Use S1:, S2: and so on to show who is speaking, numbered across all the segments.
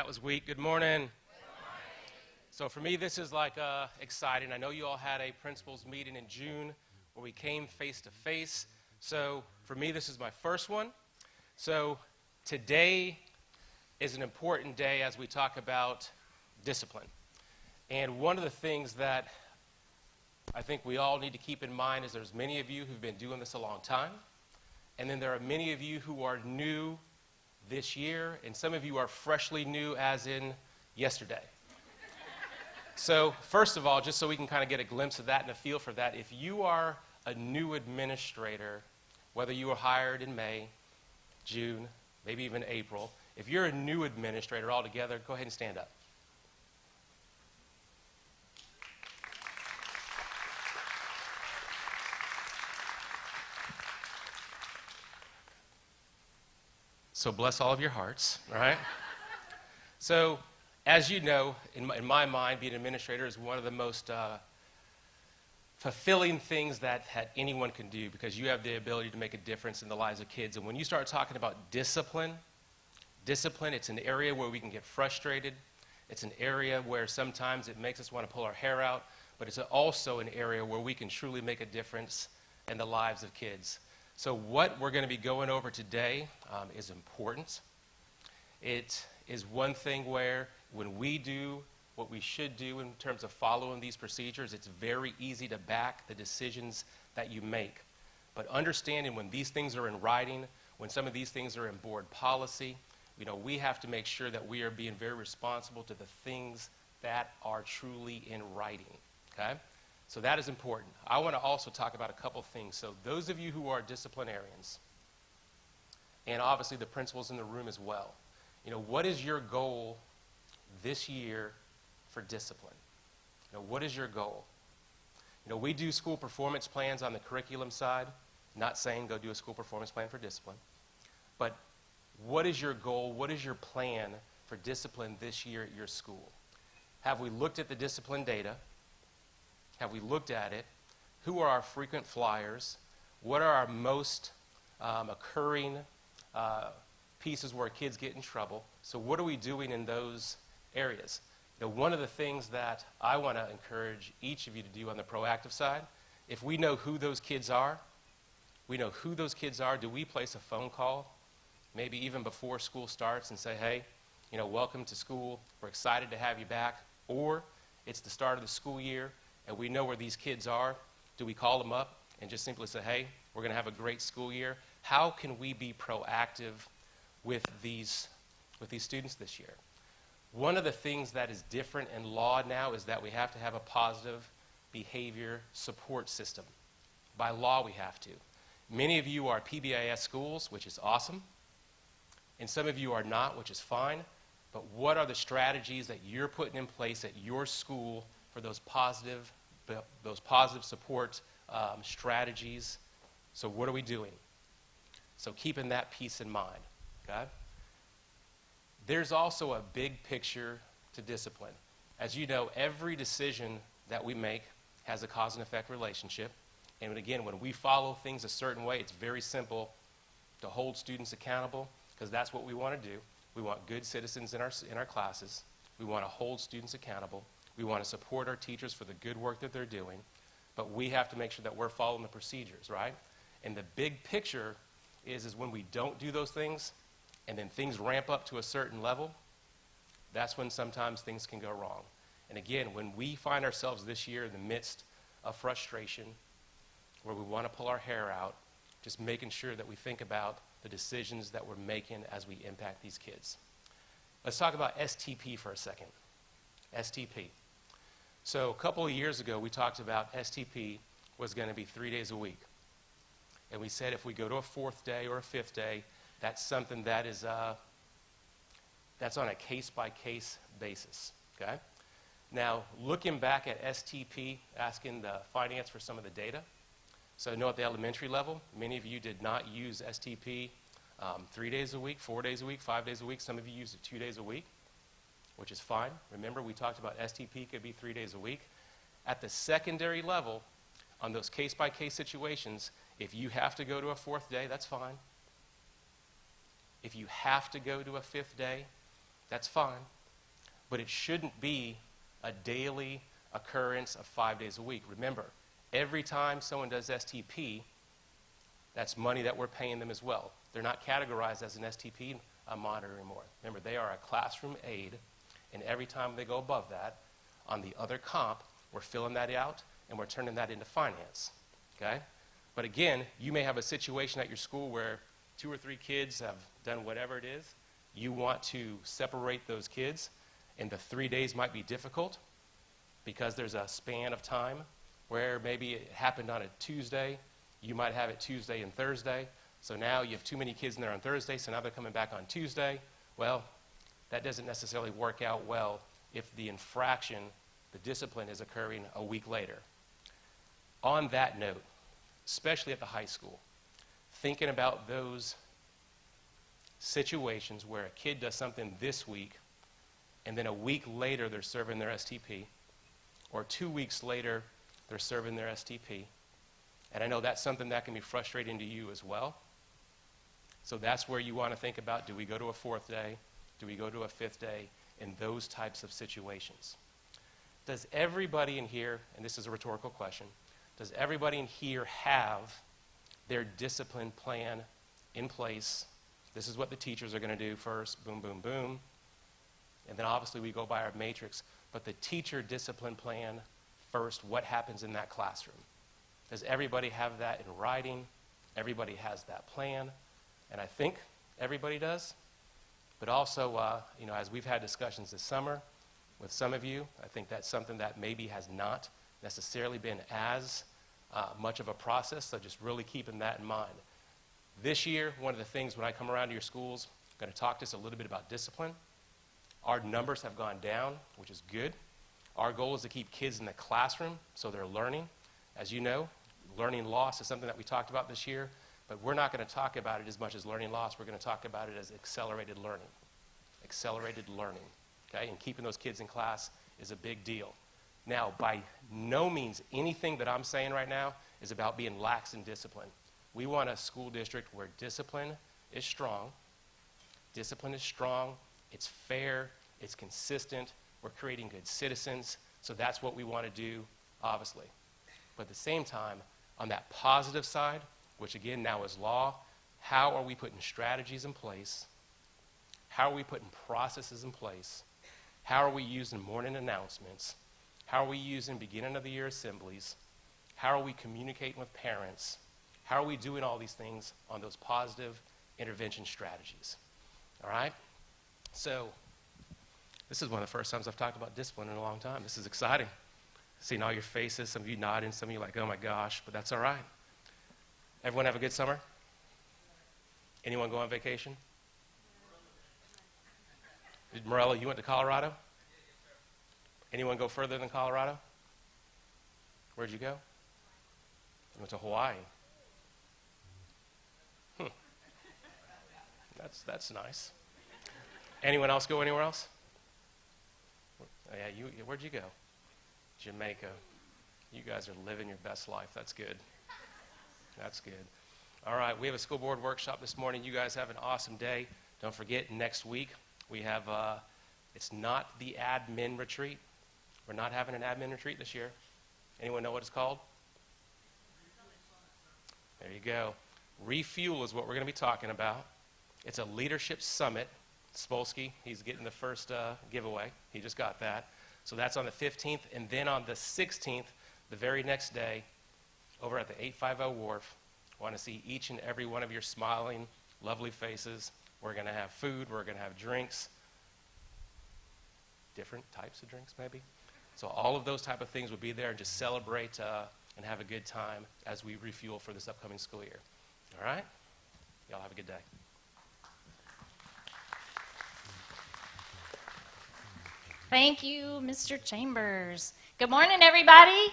S1: That was weak. Good morning. So for me, this is like exciting. I know you all had a principals meeting in June where we came face to face. So for me, this is my first one. So today is an important day as we talk about discipline. And one of the things that I think we all need to keep in mind is there's many of you who've been doing this a long time. And then there are many of you who are new this year, and some of you are freshly new as in yesterday. So first of all, just so we can kind of get a glimpse of that and a feel for that, if you are a new administrator, whether you were hired in May, June, maybe even April, if you're a new administrator altogether, go ahead and stand up. So bless all of your hearts, all right? So as you know, in my mind, being an administrator is one of the most fulfilling things that anyone can do, because you have the ability to make a difference in the lives of kids. And when you start talking about discipline, it's an area where we can get frustrated. It's an area where sometimes it makes us want to pull our hair out, but it's also an area where we can truly make a difference in the lives of kids. So what we're going to be going over today is important. It is one thing where when we do what we should do in terms of following these procedures, it's very easy to back the decisions that you make. But understanding when these things are in writing, when some of these things are in board policy, we have to make sure that we are being very responsible to the things that are truly in writing, okay? So that is important. I want to also talk about a couple things. So those of you who are disciplinarians, and obviously the principals in the room as well, what is your goal this year for discipline? What is your goal? We do school performance plans on the curriculum side. Not saying go do a school performance plan for discipline. But what is your goal? What is your plan for discipline this year at your school? Have we looked at the discipline data? Have we looked at it? Who are our frequent flyers? What are our most occurring pieces where kids get in trouble? So what are we doing in those areas? One of the things that I want to encourage each of you to do on the proactive side, if we know who those kids are, do we place a phone call, maybe even before school starts, and say, hey, welcome to school, we're excited to have you back, or it's the start of the school year, and we know where these kids are, do we call them up and just simply say, hey, we're going to have a great school year? How can we be proactive with these students this year? One of the things that is different in law now is that we have to have a positive behavior support system. By law, we have to. Many of you are PBIS schools, which is awesome, and some of you are not, which is fine, but what are the strategies that you're putting in place at your school for those positive support strategies? So what are we doing? So keeping that piece in mind, okay? There's also a big picture to discipline. As you know, every decision that we make has a cause and effect relationship. And again, when we follow things a certain way, it's very simple to hold students accountable, because that's what we want to do. We want good citizens in our classes. We want to hold students accountable. We want to support our teachers for the good work that they're doing, but we have to make sure that we're following the procedures, right? And the big picture is when we don't do those things, and then things ramp up to a certain level, that's when sometimes things can go wrong. And again, when we find ourselves this year in the midst of frustration, where we want to pull our hair out, just making sure that we think about the decisions that we're making as we impact these kids. Let's talk about STP for a second. STP. So a couple of years ago, we talked about STP was going to be 3 days a week. And we said if we go to a fourth day or a fifth day, that's something that is that's on a case-by-case basis, okay? Now, looking back at STP, asking the finance for some of the data. So I know at the elementary level, many of you did not use STP 3 days a week, 4 days a week, 5 days a week. Some of you used it 2 days a week, which is fine. Remember, we talked about STP could be 3 days a week. At the secondary level, on those case-by-case situations, if you have to go to a fourth day, that's fine. If you have to go to a fifth day, That's fine. But it shouldn't be a daily occurrence of 5 days a week. Remember, every time someone does STP, that's money that we're paying them as well. They're not categorized as an STP monitor anymore. Remember, they are a classroom aide, and every time they go above that, on the other comp, we're filling that out, and we're turning that into finance, okay? But again, you may have a situation at your school where 2 or 3 kids have done whatever it is. You want to separate those kids, and the 3 days might be difficult because there's a span of time where maybe it happened on a Tuesday. You might have it Tuesday and Thursday. So now you have too many kids in there on Thursday, so now they're coming back on Tuesday. Well, that doesn't necessarily work out well if the infraction, the discipline, is occurring a week later. On that note, especially at the high school, thinking about those situations where a kid does something this week and then a week later they're serving their STP, or 2 weeks later they're serving their STP. And I know that's something that can be frustrating to you as well. So that's where you want to think about, do we go to a 4th day? Do we go to a 5th day? In those types of situations. Does everybody in here, and this is a rhetorical question, does everybody in here have their discipline plan in place? This is what the teachers are going to do first, boom, boom, boom. And then obviously we go by our matrix. But the teacher discipline plan first, what happens in that classroom? Does everybody have that in writing? Everybody has that plan. And I think everybody does. But also, as we've had discussions this summer with some of you, I think that's something that maybe has not necessarily been as much of a process, so just really keeping that in mind. This year, one of the things when I come around to your schools, I'm going to talk to us a little bit about discipline. Our numbers have gone down, which is good. Our goal is to keep kids in the classroom so they're learning. As you know, learning loss is something that we talked about this year. But we're not going to talk about it as much as learning loss. We're going to talk about it as accelerated learning. Accelerated learning, okay? And keeping those kids in class is a big deal. Now, by no means anything that I'm saying right now is about being lax in discipline. We want a school district where discipline is strong. Discipline is strong. It's fair. It's consistent. We're creating good citizens. So that's what we want to do, obviously. But at the same time, on that positive side, which again now is law, how are we putting strategies in place? How are we putting processes in place? How are we using morning announcements? How are we using beginning of the year assemblies? How are we communicating with parents? How are we doing all these things on those positive intervention strategies? All right? So this is one of the first times I've talked about discipline in a long time. This is exciting. Seeing all your faces, some of you nodding, some of you like, oh my gosh, but that's all right. Everyone have a good summer? Anyone go on vacation? Morella, you went to Colorado? Anyone go further than Colorado? Where'd you go? You went to Hawaii. That's nice. Anyone else go anywhere else? Yeah, where'd you go? Jamaica. You guys are living your best life. That's good. That's good. All right, we have a school board workshop this morning. You guys have an awesome day. Don't forget, next week we have, it's not the admin retreat. We're not having an admin retreat this year. Anyone know what it's called? There you go. Refuel is what we're going to be talking about. It's a leadership summit. Spolsky, he's getting the first giveaway. He just got that. So that's on the 15th. And then on the 16th, the very next day, over at the 850 Wharf, I want to see each and every one of your smiling, lovely faces. We're going to have food. We're going to have drinks. Different types of drinks, maybe. So all of those type of things will be there, and just celebrate and have a good time as we refuel for this upcoming school year. All right? Y'all have a good day.
S2: Thank you, Mr. Chambers. Good morning, everybody.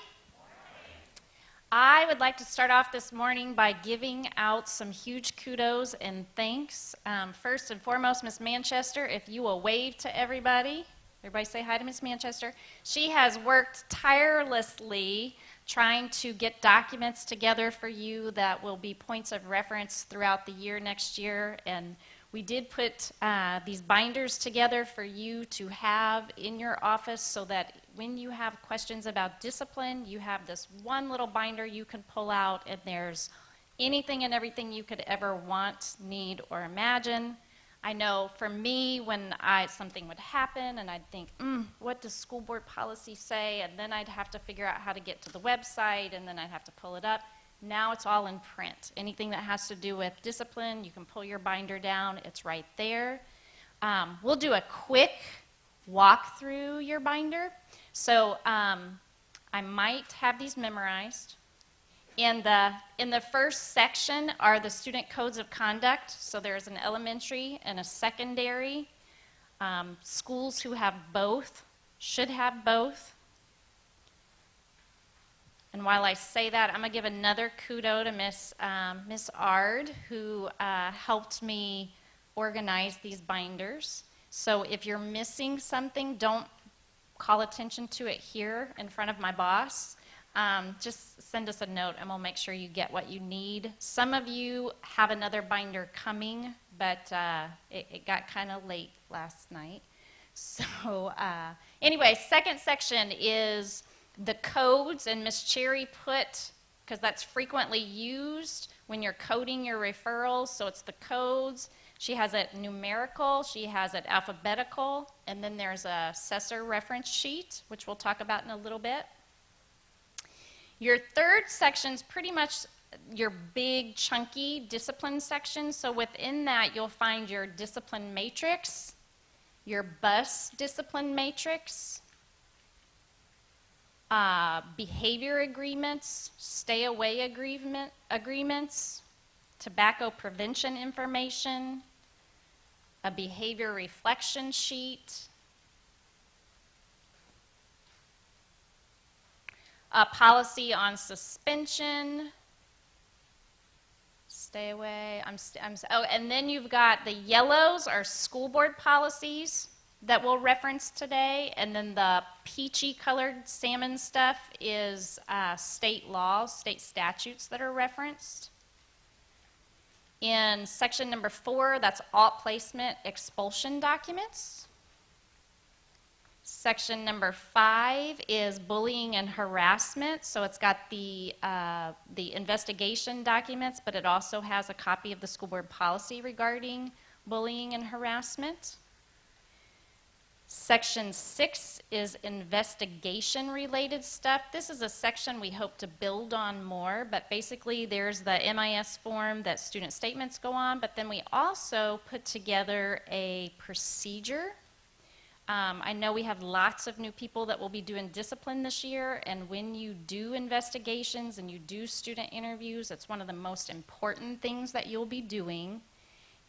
S2: I would like to start off this morning by giving out some huge kudos and thanks. First and foremost, Ms. Manchester, if you will wave to everybody. Everybody say hi to Ms. Manchester. She has worked tirelessly trying to get documents together for you that will be points of reference throughout the year next year, and We did put these binders together for you to have in your office so that when you have questions about discipline, you have this one little binder you can pull out, and there's anything and everything you could ever want, need, or imagine. I know for me, when something would happen and I'd think, what does school board policy say? And then I'd have to figure out how to get to the website, and then I'd have to pull it up. Now it's all in print. Anything that has to do with discipline, you can pull your binder down. It's right there. We'll do a quick walk through your binder. So I might have these memorized. In the first section are the student codes of conduct. So there's an elementary and a secondary. Schools who have both should have both. And while I say that, I'm going to give another kudo to Miss Ard, who helped me organize these binders. So if you're missing something, don't call attention to it here in front of my boss. Just send us a note and we'll make sure you get what you need. Some of you have another binder coming, but it got kind of late last night. So anyway, second section is the codes, and Miss Cherry put, because that's frequently used when you're coding your referrals, so it's the codes. She has it numerical, she has it alphabetical, and then there's a assessor reference sheet, which we'll talk about in a little bit. Your third section's pretty much your big, chunky discipline section. So within that, you'll find your discipline matrix, your bus discipline matrix, behavior agreements, stay away agreements, tobacco prevention information, a behavior reflection sheet, a policy on suspension, stay away, and then you've got the yellows are school board policies that we'll reference today, and then the peachy colored salmon stuff is state laws, state statutes that are referenced. In section number 4, that's alt placement expulsion documents. Section number 5 is bullying and harassment. So it's got the investigation documents, but it also has a copy of the school board policy regarding bullying and harassment. Section 6 is investigation related stuff. This is a section we hope to build on more, but basically there's the MIS form that student statements go on, but then we also put together a procedure. I know we have lots of new people that will be doing discipline this year, and when you do investigations and you do student interviews, it's one of the most important things that you'll be doing,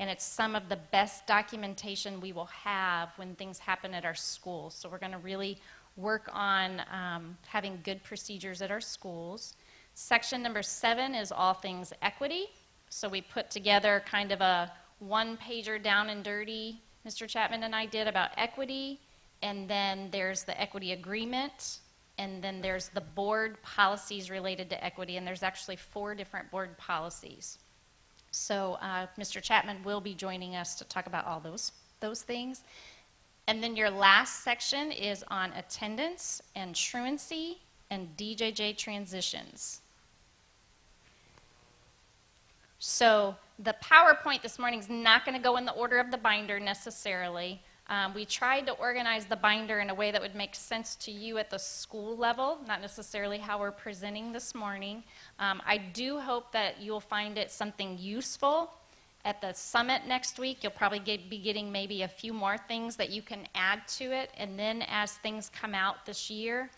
S2: and it's some of the best documentation we will have when things happen at our schools. So we're going to really work on having good procedures at our schools. Section number 7 is all things equity. So we put together kind of a one-pager down and dirty Mr. Chapman and I did about equity, and then there's the equity agreement, and then there's the board policies related to equity, and there's actually 4 different board policies. So Mr. Chapman will be joining us to talk about all those things. And then your last section is on attendance and truancy and DJJ transitions. So the PowerPoint this morning is not going to go in the order of the binder necessarily. We tried to organize the binder in a way that would make sense to you at the school level, not necessarily how we're presenting this morning. I do hope that you'll find it something useful. At the summit next week, you'll probably be getting maybe a few more things that you can add to it, and then as things come out this year,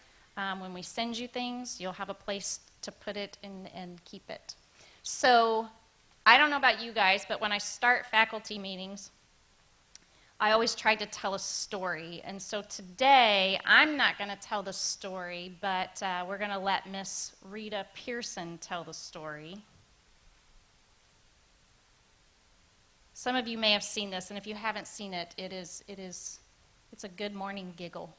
S2: when we send you things, you'll have a place to put it and keep it. So I don't know about you guys, but when I start faculty meetings, I always try to tell a story. And so today, I'm not going to tell the story, but we're going to let Miss Rita Pearson tell the story. Some of you may have seen this, and if you haven't seen it, it's a good morning giggle.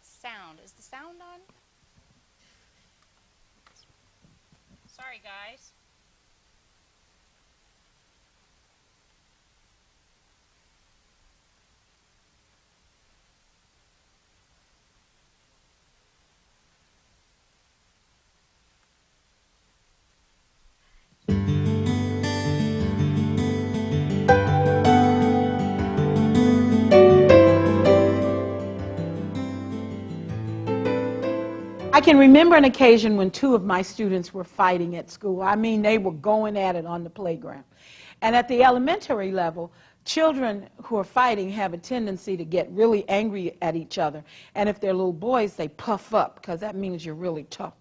S2: about sound. Is the sound on? Sorry, guys.
S3: I can remember an occasion when two of my students were fighting at school. I mean, they were going at it on the playground. And at the elementary level, children who are fighting have a tendency to get really angry at each other. And if they're little boys, they puff up, because that means you're really tough.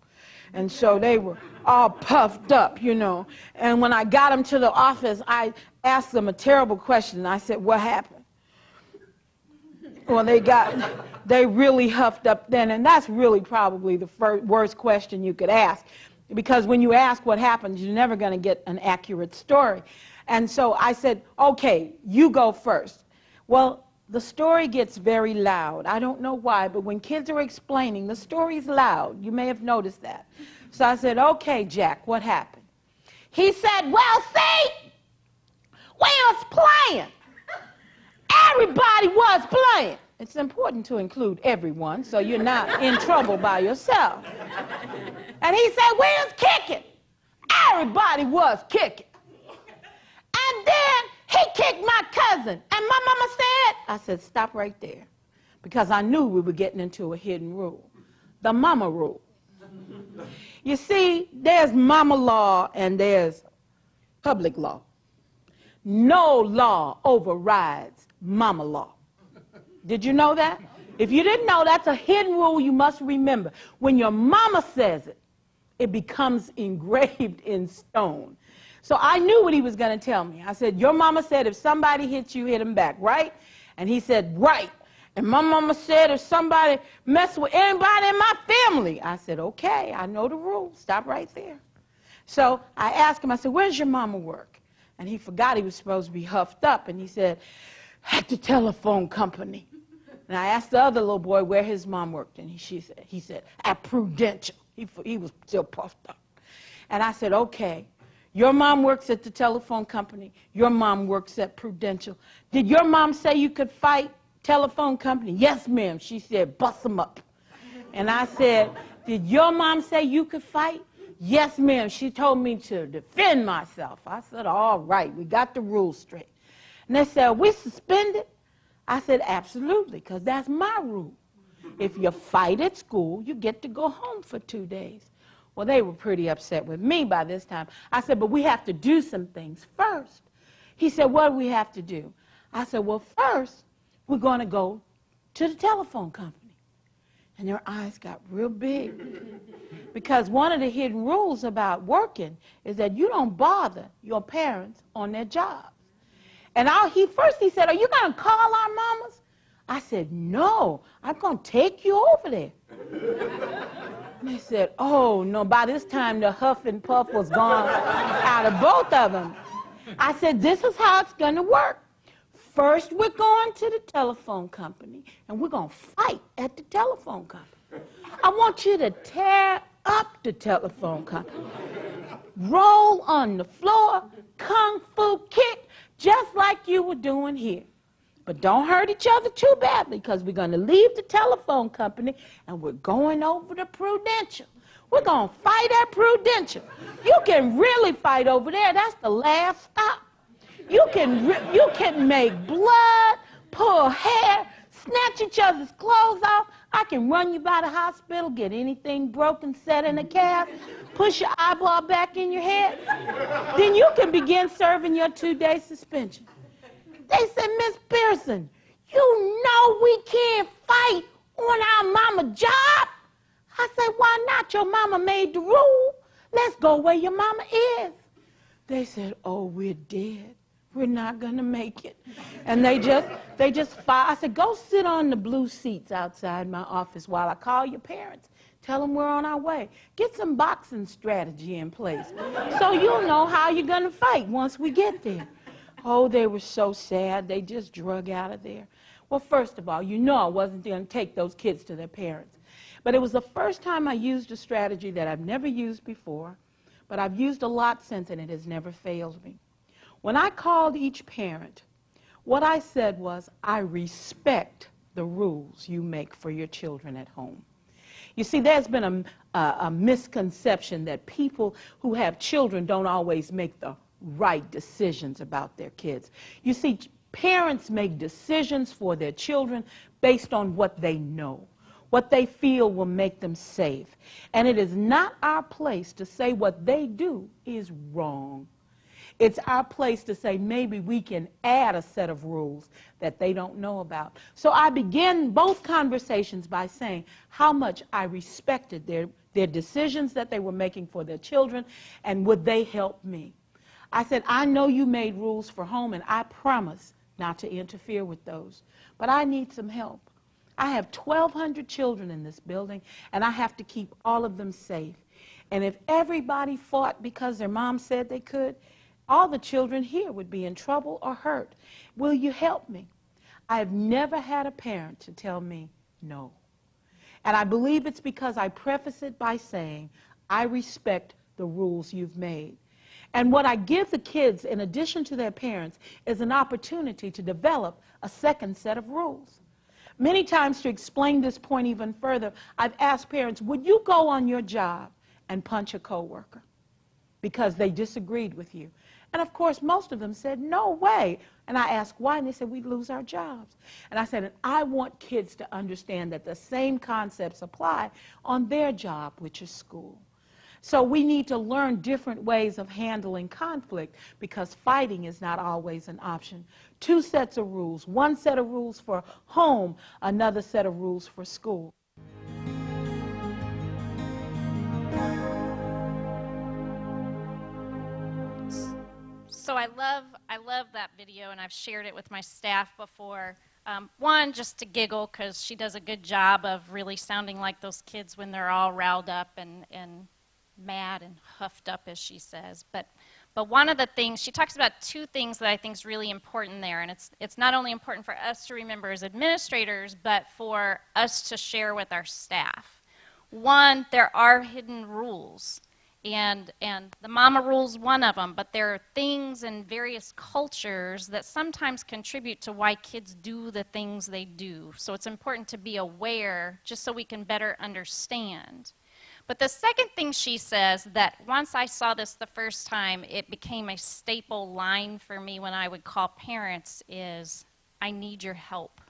S3: And so they were all puffed up, you know. And when I got them to the office, I asked them a terrible question. I said, "What happened?" Well, they really huffed up then, and that's really probably the worst question you could ask, because when you ask what happened, you're never going to get an accurate story. And so I said, "Okay, you go first." Well, the story gets very loud. I don't know why, but when kids are explaining, the story's loud. You may have noticed that. So I said, "Okay, Jack, what happened?" He said, "Well, see, we was playing. Everybody was playing." It's important to include everyone so you're not in trouble by yourself. And he said, "We was kicking. Everybody was kicking. And then he kicked my cousin. And my mama said," I said, "Stop right there." Because I knew we were getting into a hidden rule. The mama rule. You see, there's mama law and there's public law. No law overrides mama law. Did you know that? If you didn't know, that's a hidden rule you must remember. When your mama says it, it becomes engraved in stone. So I knew what he was going to tell me. I said, "Your mama said if somebody hits you, hit him back, right?" And he said, "Right. And my mama said if somebody messed with anybody in my family." I said, "Okay, I know the rules. Stop right there." So I asked him, I said, "Where's your mama work?" And he forgot he was supposed to be huffed up, and he said, "At the telephone company." And I asked the other little boy where his mom worked, and he said, "At Prudential." He was still puffed up. And I said, "Okay, your mom works at the telephone company. Your mom works at Prudential. Did your mom say you could fight telephone company?" "Yes, ma'am." She said, "Bust them up." And I said, "Did your mom say you could fight?" "Yes, ma'am. She told me to defend myself." I said, "All right, we got the rules straight." And they said, "Are we suspended?" I said, "Absolutely, because that's my rule. If you fight at school, you get to go home for 2 days." Well, they were pretty upset with me by this time. I said, "But we have to do some things first." He said, "What do we have to do?" I said, "Well, first, we're going to go to the telephone company." And their eyes got real big. Because one of the hidden rules about working is that you don't bother your parents on their jobs. And he said, "Are you going to call our mamas?" I said, "No, I'm going to take you over there." And they said, "Oh, no." By this time, the huff and puff was gone out of both of them. I said, "This is how it's going to work. First, we're going to the telephone company, and we're going to fight at the telephone company. I want you to tear up the telephone company. Roll on the floor, kung fu kick, just like you were doing here. But don't hurt each other too badly, because we're going to leave the telephone company and we're going over to Prudential. We're going to fight at Prudential. You can really fight over there. That's the last stop. You can make blood, pull hair, snatch each other's clothes off. I can run you by the hospital, get anything broken, set in a cast, push your eyeball back in your head. Then you can begin serving your 2-day suspension." They said, "Miss Pearson, you know we can't fight on our mama job." I said, "Why not? Your mama made the rule. Let's go where your mama is." They said, "Oh, we're dead. We're not going to make it." And they just fired. I said, "Go sit on the blue seats outside my office while I call your parents. Tell them we're on our way. Get some boxing strategy in place so you'll know how you're going to fight once we get there." Oh, they were so sad. They just drug out of there. Well, first of all, you know I wasn't going to take those kids to their parents. But it was the first time I used a strategy that I've never used before, but I've used a lot since, and it has never failed me. When I called each parent, what I said was, I respect the rules you make for your children at home. You see, there's been a misconception that people who have children don't always make the right decisions about their kids. You see, parents make decisions for their children based on what they know, what they feel will make them safe. And it is not our place to say what they do is wrong. It's our place to say maybe we can add a set of rules that they don't know about. So I began both conversations by saying how much I respected their decisions that they were making for their children, and would they help me. I said, I know you made rules for home, and I promise not to interfere with those, but I need some help. I have 1,200 children in this building, and I have to keep all of them safe. And if everybody fought because their mom said they could, all the children here would be in trouble or hurt. Will you help me? I have never had a parent to tell me no. And I believe it's because I preface it by saying, I respect the rules you've made. And what I give the kids, in addition to their parents, is an opportunity to develop a second set of rules. Many times, to explain this point even further, I've asked parents, would you go on your job and punch a coworker because they disagreed with you? And of course, most of them said, no way. And I asked why, and they said, we'd lose our jobs. And I said, and I want kids to understand that the same concepts apply on their job, which is school. So we need to learn different ways of handling conflict, because fighting is not always an option. Two sets of rules, one set of rules for home, another set of rules for school.
S2: So I love that video, and I've shared it with my staff before. One, just to giggle, because she does a good job of really sounding like those kids when they're all riled up and mad and huffed up, as she says. But one of the things, she talks about two things that I think is really important there, and it's not only important for us to remember as administrators, but for us to share with our staff. One, there are hidden rules. And the mama rule's one of them, but there are things in various cultures that sometimes contribute to why kids do the things they do. So it's important to be aware, just so we can better understand. But the second thing she says, that once I saw this the first time, it became a staple line for me when I would call parents, is, I need your help.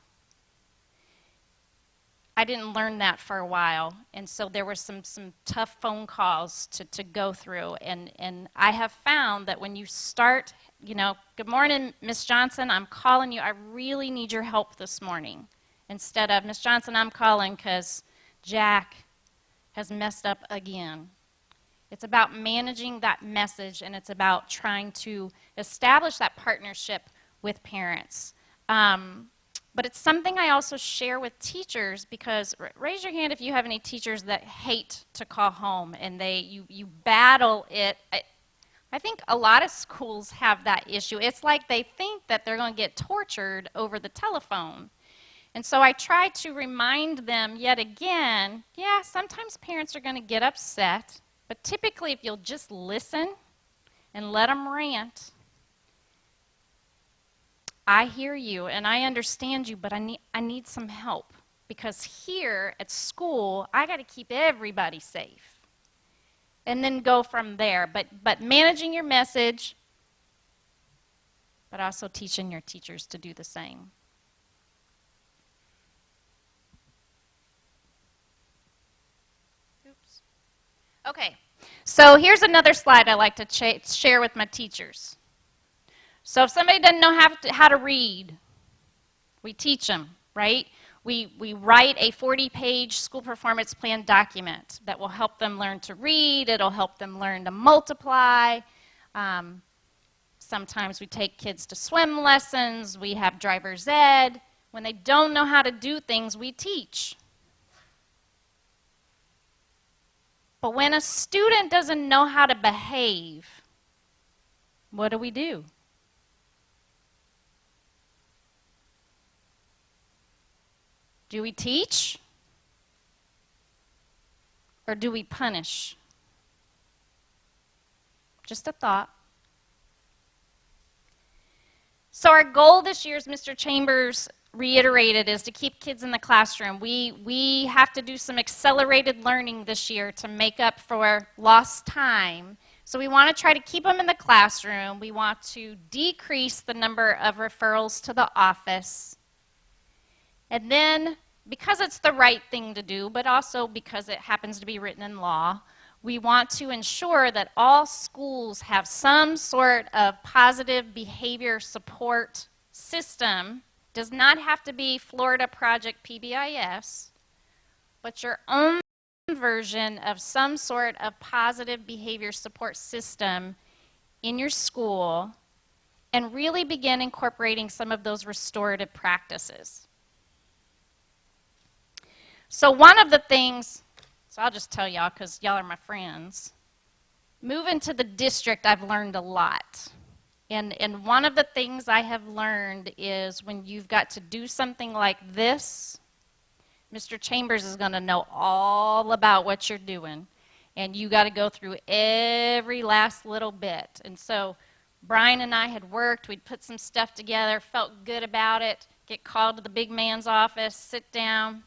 S2: I didn't learn that for a while, and so there were some tough phone calls to go through, and I have found that when you start, good morning, Miss Johnson, I'm calling you, I really need your help this morning, instead of, Miss Johnson, I'm calling because Jack has messed up again. It's about managing that message, and it's about trying to establish that partnership with parents. But it's something I also share with teachers, because raise your hand if you have any teachers that hate to call home and you battle it. I think a lot of schools have that issue. It's like they think that they're going to get tortured over the telephone. And so I try to remind them yet again, yeah, sometimes parents are going to get upset, but typically if you'll just listen and let them rant, I hear you and I understand you, but I need some help, because here at school, I got to keep everybody safe. And then go from there. But managing your message, but also teaching your teachers to do the same. Oops. Okay, so here's another slide I like to share with my teachers. So if somebody doesn't know how to read, we teach them, right? We write a 40-page school performance plan document that will help them learn to read. It'll help them learn to multiply. Sometimes we take kids to swim lessons. We have driver's ed. When they don't know how to do things, we teach. But when a student doesn't know how to behave, what do? Do we teach? Or do we punish? Just a thought. So our goal this year, as Mr. Chambers reiterated, is to keep kids in the classroom. We have to do some accelerated learning this year to make up for lost time. So we want to try to keep them in the classroom. We want to decrease the number of referrals to the office. And then, because it's the right thing to do, but also because it happens to be written in law, we want to ensure that all schools have some sort of positive behavior support system. Does not have to be Florida Project PBIS, but your own version of some sort of positive behavior support system in your school, and really begin incorporating some of those restorative practices. So one of the things, so I'll just tell y'all because y'all are my friends, moving to the district, I've learned a lot. And one of the things I have learned is when you've got to do something like this, Mr. Chambers is going to know all about what you're doing. And you got to go through every last little bit. And so Brian and I had worked, we'd put some stuff together, felt good about it, get called to the big man's office, sit down.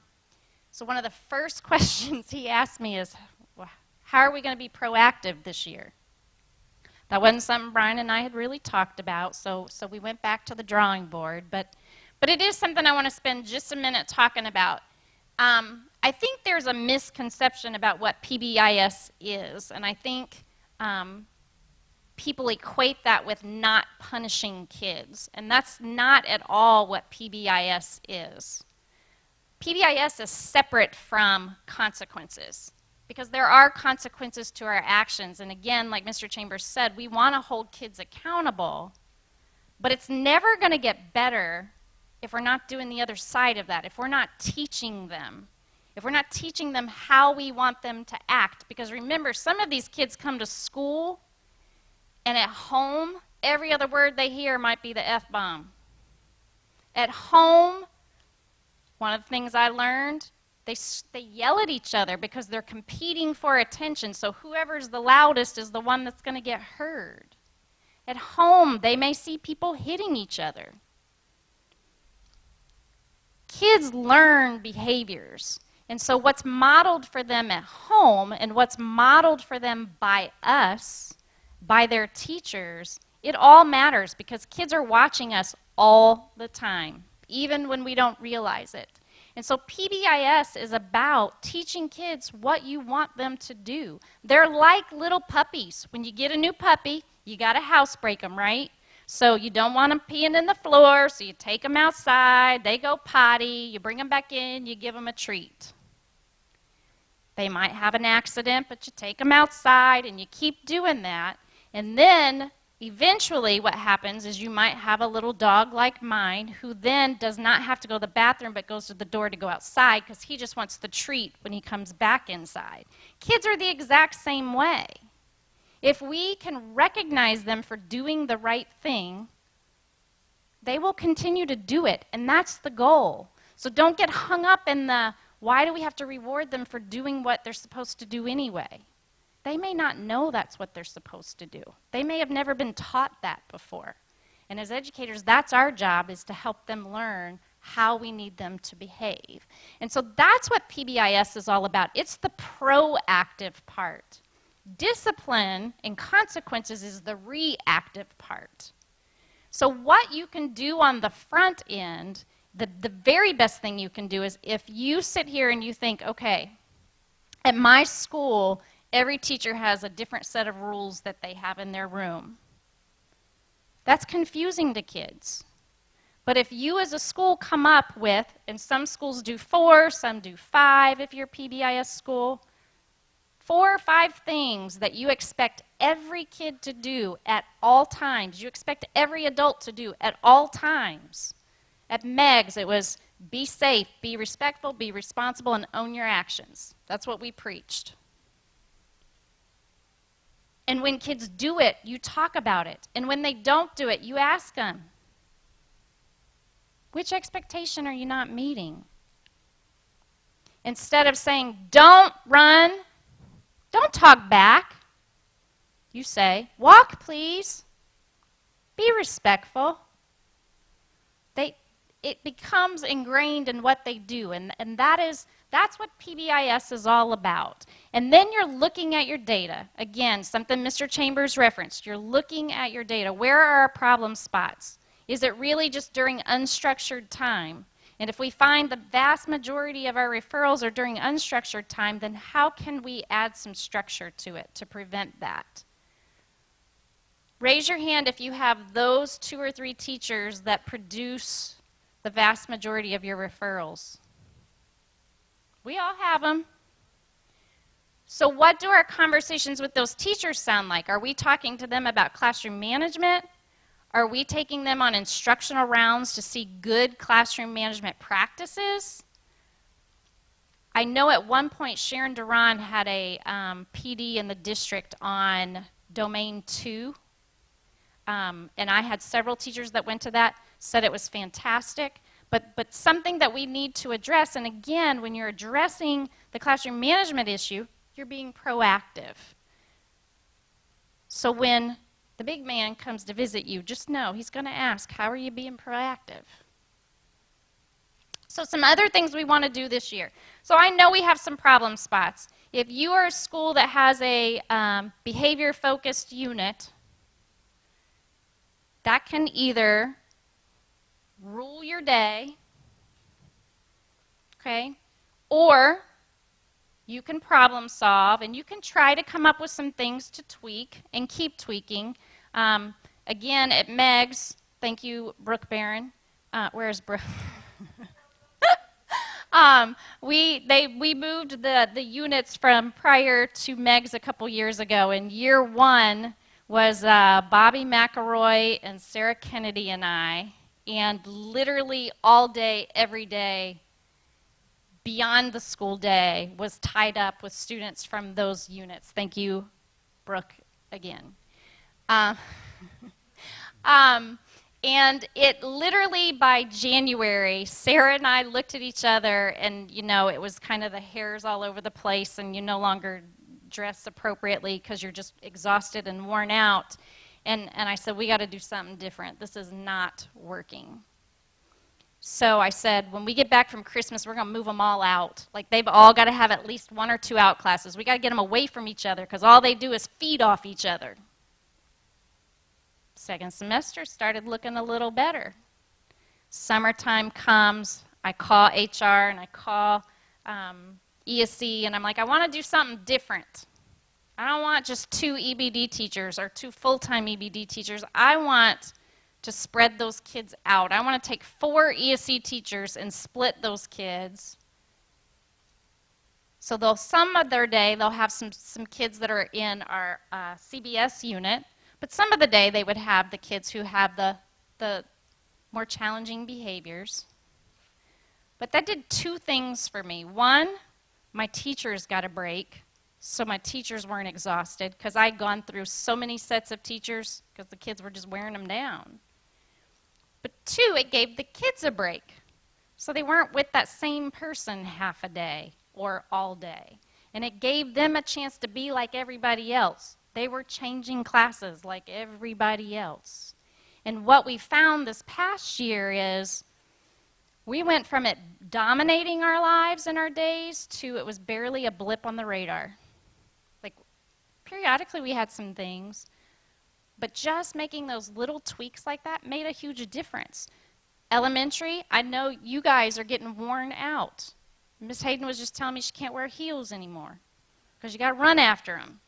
S2: So one of the first questions he asked me is, well, how are we going to be proactive this year? That wasn't something Brian and I had really talked about, so we went back to the drawing board. But it is something I want to spend just a minute talking about. I think there's a misconception about what PBIS is, and I think people equate that with not punishing kids, and that's not at all what PBIS is. PBIS is separate from consequences, because there are consequences to our actions. And again, like Mr. Chambers said, we want to hold kids accountable, but it's never going to get better if we're not doing the other side of that, if we're not teaching them, if we're not teaching them how we want them to act. Because remember, some of these kids come to school, and at home, every other word they hear might be the F-bomb. At home, one of the things I learned, they yell at each other because they're competing for attention. So whoever's the loudest is the one that's going to get heard. At home, they may see people hitting each other. Kids learn behaviors. And so what's modeled for them at home and what's modeled for them by us, by their teachers, it all matters because kids are watching us all the time, even when we don't realize it. And so PBIS is about teaching kids what you want them to do. They're like little puppies. When you get a new puppy, you got to housebreak them, right? So you don't want them peeing in the floor, so you take them outside, they go potty, you bring them back in, you give them a treat. They might have an accident, but you take them outside and you keep doing that. And then eventually what happens is you might have a little dog like mine who then does not have to go to the bathroom but goes to the door to go outside because he just wants the treat when he comes back inside. Kids are the exact same way. If we can recognize them for doing the right thing, they will continue to do it, and that's the goal. So don't get hung up in the, why do we have to reward them for doing what they're supposed to do anyway? They may not know that's what they're supposed to do. They may have never been taught that before. And as educators, that's our job, is to help them learn how we need them to behave. And so that's what PBIS is all about. It's the proactive part. Discipline and consequences is the reactive part. So what you can do on the front end, the very best thing you can do is if you sit here and you think, okay, at my school, every teacher has a different set of rules that they have in their room. That's confusing to kids. But if you as a school come up with, and some schools do 4, some do 5 if you're a PBIS school, 4 or 5 things that you expect every kid to do at all times. You expect every adult to do at all times. At MEGS, it was be safe, be respectful, be responsible, and own your actions. That's what we preached. And when kids do it, you talk about it. And when they don't do it, you ask them, which expectation are you not meeting? Instead of saying, don't run, don't talk back, you say, walk, please. Be respectful. It becomes ingrained in what they do, and that's what PBIS is all about. And then you're looking at your data. Again, something Mr. Chambers referenced. You're looking at your data. Where are our problem spots? Is it really just during unstructured time? And if we find the vast majority of our referrals are during unstructured time, then how can we add some structure to it to prevent that? Raise your hand if you have those 2 or 3 teachers that produce the vast majority of your referrals. We all have them. So what do our conversations with those teachers sound like? Are we talking to them about classroom management? Are we taking them on instructional rounds to see good classroom management practices? I know at one point Sharon Duran had a PD in the district on Domain 2. And I had several teachers that went to that, said it was fantastic. But something that we need to address, and again, when you're addressing the classroom management issue, you're being proactive. So when the big man comes to visit you, just know he's going to ask, how are you being proactive? So some other things we want to do this year. So I know we have some problem spots. If you are a school that has a behavior-focused unit, that can either rule your day, okay, or you can problem solve and you can try to come up with some things to tweak and keep tweaking. Again, at Meg's, thank you, Brooke Barron. Where's Brooke? We moved the units from prior to Meg's a couple years ago, and year 1 was Bobby McElroy and Sarah Kennedy and I, and literally all day, every day, beyond the school day, was tied up with students from those units. Thank you, Brooke, again. And it literally, by January, Sarah and I looked at each other, and, you know, it was kind of the hairs all over the place, and you no longer dress appropriately because you're just exhausted and worn out. And I said, we got to do something different. This is not working. So I said, when we get back from Christmas, we're going to move them all out. Like, they've all got to have at least 1 or 2 out classes. We got to get them away from each other because all they do is feed off each other. Second semester started looking a little better. Summertime comes, I call HR and I call ESC, and I'm like, I want to do something different. I don't want just 2 EBD teachers or 2 full-time EBD teachers. I want to spread those kids out. I want to take 4 ESC teachers and split those kids. So some of their day, they'll have some kids that are in our CBS unit, but some of the day they would have the kids who have the more challenging behaviors. But that did 2 things for me. 1, my teachers got a break. So my teachers weren't exhausted because I'd gone through so many sets of teachers because the kids were just wearing them down. But 2, it gave the kids a break. So they weren't with that same person half a day or all day. And it gave them a chance to be like everybody else. They were changing classes like everybody else. And what we found this past year is we went from it dominating our lives and our days to it was barely a blip on the radar. Periodically we had some things, but just making those little tweaks like that made a huge difference. Elementary, I know you guys are getting worn out. Miss Hayden was just telling me she can't wear heels anymore because you got to run after them.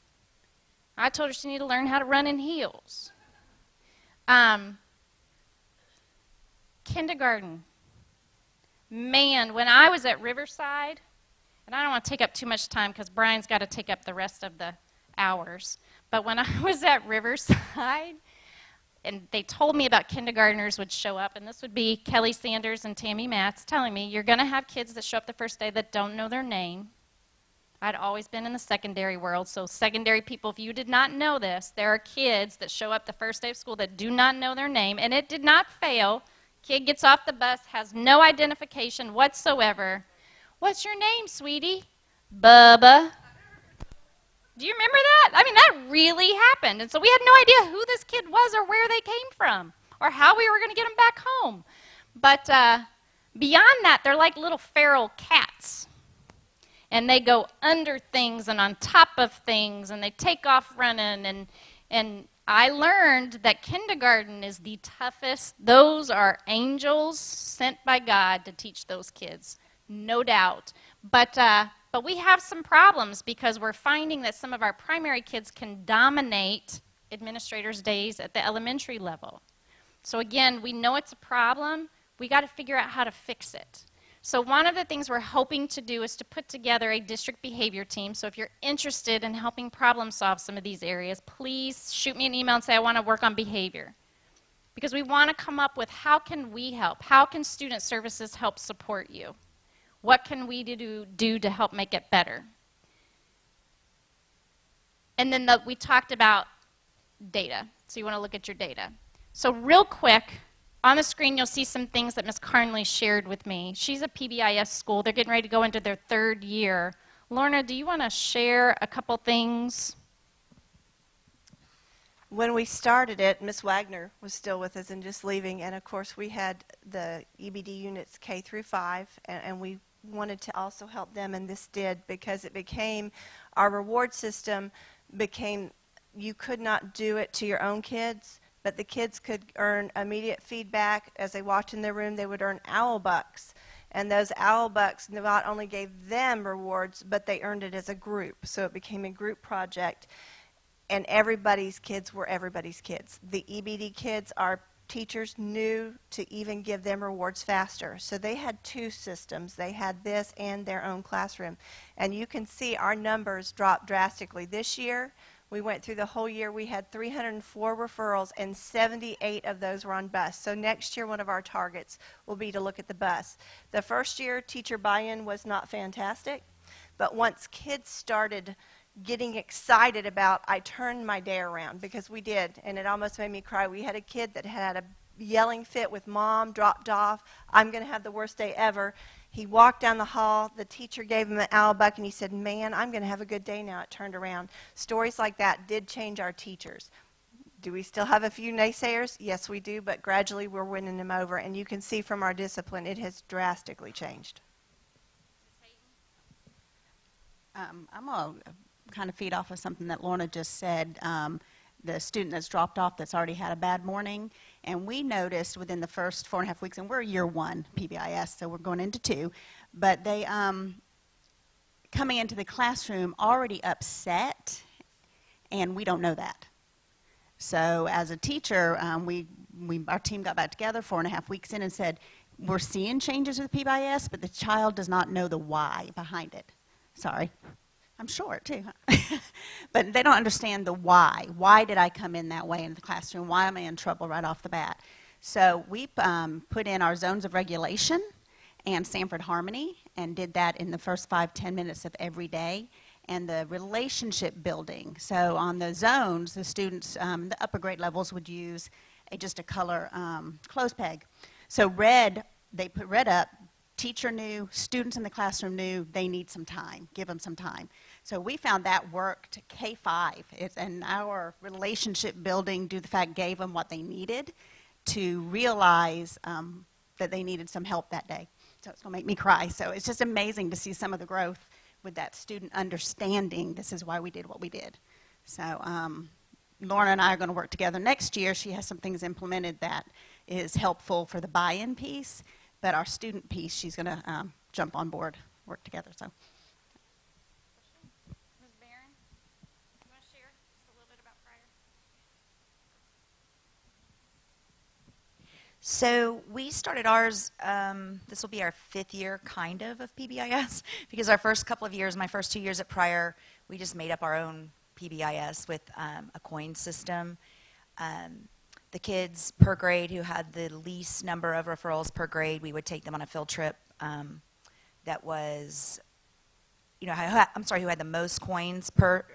S2: I told her she needed to learn how to run in heels. Kindergarten. Man, when I was at Riverside, and I don't want to take up too much time because Brian's got to take up the rest of the hours. But when I was at Riverside, and they told me about kindergartners would show up, and this would be Kelly Sanders and Tammy Matz telling me, you're going to have kids that show up the first day that don't know their name. I'd always been in the secondary world, so secondary people, if you did not know this, there are kids that show up the first day of school that do not know their name, and it did not fail. Kid gets off the bus, has no identification whatsoever. What's your name, sweetie? Bubba. Do you remember that? I mean, that really happened. And so we had no idea who this kid was or where they came from or how we were going to get them back home. But beyond that, they're like little feral cats. And they go under things and on top of things, and they take off running. And I learned that kindergarten is the toughest. Those are angels sent by God to teach those kids, no doubt. But we have some problems because we're finding that some of our primary kids can dominate administrators' days at the elementary level. So again, we know it's a problem. We got to figure out how to fix it. So one of the things we're hoping to do is to put together a district behavior team. So if you're interested in helping problem solve some of these areas, please shoot me an email and say, I want to work on behavior. Because we want to come up with how can we help? How can student services help support you? What can we do to help make it better? And then we talked about data. So you want to look at your data. So real quick, on the screen, you'll see some things that Ms. Carnley shared with me. She's a PBIS school. They're getting ready to go into their 3rd year. Lorna, do you want to share a couple things?
S4: When we started it, Miss Wagner was still with us and just leaving, and of course we had the EBD units K through 5, and we wanted to also help them, and this did, because it became, our reward system became, you could not do it to your own kids, but the kids could earn immediate feedback. As they walked in their room, they would earn owl bucks. And those owl bucks not only gave them rewards, but they earned it as a group. So it became a group project. And everybody's kids were everybody's kids. The EBD kids, our teachers knew to even give them rewards faster. So they had 2 systems. They had this and their own classroom. And you can see our numbers dropped drastically. This year, we went through the whole year, we had 304 referrals, and 78 of those were on bus. So next year, one of our targets will be to look at the bus. The first year, teacher buy-in was not fantastic, but once kids started getting excited about, I turned my day around, because we did, and it almost made me cry. We had a kid that had a yelling fit with mom, dropped off, I'm going to have the worst day ever. He walked down the hall, the teacher gave him an owl buck, and he said, man, I'm going to have a good day now. It turned around. Stories like that did change our teachers. Do we still have a few naysayers? Yes, we do, but gradually we're winning them over, and you can see from our discipline it has drastically changed.
S5: I'm going to kind of feed off of something that Lorna just said. The student that's dropped off that's already had a bad morning, and we noticed within the first 4.5 weeks, and we're year 1 PBIS, so we're going into 2, but they coming into the classroom already upset, and we don't know that. So as a teacher, our team got back together 4.5 weeks in and said, we're seeing changes with PBIS, but the child does not know the why behind it. Sorry. I'm short, too. Huh? But they don't understand the why. Why did I come in that way in the classroom? Why am I in trouble right off the bat? So we put in our zones of regulation and Sanford Harmony and did that in the first 5-10 minutes of every day. And the relationship building. So on the zones, the students, the upper grade levels would use just a color clothes peg. So red, they put red up. Teacher knew, students in the classroom knew they need some time, give them some time. So we found that worked K-5. And our relationship building, due to the fact, gave them what they needed to realize that they needed some help that day. So it's going to make me cry. So it's just amazing to see some of the growth with that student understanding this is why we did what we did. So Lorna and I are going to work together next year. She has some things implemented that is helpful for the buy-in piece. But our student piece, she's going to jump on board, work together. So,
S2: Ms. Barron, you want to share just a little bit about prior?
S6: So we started ours, this will be our 5th year kind of PBIS, because our first couple of years, my first 2 years at Prior, we just made up our own PBIS with a coin system. The kids per grade who had the least number of referrals per grade, we would take them on a field trip that was, who had the most coins per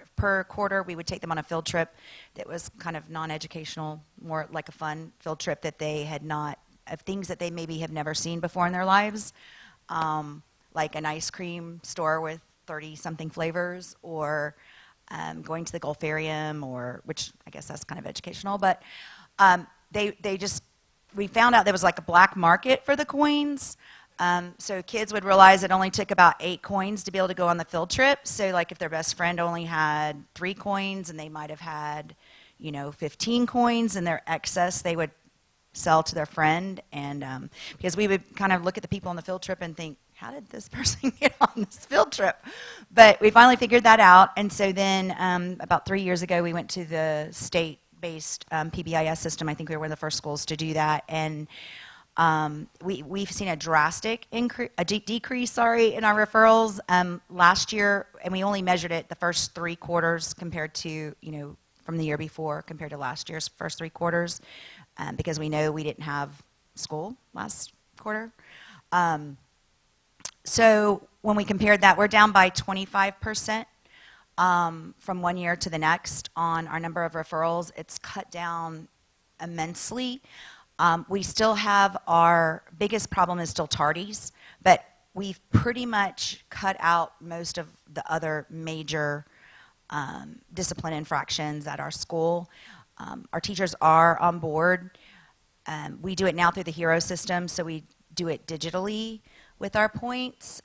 S6: quarter, we would take them on a field trip that was kind of non-educational, more like a fun field trip that they had not, of things that they maybe have never seen before in their lives. like an ice cream store with 30-something flavors, or going to the Gulfarium, or, which I guess that's kind of educational, but we found out there was like a black market for the coins. So kids would realize it only took about 8 coins to be able to go on the field trip. So like if their best friend only had 3 coins and they might have had, 15 coins, and their excess they would sell to their friend. And because we would kind of look at the people on the field trip and think, how did this person get on this field trip? But we finally figured that out. And so then about 3 years ago, we went to the state-based PBIS system. I think we were one of the first schools to do that. And we've seen a drastic decrease in our referrals last year, and we only measured it the first 3 quarters compared to, from the year before compared to last year's first 3 quarters, because we know we didn't have school last quarter. So when we compared that, we're down by 25% from one year to the next on our number of referrals. It's cut down immensely. We still have our biggest problem is still tardies, but we've pretty much cut out most of the other major discipline infractions at our school. Our teachers are on board. We do it now through the HERO system, so we do it digitally with our points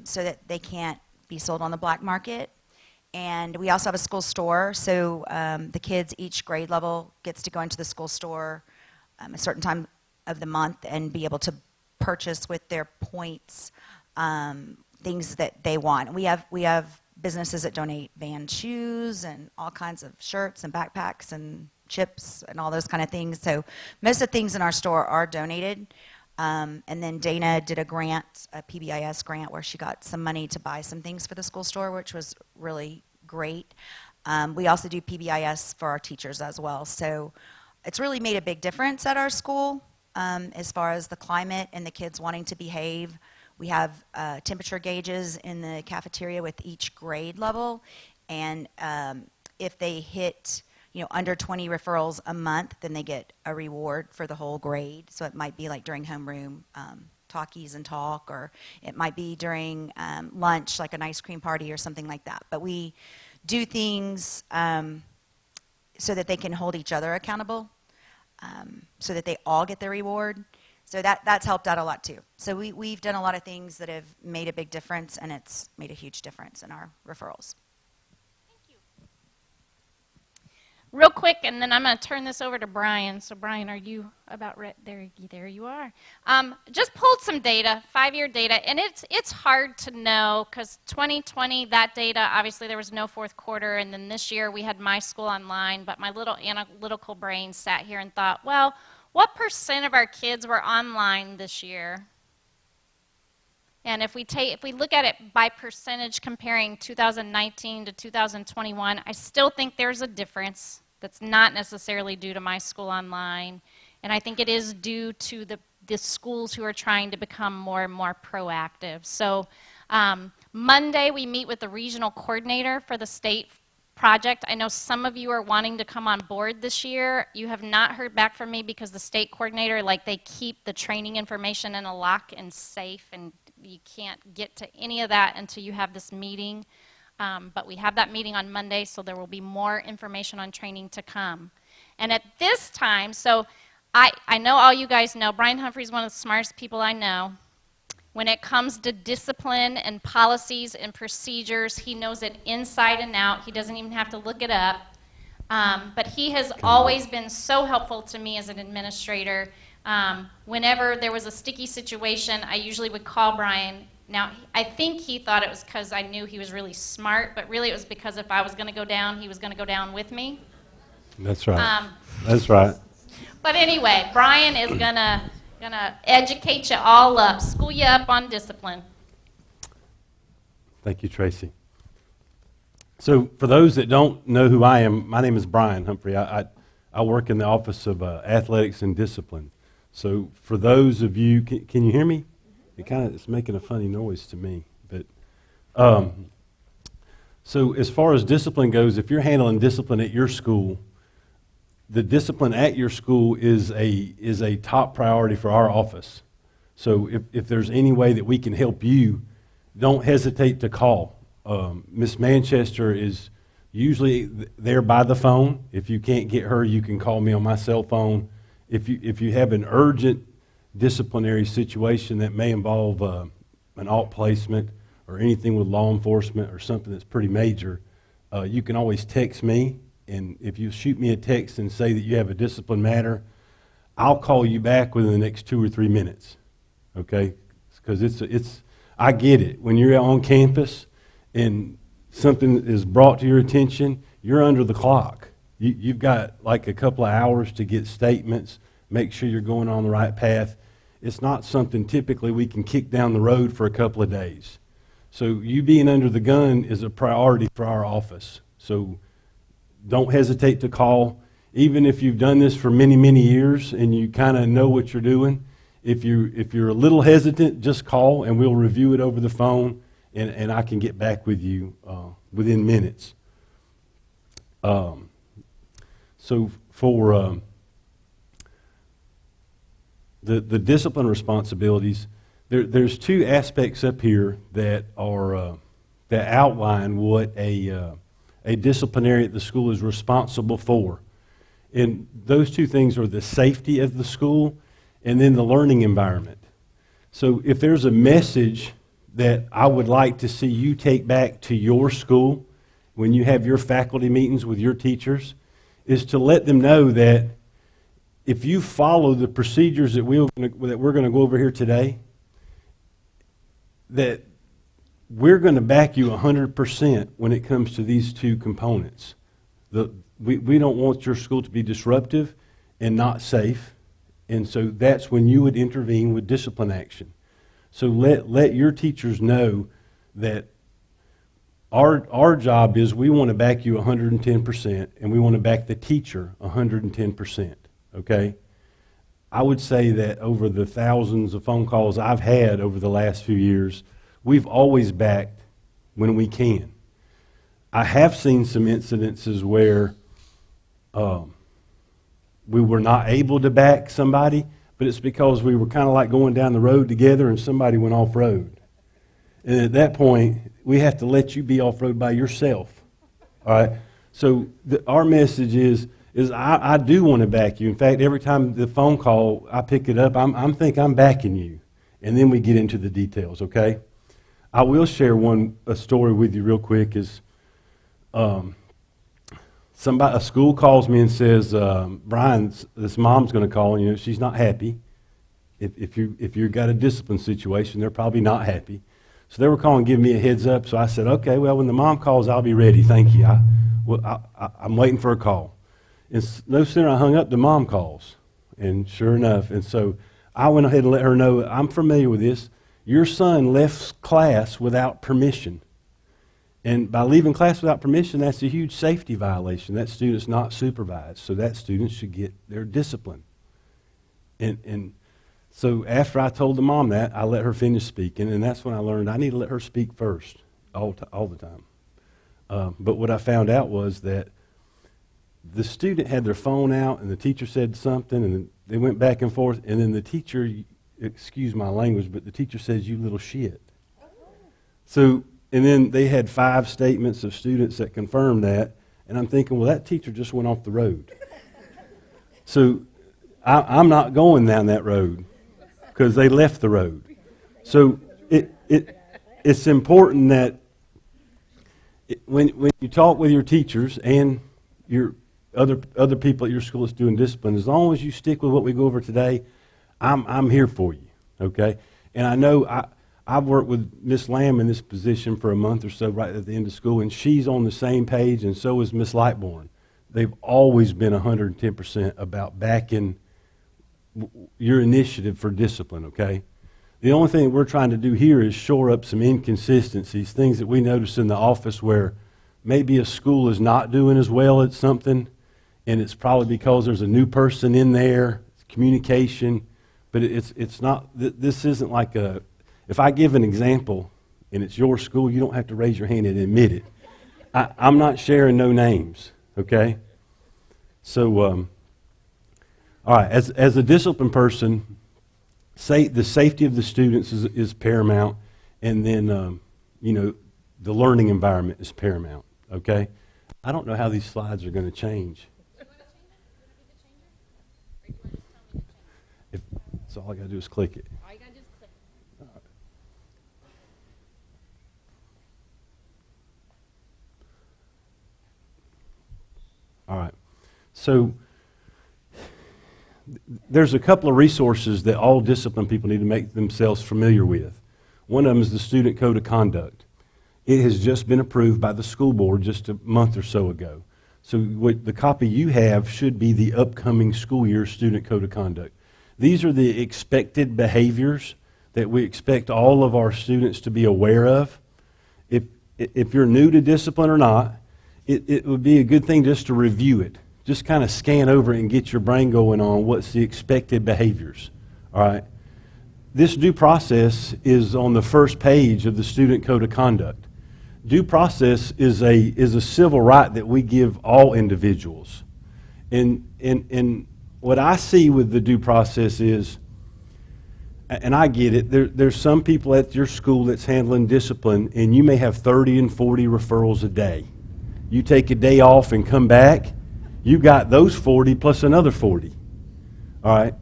S6: so that they can't be sold on the black market. And we also have a school store, so the kids, each grade level, gets to go into the school store a certain time of the month and be able to purchase with their points things that they want. We have businesses that donate band shoes and all kinds of shirts and backpacks and chips and all those kind of things. So most of the things in our store are donated. And then Dana did a grant, a PBIS grant, where she got some money to buy some things for the school store, which was really great. We also do PBIS for our teachers as well. So it's really made a big difference at our school as far as the climate and the kids wanting to behave. We have temperature gauges in the cafeteria with each grade level, and if they hit under 20 referrals a month, then they get a reward for the whole grade. So it might be like during homeroom talkies and talk, or it might be during lunch, like an ice cream party or something like that. But we do things so that they can hold each other accountable, so that they all get their reward. So that's helped out a lot too. So we've done a lot of things that have made a big difference, and it's made a huge difference in our referrals.
S2: Real quick, and then I'm going to turn this over to Brian. So Brian, are you about ready? There you are. Just pulled some data, 5-year data, and it's hard to know because 2020, that data, obviously there was no fourth quarter, and then this year we had My School Online, but my little analytical brain sat here and thought, well, what % of our kids were online this year? And if we look at it by percentage comparing 2019 to 2021, I still think there's a difference that's not necessarily due to My School Online. And I think it is due to the schools who are trying to become more and more proactive. So Monday we meet with the regional coordinator for the state project. I know some of you are wanting to come on board this year. You have not heard back from me because the state coordinator, they keep the training information in a lock and safe, and you can't get to any of that until you have this meeting. But we have that meeting on Monday, so there will be more information on training to come. And at this time, so I know all you guys know, Brian Humphrey is one of the smartest people I know. When it comes to discipline and policies and procedures, he knows it inside and out. He doesn't even have to look it up. But he has always been so helpful to me as an administrator. Whenever there was a sticky situation, I usually would call Brian. Now, I think he thought it was because I knew he was really smart, but really it was because if I was going to go down, he was going to go down with me.
S7: That's right. That's right.
S2: But anyway, Brian is gonna educate you all up, school you up on discipline.
S7: Thank you, Tracy. So for those that don't know who I am, my name is Brian Humphrey. I work in the Office of Athletics and Discipline. So for those of you, can you hear me? It's making a funny noise to me. But so as far as discipline goes, if you're handling discipline at your school, the discipline at your school is a top priority for our office. So if there's any way that we can help you don't hesitate to call. Miss Manchester is usually there by the phone. If you can't get her, you can call me on my cell phone. If you have an urgent disciplinary situation that may involve an alt placement or anything with law enforcement or something that's pretty major, you can always text me. And if you shoot me a text and say that you have a discipline matter, I'll call you back within the next 2 or 3 minutes. Okay? Because I get it. When you're on campus and something is brought to your attention, you're under the clock. You've got like a couple of hours to get statements, make sure you're going on the right path. It's not something typically we can kick down the road for a couple of days. So you being under the gun is a priority for our office. So don't hesitate to call. Even if you've done this for many, many years and you kind of know what you're doing, if you're a little hesitant, just call and we'll review it over the phone, and I can get back with you within minutes. So for the discipline responsibilities, there's 2 aspects up here that are that outline what a disciplinary at the school is responsible for. And those 2 things are the safety of the school and then the learning environment. So if there's a message that I would like to see you take back to your school when you have your faculty meetings with your teachers, is to let them know that if you follow the procedures that we're going to go over here today, that we're going to back you 100% when it comes to these 2 components. We don't want your school to be disruptive and not safe, and so that's when you would intervene with discipline action. So let your teachers know that our job is we want to back you 110%, and we want to back the teacher 110%, okay? I would say that over the thousands of phone calls I've had over the last few years, we've always backed when we can. I have seen some incidences where we were not able to back somebody, but it's because we were kind of like going down the road together and somebody went off-road. And at that point, we have to let you be off-road by yourself. All right? So our message is I do want to back you. In fact, every time the phone call, I pick it up, I'm backing you. And then we get into the details, okay? I will share a story with you real quick. A school calls me and says, Brian, this mom's going to call, and she's not happy. If you've got a discipline situation, they're probably not happy. So they were calling, giving me a heads up. So I said, okay, well, when the mom calls, I'll be ready. Thank you. I'm waiting for a call. And no sooner I hung up, the mom calls. And sure enough, and so I went ahead and let her know, I'm familiar with this. Your son left class without permission. And by leaving class without permission, that's a huge safety violation. That student's not supervised, so that student should get their discipline. And so after I told the mom that, I let her finish speaking, and that's when I learned I need to let her speak first all the time. But what I found out was that the student had their phone out, and the teacher said something, and they went back and forth, and then the teacher, excuse my language, but the teacher says, "You little shit." So, and then they had 5 statements of students that confirmed that, and I'm thinking, well, that teacher just went off the road. So I'm not going down that road because they left the road. So it's important that when you talk with your teachers and your other people at your school that's doing discipline, as long as you stick with what we go over today, I'm here for you, okay? And I know I've worked with Miss Lamb in this position for a month or so right at the end of school, and she's on the same page, and so is Miss Lightbourne. They've always been 110% about backing your initiative for discipline, okay? The only thing we're trying to do here is shore up some inconsistencies, things that we notice in the office where maybe a school is not doing as well at something, and it's probably because there's a new person in there, communication, but it's not, this isn't like a, if I give an example and it's your school, you don't have to raise your hand and admit it. I'm not sharing no names, okay? So, all right, as a disciplined person, the safety of the students is paramount, and then, you know, the learning environment is paramount, okay? I don't know how these slides are going to change. If, so all I got to do is click it.
S2: All you gotta do is click.
S7: All right. So there's a couple of resources that all discipline people need to make themselves familiar with. One of them is the Student Code of Conduct. It has just been approved by the school board just a month or so ago. So what the copy you have should be the upcoming school year Student Code of Conduct. These are the expected behaviors that we expect all of our students to be aware of. If you're new to discipline or not, it would be a good thing just to review it. Just kind of scan over it and get your brain going on what's the expected behaviors. All right. This due process is on the first page of the Student Code of Conduct. Due process is a civil right that we give all individuals. And what I see with the due process is, and I get it, there's some people at your school that's handling discipline, and you may have 30 and 40 referrals a day. You take a day off and come back, you got those 40 plus another 40. All right?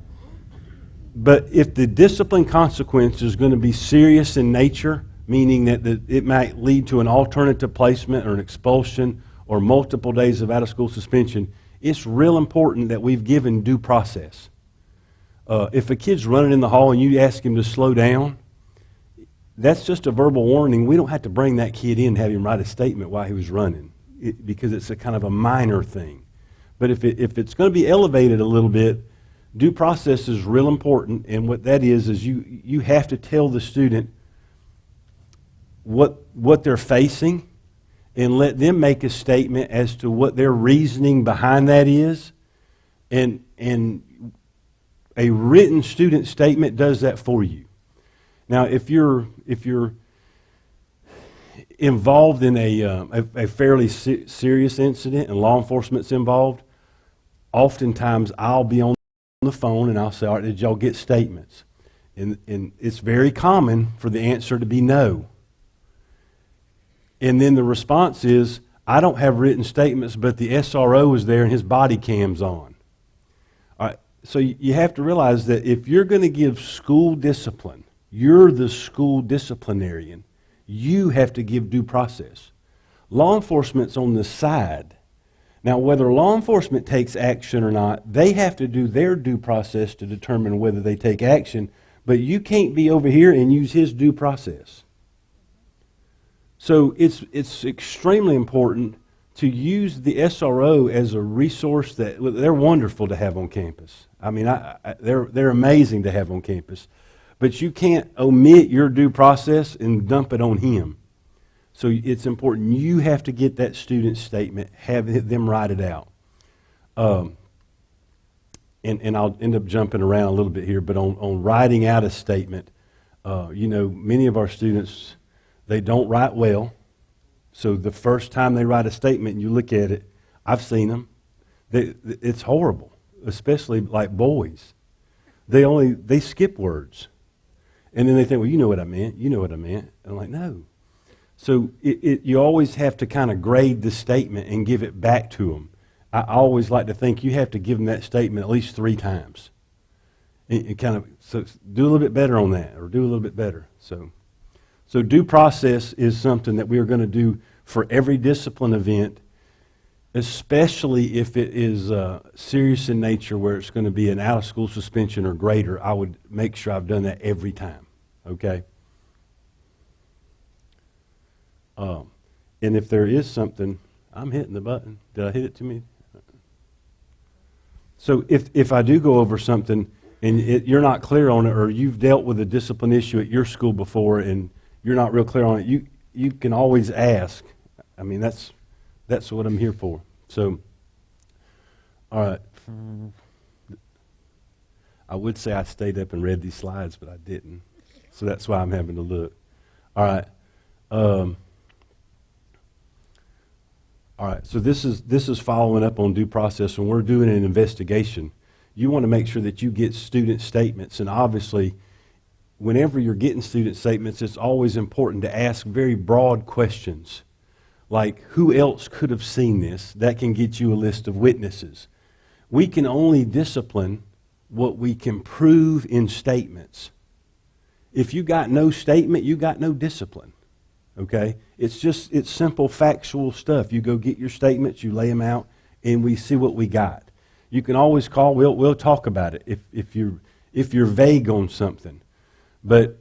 S7: But if the discipline consequence is going to be serious in nature, meaning that it might lead to an alternative placement or an expulsion or multiple days of out-of-school suspension, it's real important that we've given due process. If a kid's running in the hall and you ask him to slow down, that's just a verbal warning. We don't have to bring that kid in and have him write a statement while he was running because it's a kind of a minor thing. But if it's going to be elevated a little bit, due process is real important, and what that is you have to tell the student what they're facing and let them make a statement as to what their reasoning behind that is. And a written student statement does that for you. Now, if you're involved in a fairly serious incident and law enforcement's involved, oftentimes I'll be on the phone and I'll say, all right, did y'all get statements? And it's very common for the answer to be no. And then the response is, I don't have written statements, but the SRO is there and his body cam's on. All right, so you have to realize that if you're going to give school discipline, you're the school disciplinarian, you have to give due process. Law enforcement's on the side. Now, whether law enforcement takes action or not, they have to do their due process to determine whether they take action, but you can't be over here and use his due process. So it's extremely important to use the SRO as a resource that they're wonderful to have on campus. I mean, they're amazing to have on campus. But you can't omit your due process and dump it on him. So it's important. You have to get that student statement, have them write it out. And I'll end up jumping around a little bit here, but on writing out a statement, many of our students, they don't write well. So the first time they write a statement and you look at it, I've seen them. It's horrible, especially like boys. They skip words. And then they think, well, you know what I meant. You know what I meant. And I'm like, no. So you always have to kind of grade the statement and give it back to them. I always like to think you have to give them that statement at least 3 times. And kind of so do a little bit better on that, or do a little bit better. So due process is something that we are going to do for every discipline event, especially if it is serious in nature where it's going to be an out-of-school suspension or greater. I would make sure I've done that every time, okay? And if there is something, I'm hitting the button. Did I hit it to me? So if I do go over something and you're not clear on it, or you've dealt with a discipline issue at your school before and you're not real clear on it, you can always ask. I mean, that's what I'm here for. So, all right. I would say I stayed up and read these slides, but I didn't. So that's why I'm having to look. All right. All right, so this is following up on due process. When we're doing an investigation, you want to make sure that you get student statements, and obviously whenever you're getting student statements, it's always important to ask very broad questions, like who else could have seen this? That can get you a list of witnesses. We can only discipline what we can prove in statements. If you got no statement, you got no discipline, okay? It's simple factual stuff. You go get your statements, you lay them out, and we see what we got. You can always call, we'll talk about it if you're vague on something. But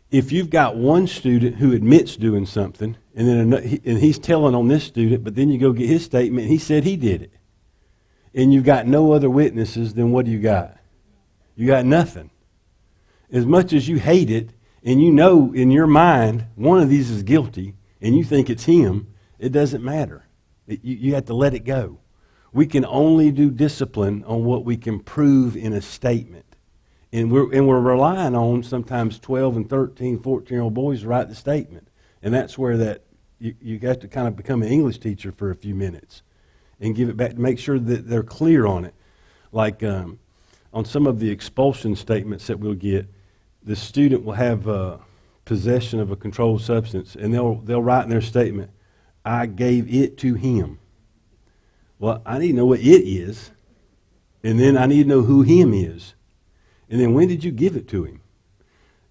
S7: if you've got one student who admits doing something, and then he's telling on this student, but then you go get his statement, and he said he did it, and you've got no other witnesses, then what do you got? You got nothing. As much as you hate it, and you know in your mind one of these is guilty, and you think it's him, it doesn't matter. You have to let it go. We can only do discipline on what we can prove in a statement. And we're relying on sometimes 12 and 13, 14-year-old boys to write the statement. And that's where you have to kind of become an English teacher for a few minutes and give it back to make sure that they're clear on it. Like on some of the expulsion statements that we'll get, the student will have possession of a controlled substance, and they'll write in their statement, I gave it to him. Well, I need to know what it is, and then I need to know who him is. And then when did you give it to him?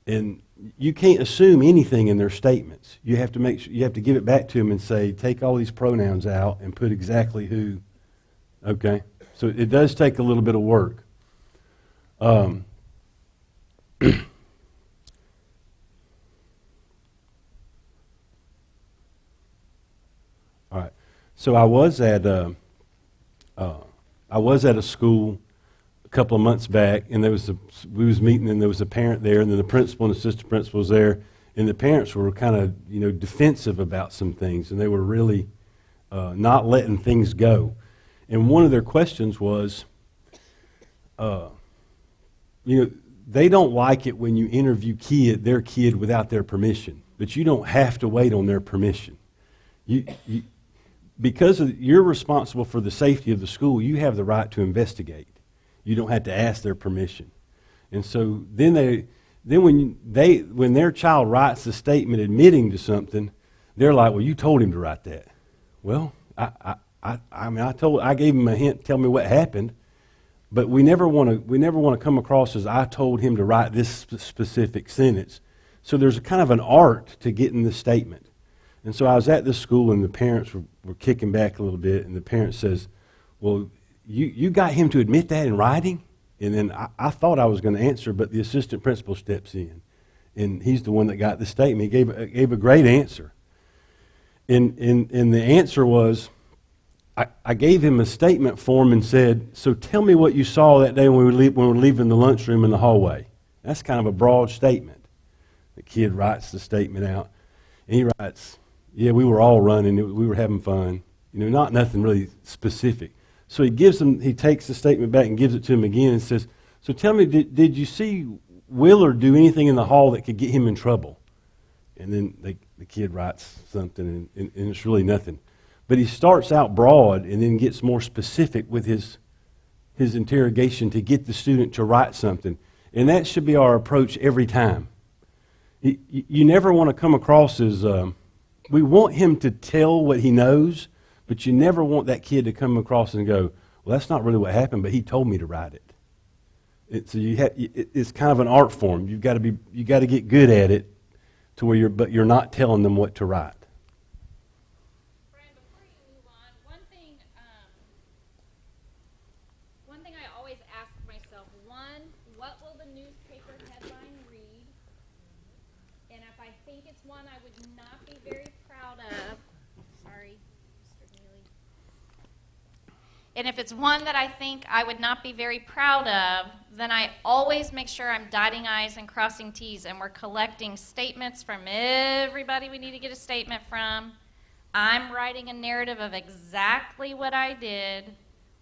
S7: And you can't assume anything in their statements. You have to make sure, you have to give it back to them and say, take all these pronouns out and put exactly who. Okay? So it does take a little bit of work. All right. So I was at a school a couple of months back, and we was meeting, and there was a parent there, and then the principal and assistant principal was there, and the parents were kind of defensive about some things, and they were really not letting things go. And one of their questions was, they don't like it when you interview their kid without their permission, but you don't have to wait on their permission. Because you're responsible for the safety of the school, you have the right to investigate. You don't have to ask their permission. And so then when their child writes a statement admitting to something, they're like, well, you told him to write that. Well, I gave him a hint, tell me what happened, but we never want to come across as I told him to write this specific sentence. So there's a kind of an art to getting the statement. And so I was at this school, and the parents were kicking back a little bit, and the parent says, well, you got him to admit that in writing? And then I thought I was going to answer, but the assistant principal steps in, and he's the one that got the statement. He gave a great answer. And the answer was, I gave him a statement form and said, so tell me what you saw that day when we were leaving the lunchroom in the hallway. That's kind of a broad statement. The kid writes the statement out, and he writes, yeah, we were all running. We were having fun. Not nothing really specific. So he takes the statement back and gives it to him again and says, so tell me, did you see Willard do anything in the hall that could get him in trouble? And then the kid writes something, and it's really nothing. But he starts out broad and then gets more specific with his interrogation to get the student to write something. And that should be our approach every time. You never want to come across as... we want him to tell what he knows, but you never want that kid to come across and go, well, that's not really what happened, but he told me to write it. It's kind of an art form. You got to get good at it to where you're not telling them what to write.
S2: Brian, before you move on, one thing I always ask myself: what will the newspaper headline read? And if I think it's one I would not be very proud of, sorry, Mr. Neely. And if it's one that I think I would not be very proud of, then I always make sure I'm dotting I's and crossing T's, and we're collecting statements from everybody we need to get a statement from. I'm writing a narrative of exactly what I did,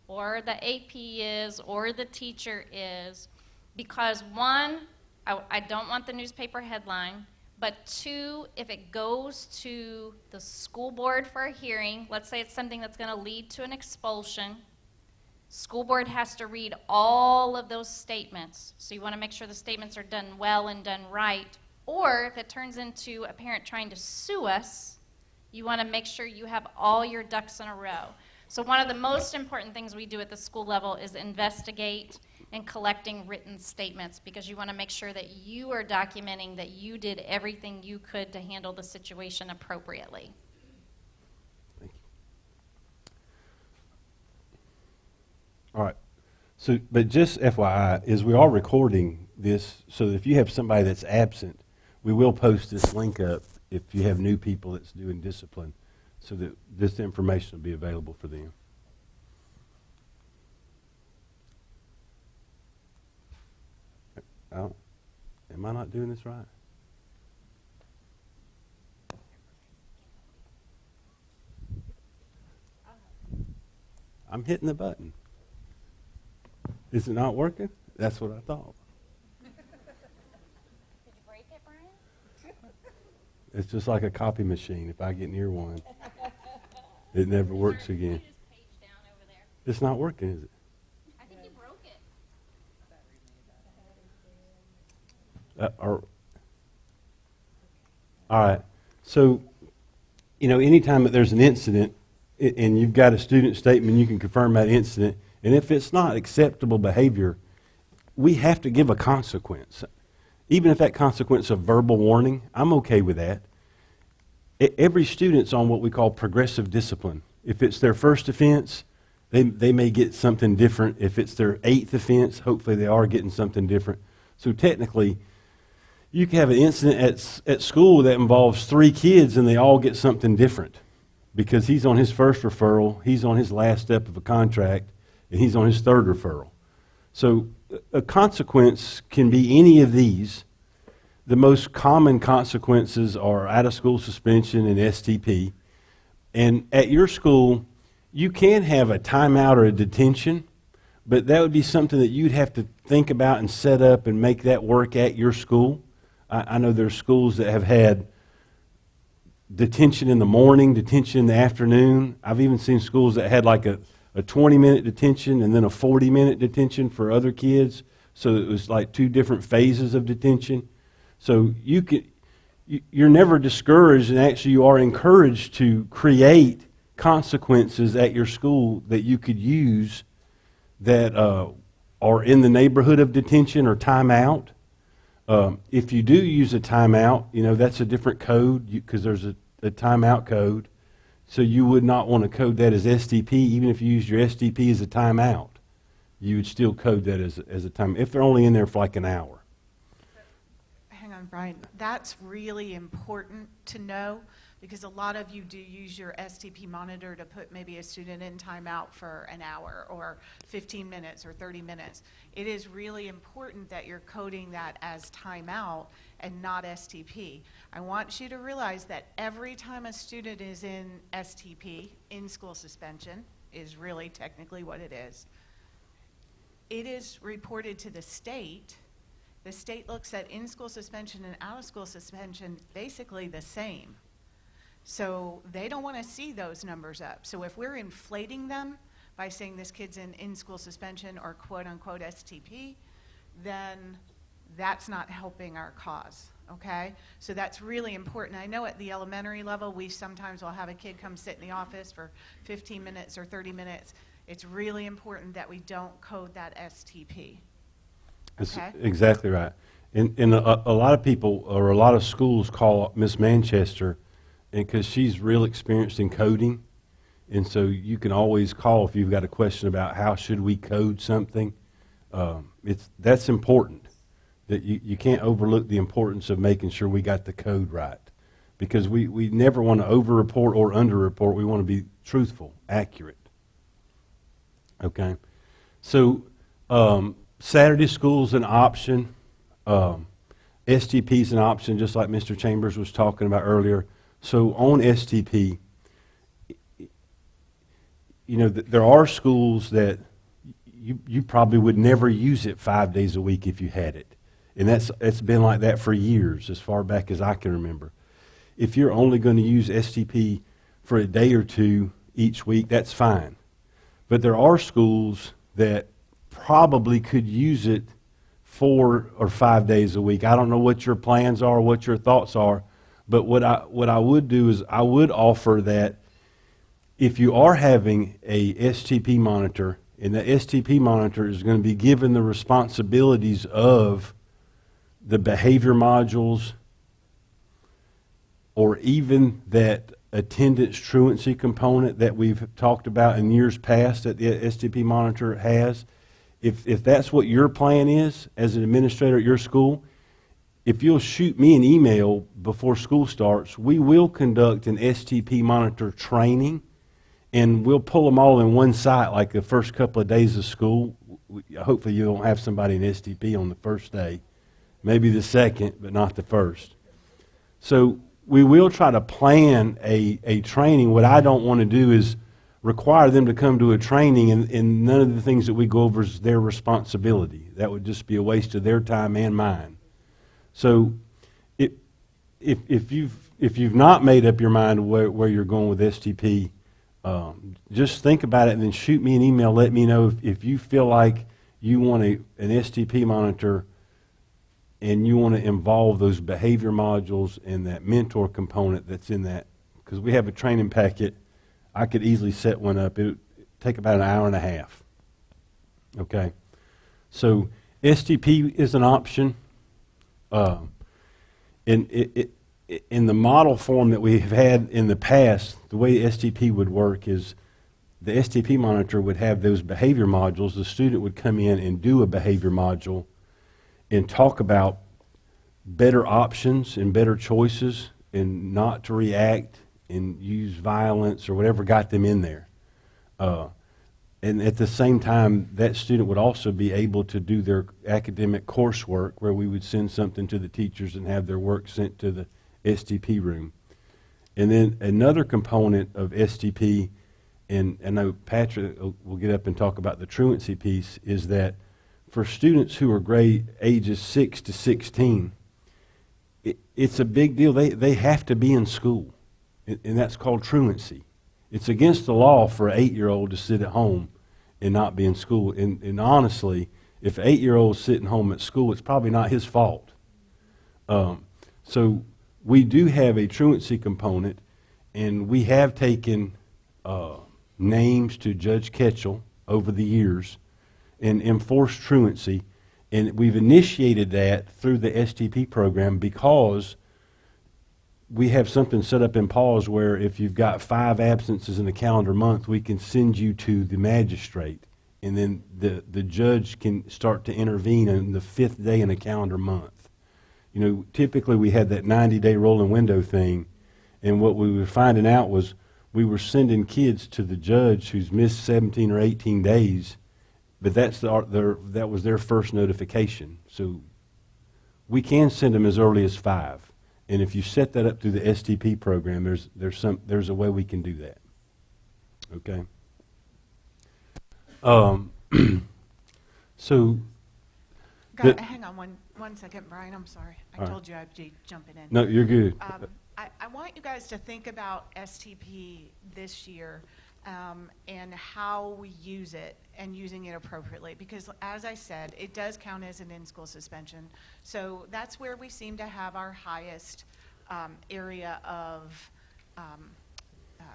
S2: or the AP is, or the teacher is, because one, I don't want the newspaper headline, but two, if it goes to the school board for a hearing, let's say it's something that's going to lead to an expulsion, School board has to read all of those statements. So you want to make sure the statements are done well and done right. Or if it turns into a parent trying to sue us, you want to make sure you have all your ducks in a row. So one of the most important things we do at the school level is investigate and collecting written statements, because you want to make sure that you are documenting that you did everything you could to handle the situation appropriately.
S7: Thank you. All right. So, but just FYI, is we are recording this, so if you have somebody that's absent, we will post this link up if you have new people that's doing discipline, so that this information will be available for them. Oh, am I not doing this right? I'm hitting the button. Is it not working? That's what I thought.
S2: Did you break it, Brian?
S7: It's just like a copy machine. If I get near one, it never works again. It's not working, is it?
S2: I think you broke it.
S7: All right. So, anytime that there's an incident and you've got a student statement, you can confirm that incident. And if it's not acceptable behavior, we have to give a consequence. Even if that consequence is a verbal warning, I'm okay with that. Every student's on what we call progressive discipline. If it's their first offense, they may get something different. If it's their 8th offense, hopefully they are getting something different. So technically, you can have an incident at school that involves 3 kids and they all get something different, because he's on his first referral, he's on his last step of a contract, and he's on his 3rd referral. So a consequence can be any of these. The most common consequences are out-of-school suspension and STP. And at your school, you can have a timeout or a detention, but that would be something that you'd have to think about and set up and make that work at your school. I know there's schools that have had detention in the morning, detention in the afternoon. I've even seen schools that had like a 20-minute detention and then a 40-minute detention for other kids. So it was like 2 different phases of detention. So you're never discouraged, and actually you are encouraged to create consequences at your school that you could use that are in the neighborhood of detention or timeout. If you do use a timeout, that's a different code, because there's a timeout code. So you would not want to code that as STP. Even if you use your STP as a timeout, you would still code that as a time, if they're only in there for like an hour.
S8: Hang on, Brian. That's really important to know, because a lot of you do use your STP monitor to put maybe a student in timeout for an hour or 15 minutes or 30 minutes. It is really important that you're coding that as timeout and not STP. I want you to realize that every time a student is in STP, in-school suspension, is really technically what it is reported to the state. The state looks at in-school suspension and out-of-school suspension basically the same. So they don't want to see those numbers up. So if we're inflating them by saying this kid's in school suspension or quote-unquote STP, then that's not helping our cause, okay? So that's really important. I know at the elementary level, we sometimes will have a kid come sit in the office for 15 minutes or 30 minutes. It's really important that we don't code that STP.
S7: That's
S8: Okay.
S7: exactly right. And a lot of people, or a lot of schools, call Miss Manchester, and because she's real experienced in coding, and so you can always call if you've got a question about how should we code something. That's important. That you can't overlook the importance of making sure we got the code right, because we never want to over-report or under-report. We want to be truthful, accurate. Okay, so Saturday school's an option. STP's an option, just like Mr. Chambers was talking about earlier. So on STP, there are schools that you probably would never use it 5 days a week if you had it. And it's been like that for years, as far back as I can remember. If you're only going to use STP for a day or two each week, that's fine. But there are schools that probably could use it 4 or 5 days a week. I don't know what your plans are, what your thoughts are, but what I would do is I would offer that if you are having a STP monitor, and the STP monitor is going to be given the responsibilities of the behavior modules, or even that attendance truancy component that we've talked about in years past that the STP monitor has, if that's what your plan is as an administrator at your school, if you'll shoot me an email before school starts, we will conduct an STP monitor training, and we'll pull them all in one site like the first couple of days of school. Hopefully you don't have somebody in STP on the first day, maybe the second, but not the first. So we will try to plan a training. What I don't want to do is require them to come to a training and none of the things that we go over is their responsibility. That would just be a waste of their time and mine. So if you've not made up your mind where you're going with STP, just think about it and then shoot me an email. Let me know if you feel like you want an STP monitor and you want to involve those behavior modules and that mentor component that's in that. Because we have a training packet. I could easily set one up. It would take about an hour and a half. Okay? So STP is an option. In the model form that we have had in the past, the way STP would work is the STP monitor would have those behavior modules. The student would come in and do a behavior module and talk about better options and better choices and not to react and use violence or whatever got them in there. And at the same time, that student would also be able to do their academic coursework where we would send something to the teachers and have their work sent to the STP room. And then another component of STP, and I know Patrick will get up and talk about the truancy piece, is that for students who are grade ages 6 to 16, it's a big deal. They have to be in school, and that's called truancy. It's against the law for an 8-year-old to sit at home and not be in school. And honestly, if an 8-year-old's sitting home at school, it's probably not his fault. So we do have a truancy component, and we have taken names to Judge Ketchel over the years and enforced truancy. And we've initiated that through the STP program because we have something set up in PAWS where if you've got 5 absences in a calendar month, we can send you to the magistrate. And then the judge can start to intervene on the 5th day in a calendar month. You know, typically we had that 90-day rolling window thing. And what we were finding out was we were sending kids to the judge who's missed 17 or 18 days, but that was their first notification. So we can send them as early as 5. And if you set that up through the STP program, there's a way we can do that. Okay. So.
S8: Hang on one second, Brian. I'm sorry. I
S7: All
S8: told you I'd be jumping in.
S7: No, you're good.
S8: I want you guys to think about STP this year and how we use it and using it appropriately. Because as I said, it does count as an in-school suspension. So that's where we seem to have our highest area of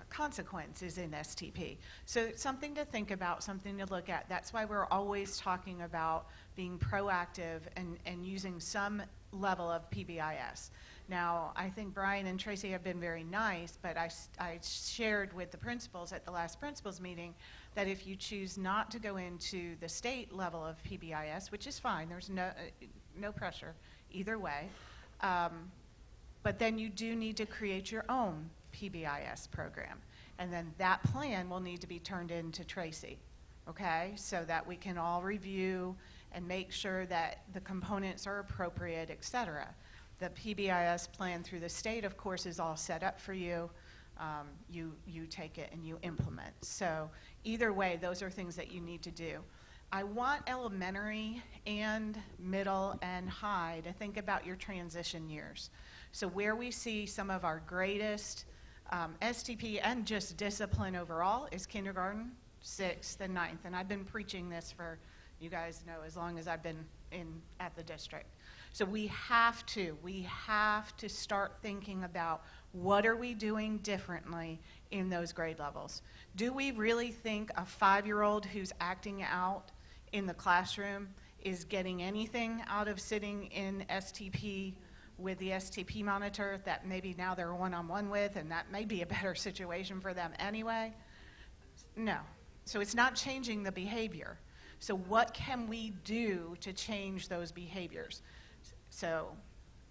S8: consequences in STP. So it's something to think about, something to look at. That's why we're always talking about being proactive and using some level of PBIS. Now, I think Brian and Tracy have been very nice, but I shared with the principals at the last principals meeting that if you choose not to go into the state level of PBIS, which is fine, there's no pressure either way, but then you do need to create your own PBIS program. And then that plan will need to be turned in to Tracy, okay? So that we can all review and make sure that the components are appropriate, et cetera. The PBIS plan through the state, of course, is all set up for you. You take it and you implement. So either way, those are things that you need to do. I want elementary and middle and high to think about your transition years. So where we see some of our greatest STP and just discipline overall is kindergarten sixth, and ninth. And I've been preaching this for, you guys know, as long as I've been at the district. So we have to start thinking about what are we doing differently in those grade levels. Do we really think a 5-year-old who's acting out in the classroom is getting anything out of sitting in STP with the STP monitor that maybe now they're one-on-one with, and that may be a better situation for them anyway? No. So it's not changing the behavior. So what can we do to change those behaviors? So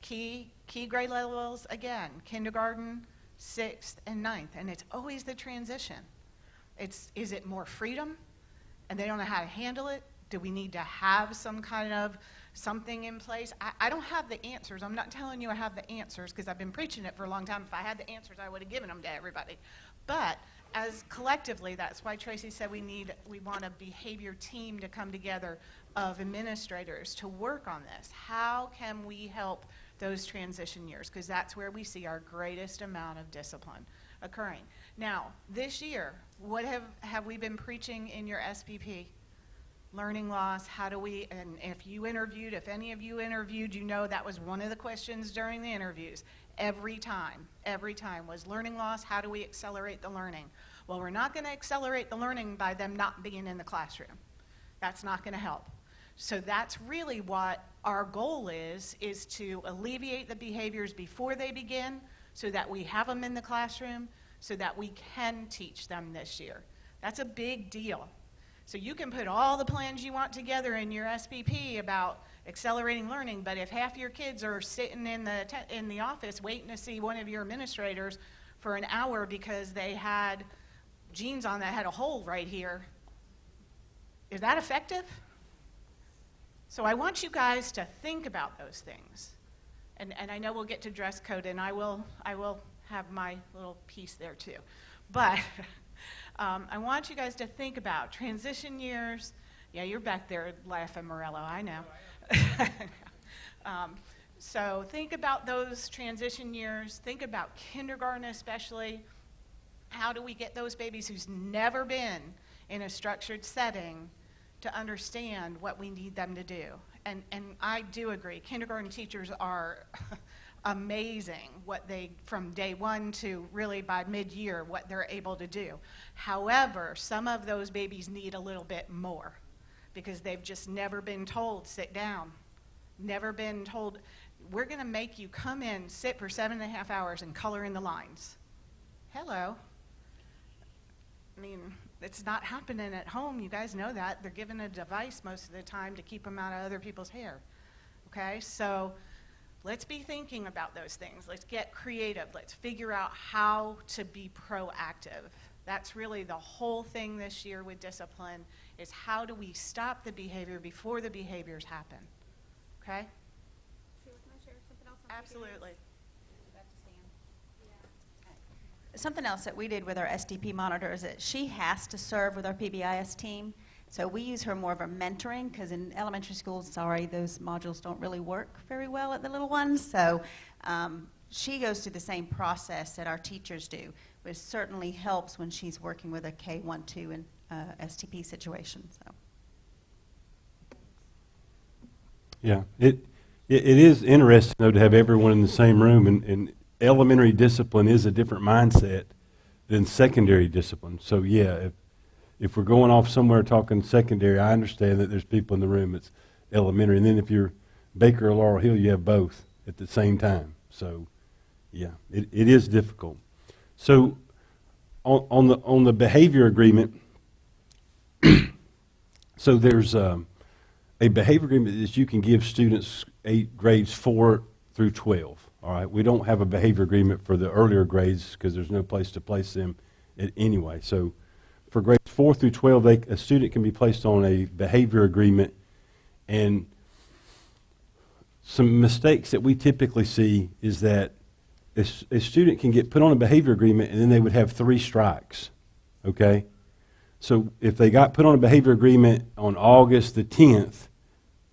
S8: key grade levels, again, kindergarten, 6th, and 9th, and it's always the transition. Is it more freedom, and they don't know how to handle it? Do we need to have some kind of something in place? I don't have the answers. I'm not telling you I have the answers because I've been preaching it for a long time. If I had the answers, I would have given them to everybody. But as collectively, that's why Tracy said we want a behavior team to come together of administrators to work on this. How can we help those transition years? Because that's where we see our greatest amount of discipline occurring. Now, this year, what have we been preaching in your SPP? Learning loss, how do we, and if any of you interviewed, you know that was one of the questions during the interviews. Every time was learning loss, how do we accelerate the learning? Well, we're not going to accelerate the learning by them not being in the classroom. That's not going to help. So that's really what our goal is to alleviate the behaviors before they begin so that we have them in the classroom so that we can teach them this year. That's a big deal. So you can put all the plans you want together in your SPP about accelerating learning, but if half your kids are sitting in the office waiting to see one of your administrators for an hour because they had jeans on that had a hole right here, is that effective? So I want you guys to think about those things. And I know we'll get to dress code, and I will have my little piece there too. But I want you guys to think about transition years. Yeah, you're back there laughing, Morello, I know. So think about those transition years. Think about kindergarten especially. How do we get those babies who's never been in a structured setting to understand what we need them to do? And I do agree, kindergarten teachers are amazing what from day one to really by mid-year, what they're able to do. However, some of those babies need a little bit more because they've just never been told, sit down. Never been told, we're going to make you come in, sit for 7.5 hours and color in the lines. Hello. I mean, it's not happening at home. You guys know that. They're given a device most of the time to keep them out of other people's hair. Okay, so let's be thinking about those things. Let's get creative. Let's figure out how to be proactive. That's really the whole thing this year with discipline is how do we stop the behavior before the behaviors happen? Okay?
S5: Can I share something else on
S8: Absolutely.
S5: Something else that we did with our STP monitor is that she has to serve with our PBIS team. So we use her more of a mentoring because in elementary schools, sorry, those modules don't really work very well at the little ones. So she goes through the same process that our teachers do, which certainly helps when she's working with a K-1, 2, and STP situation. So.
S7: Yeah, it is interesting, though, to have everyone in the same room, and elementary discipline is a different mindset than secondary discipline. So, yeah, if we're going off somewhere talking secondary, I understand that there's people in the room that's elementary, and then if you're Baker or Laurel Hill, you have both at the same time. So, yeah, it is difficult. So, on the behavior agreement, so there's a behavior agreement that you can give students grades 4 through 12. All right, we don't have a behavior agreement for the earlier grades because there's no place to place them anyway. So for grades 4 through 12, a student can be placed on a behavior agreement, and some mistakes that we typically see is that a student can get put on a behavior agreement and then they would have 3 strikes, okay? So if they got put on a behavior agreement on August the 10th,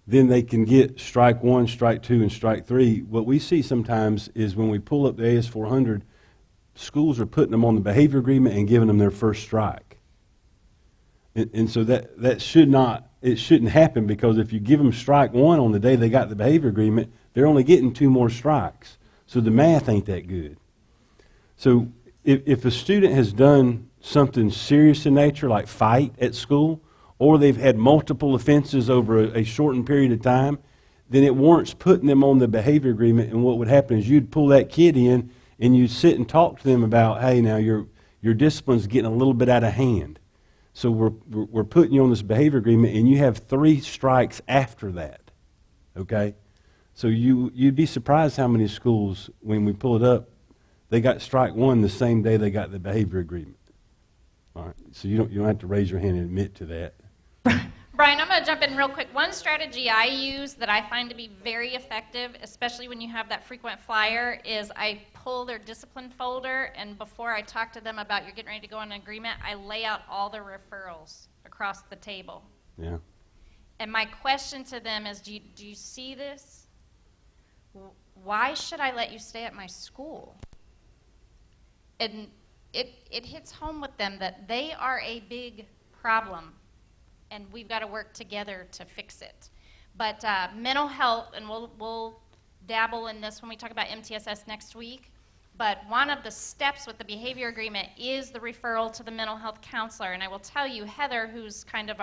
S7: then they can get strike 1, strike 2, and strike 3. What we see sometimes is when we pull up the AS400, schools are putting them on the behavior agreement and giving them their first strike. And so that shouldn't happen, because if you give them strike one on the day they got the behavior agreement, they're only getting 2 more strikes. So the math ain't that good. So if a student has done something serious in nature, like fight at school, or they've had multiple offenses over a shortened period of time, then it warrants putting them on the behavior agreement. And what would happen is you'd pull that kid in and you'd sit and talk to them about, hey, now your discipline's getting a little bit out of hand. So we're putting you on this behavior agreement, and you have 3 strikes after that, okay? So you'd be surprised how many schools, when we pull it up, they got strike 1 the same day they got the behavior agreement. All right, so you don't have to raise your hand and admit to that.
S2: Brian, I'm going to jump in real quick. One strategy I use that I find to be very effective, especially when you have that frequent flyer, is I pull their discipline folder, and before I talk to them about you're getting ready to go on an agreement, I lay out all the referrals across the table.
S7: Yeah.
S2: And my question to them is, do you see this? Why should I let you stay at my school? And it hits home with them that they are a big problem, and we've got to work together to fix it. But mental health, and we'll dabble in this when we talk about MTSS next week, but one of the steps with the behavior agreement is the referral to the mental health counselor. And I will tell you, Heather, who's kind of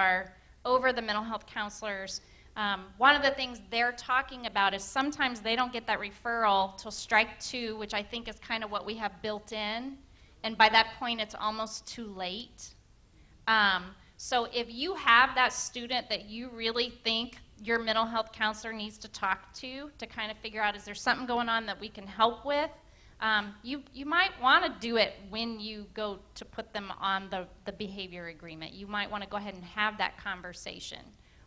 S2: over the mental health counselors, one of the things they're talking about is sometimes they don't get that referral till strike 2, which I think is kind of what we have built in, and by that point it's almost too late. So if you have that student that you really think your mental health counselor needs to talk to kind of figure out, is there something going on that we can help with, you might want to do it when you go to put them on the behavior agreement. You might want to go ahead and have that conversation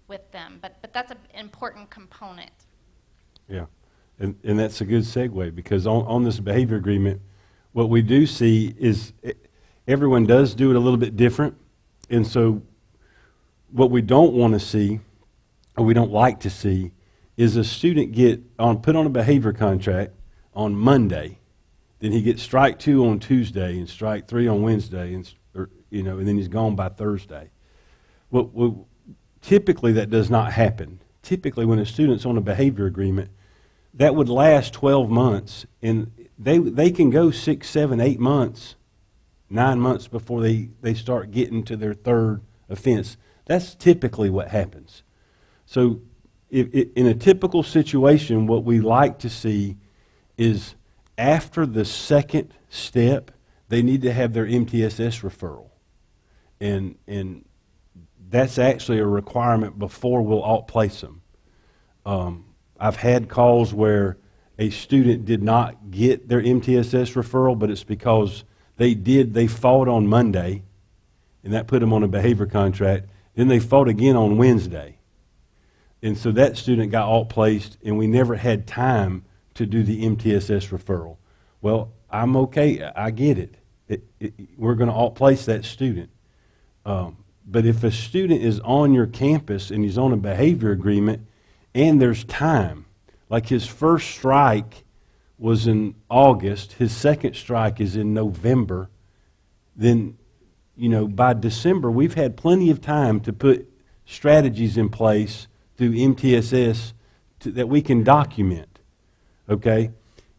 S2: with them, but that's an important component.
S7: Yeah, and that's a good segue, because on this behavior agreement, what we do see is everyone does do it a little bit different. And so what we don't want to see, or we don't like to see, is a student put on a behavior contract on Monday, then he gets strike 2 on Tuesday and strike 3 on Wednesday, and then he's gone by Thursday. Typically that does not happen. Typically when a student's on a behavior agreement, that would last 12 months, and they can go 6, 7, 8 months, 9 months before they start getting to their 3rd offense. That's typically what happens. So in a typical situation, what we like to see is after the 2nd step, they need to have their MTSS referral. And that's actually a requirement before we'll alt-place them. I've had calls where a student did not get their MTSS referral, but it's because they fought on Monday, and that put them on a behavior contract. Then they fought again on Wednesday. And so that student got alt-placed, and we never had time to do the MTSS referral. Well, I'm okay. I get it. We're going to alt-place that student. But if a student is on your campus and he's on a behavior agreement and there's time, like his first strike was in August, his 2nd strike is in November, then, by December, we've had plenty of time to put strategies in place through MTSS that we can document, okay?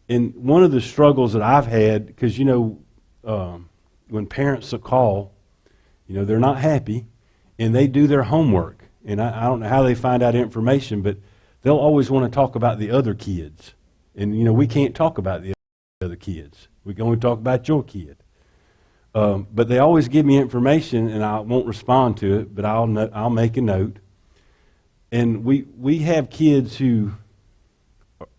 S7: And one of the struggles that I've had, because, when parents call, they're not happy, and they do their homework. And I don't know how they find out information, but they'll always want to talk about the other kids. And, we can't talk about the other kids. We can only talk about your kid. But they always give me information, and I won't respond to it, but I'll make a note. And we have kids who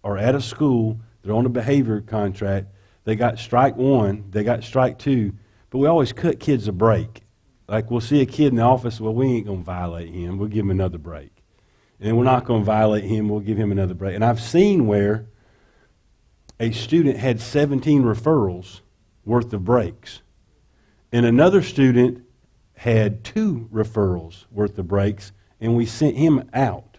S7: are at a school, they're on a behavior contract, they got strike 1, they got strike 2, but we always cut kids a break. Like, we'll see a kid in the office, well, we ain't going to violate him, we'll give him another break. And we're not going to violate him, we'll give him another break. And I've seen where a student had 17 referrals worth of breaks, and another student had 2 referrals worth of breaks, and we sent him out.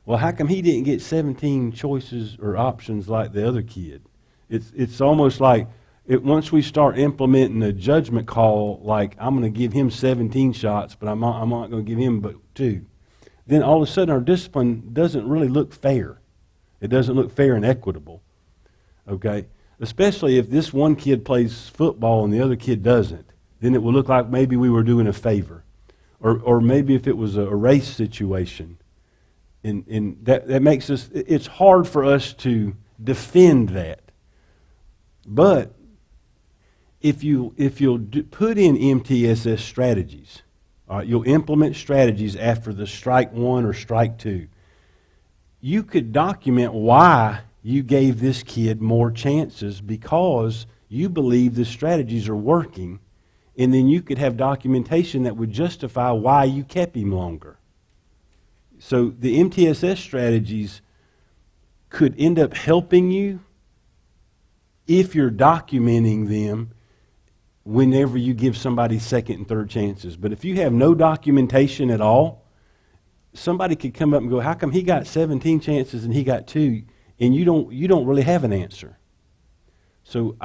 S7: Well, how come he didn't get 17 choices or options like the other kid? It's almost like once we start implementing a judgment call, like I'm going to give him 17 shots, but I'm not going to give him but 2, then all of a sudden our discipline doesn't really look fair. It doesn't look fair and equitable, okay? Especially if this one kid plays football and the other kid doesn't. Then it will look like maybe we were doing a favor. Or maybe if it was a race situation. And that makes us, it's hard for us to defend that. But if you'll put in MTSS strategies, all right, you'll implement strategies after the strike 1 or strike 2, you could document why you gave this kid more chances because you believe the strategies are working, and then you could have documentation that would justify why you kept him longer. So the MTSS strategies could end up helping you if you're documenting them whenever you give somebody second and third chances. But if you have no documentation at all, somebody could come up and go, how come he got 17 chances and he got 2, and you don't really have an answer? So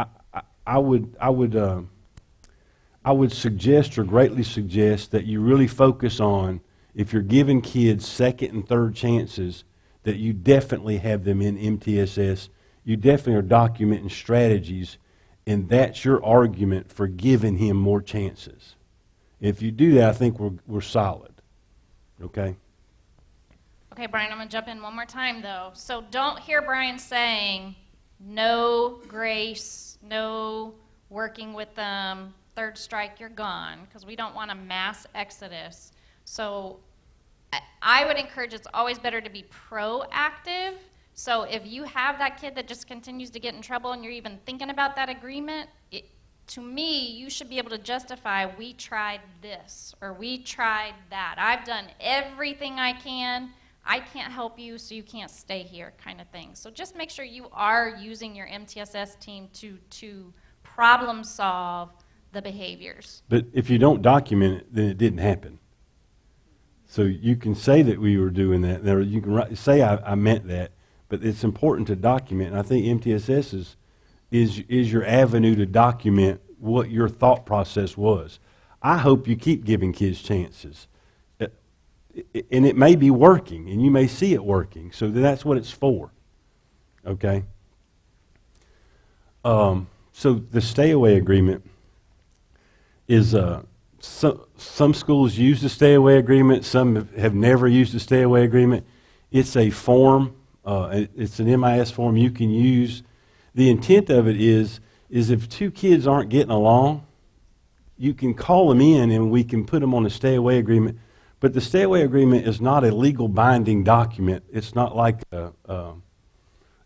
S7: I would suggest or greatly suggest that you really focus on, if you're giving kids second and third chances, that you definitely have them in MTSS. You definitely are documenting strategies, and that's your argument for giving him more chances. If you do that, I think we're solid. Okay?
S2: Okay, Brian, I'm going to jump in one more time, though. So don't hear Brian saying no grace, no working with them, third strike, you're gone, because we don't want a mass exodus. So I would encourage, it's always better to be proactive. So if you have that kid that just continues to get in trouble and you're even thinking about that agreement, to me, you should be able to justify, we tried this or we tried that. I've done everything I can. I can't help you, so you can't stay here, kind of thing. So just make sure you are using your MTSS team to problem solve the behaviors.
S7: But if you don't document it, then it didn't happen. So you can say that we were doing that, or you can say I meant that, but it's important to document. And I think MTSS is your avenue to document what your thought process was. I hope you keep giving kids chances. And it may be working, and you may see it working. So that's what it's for. Okay? So the stay-away agreement is, some schools use the stay-away agreement. Some have never used the stay-away agreement. It's a form. It's an MIS form you can use. The intent of it is if 2 kids aren't getting along, you can call them in and we can put them on a stay-away agreement. But the stay-away agreement is not a legal binding document. It's not like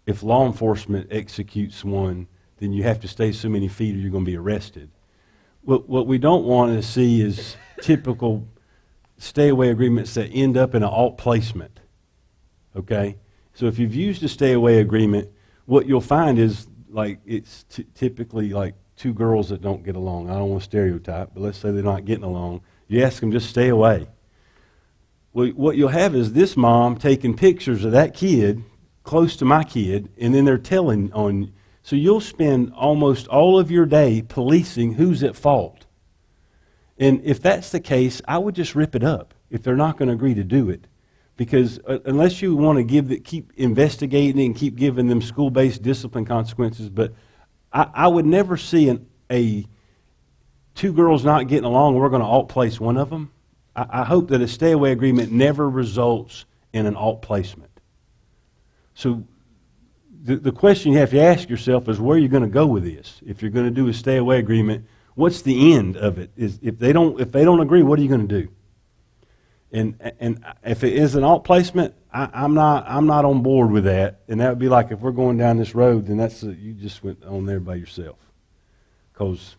S7: if law enforcement executes one, then you have to stay so many feet or you're going to be arrested. What we don't want to see is typical stay-away agreements that end up in an alt placement. Okay? So if you've used a stay-away agreement, what you'll find is like it's typically like 2 girls that don't get along. I don't want to stereotype, but let's say they're not getting along. You ask them, just stay away. Well, what you'll have is this mom taking pictures of that kid close to my kid, and then they're telling on. So you'll spend almost all of your day policing who's at fault. And if that's the case, I would just rip it up if they're not going to agree to do it. Because unless you want to keep investigating and keep giving them school-based discipline consequences, but I would never see 2 girls not getting along and we're going to alt place one of them. I hope that a stay-away agreement never results in an alt placement. So the question you have to ask yourself is, where are you going to go with this? If you're going to do a stay-away agreement, what's the end of it? If they don't agree, what are you going to do? And if it is an alt placement, I'm not on board with that. And that would be like if we're going down this road, then you just went on there by yourself. Because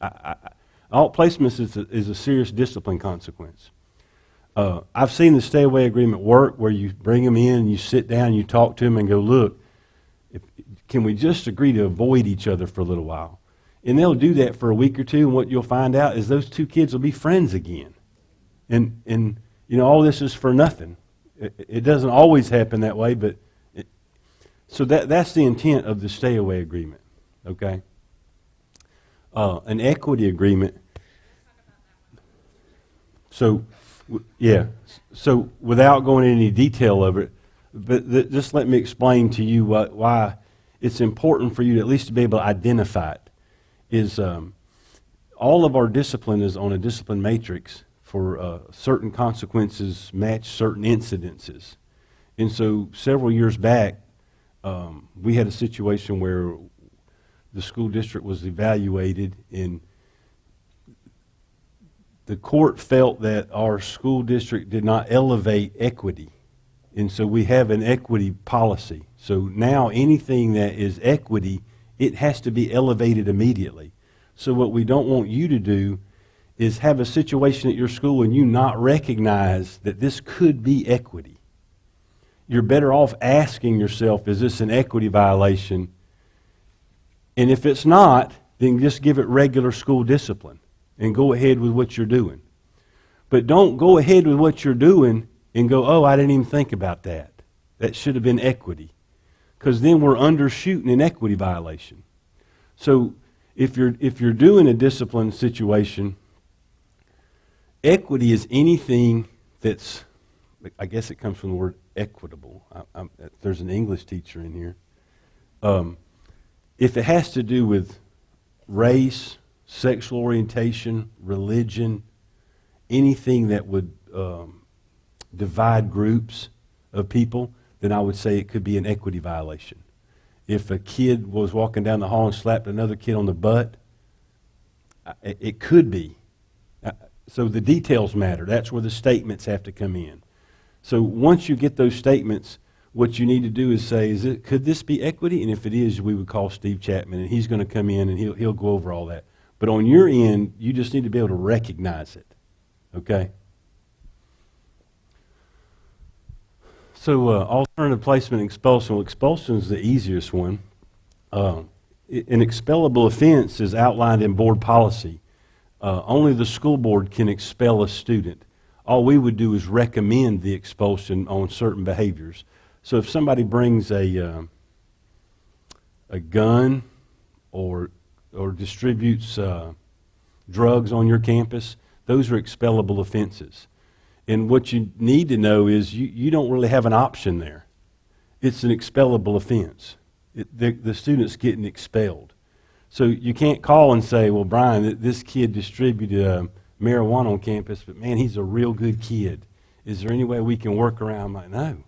S7: alt placements is a serious discipline consequence. I've seen the stay-away agreement work where you bring them in and you sit down, you talk to them and go, look, can we just agree to avoid each other for a little while? And they'll do that for a week or 2, and what you'll find out is those 2 kids will be friends again. And all this is for nothing. It doesn't always happen that way, but so that's the intent of the stay-away agreement, okay? An equity agreement. So, yeah. So without going into any detail of it, but just let me explain to you why it's important for you to at least to be able to identify it. Is all of our discipline is on a discipline matrix for certain consequences match certain incidences. And so several years back, we had a situation where the school district was evaluated, and the court felt that our school district did not elevate equity. And so we have an equity policy. So now anything that is equity, it has to be elevated immediately. So what we don't want you to do is have a situation at your school and you not recognize that this could be equity. You're better off asking yourself, is this an equity violation? And if it's not, then just give it regular school discipline and go ahead with what you're doing. But don't go ahead with what you're doing and go, oh, I didn't even think about that. That should have been equity. Because then we're undershooting an equity violation. So if you're doing a discipline situation, equity is anything that's, I guess it comes from the word equitable. There's an English teacher in here. If it has to do with race, sexual orientation, religion, anything that would divide groups of people, then I would say it could be an equity violation. If a kid was walking down the hall and slapped another kid on the butt, it could be. So the details matter. That's where the statements have to come in. So once you get those statements, what you need to do is say, could this be equity? And if it is, we would call Steve Chapman, and he's going to come in and he'll go over all that. But on your end, you just need to be able to recognize it. Okay? So alternative placement and expulsion. Well, expulsion is the easiest one. An expellable offense is outlined in board policy. Only the school board can expel a student. All we would do is recommend the expulsion on certain behaviors. So if somebody brings a gun or distributes drugs on your campus, those are expellable offenses. And what you need to know is you don't really have an option there. It's an expellable offense. The student's getting expelled. So you can't call and say, well, Brian, this kid distributed marijuana on campus, but man, he's a real good kid. Is there any way we can work around? I'm like, no.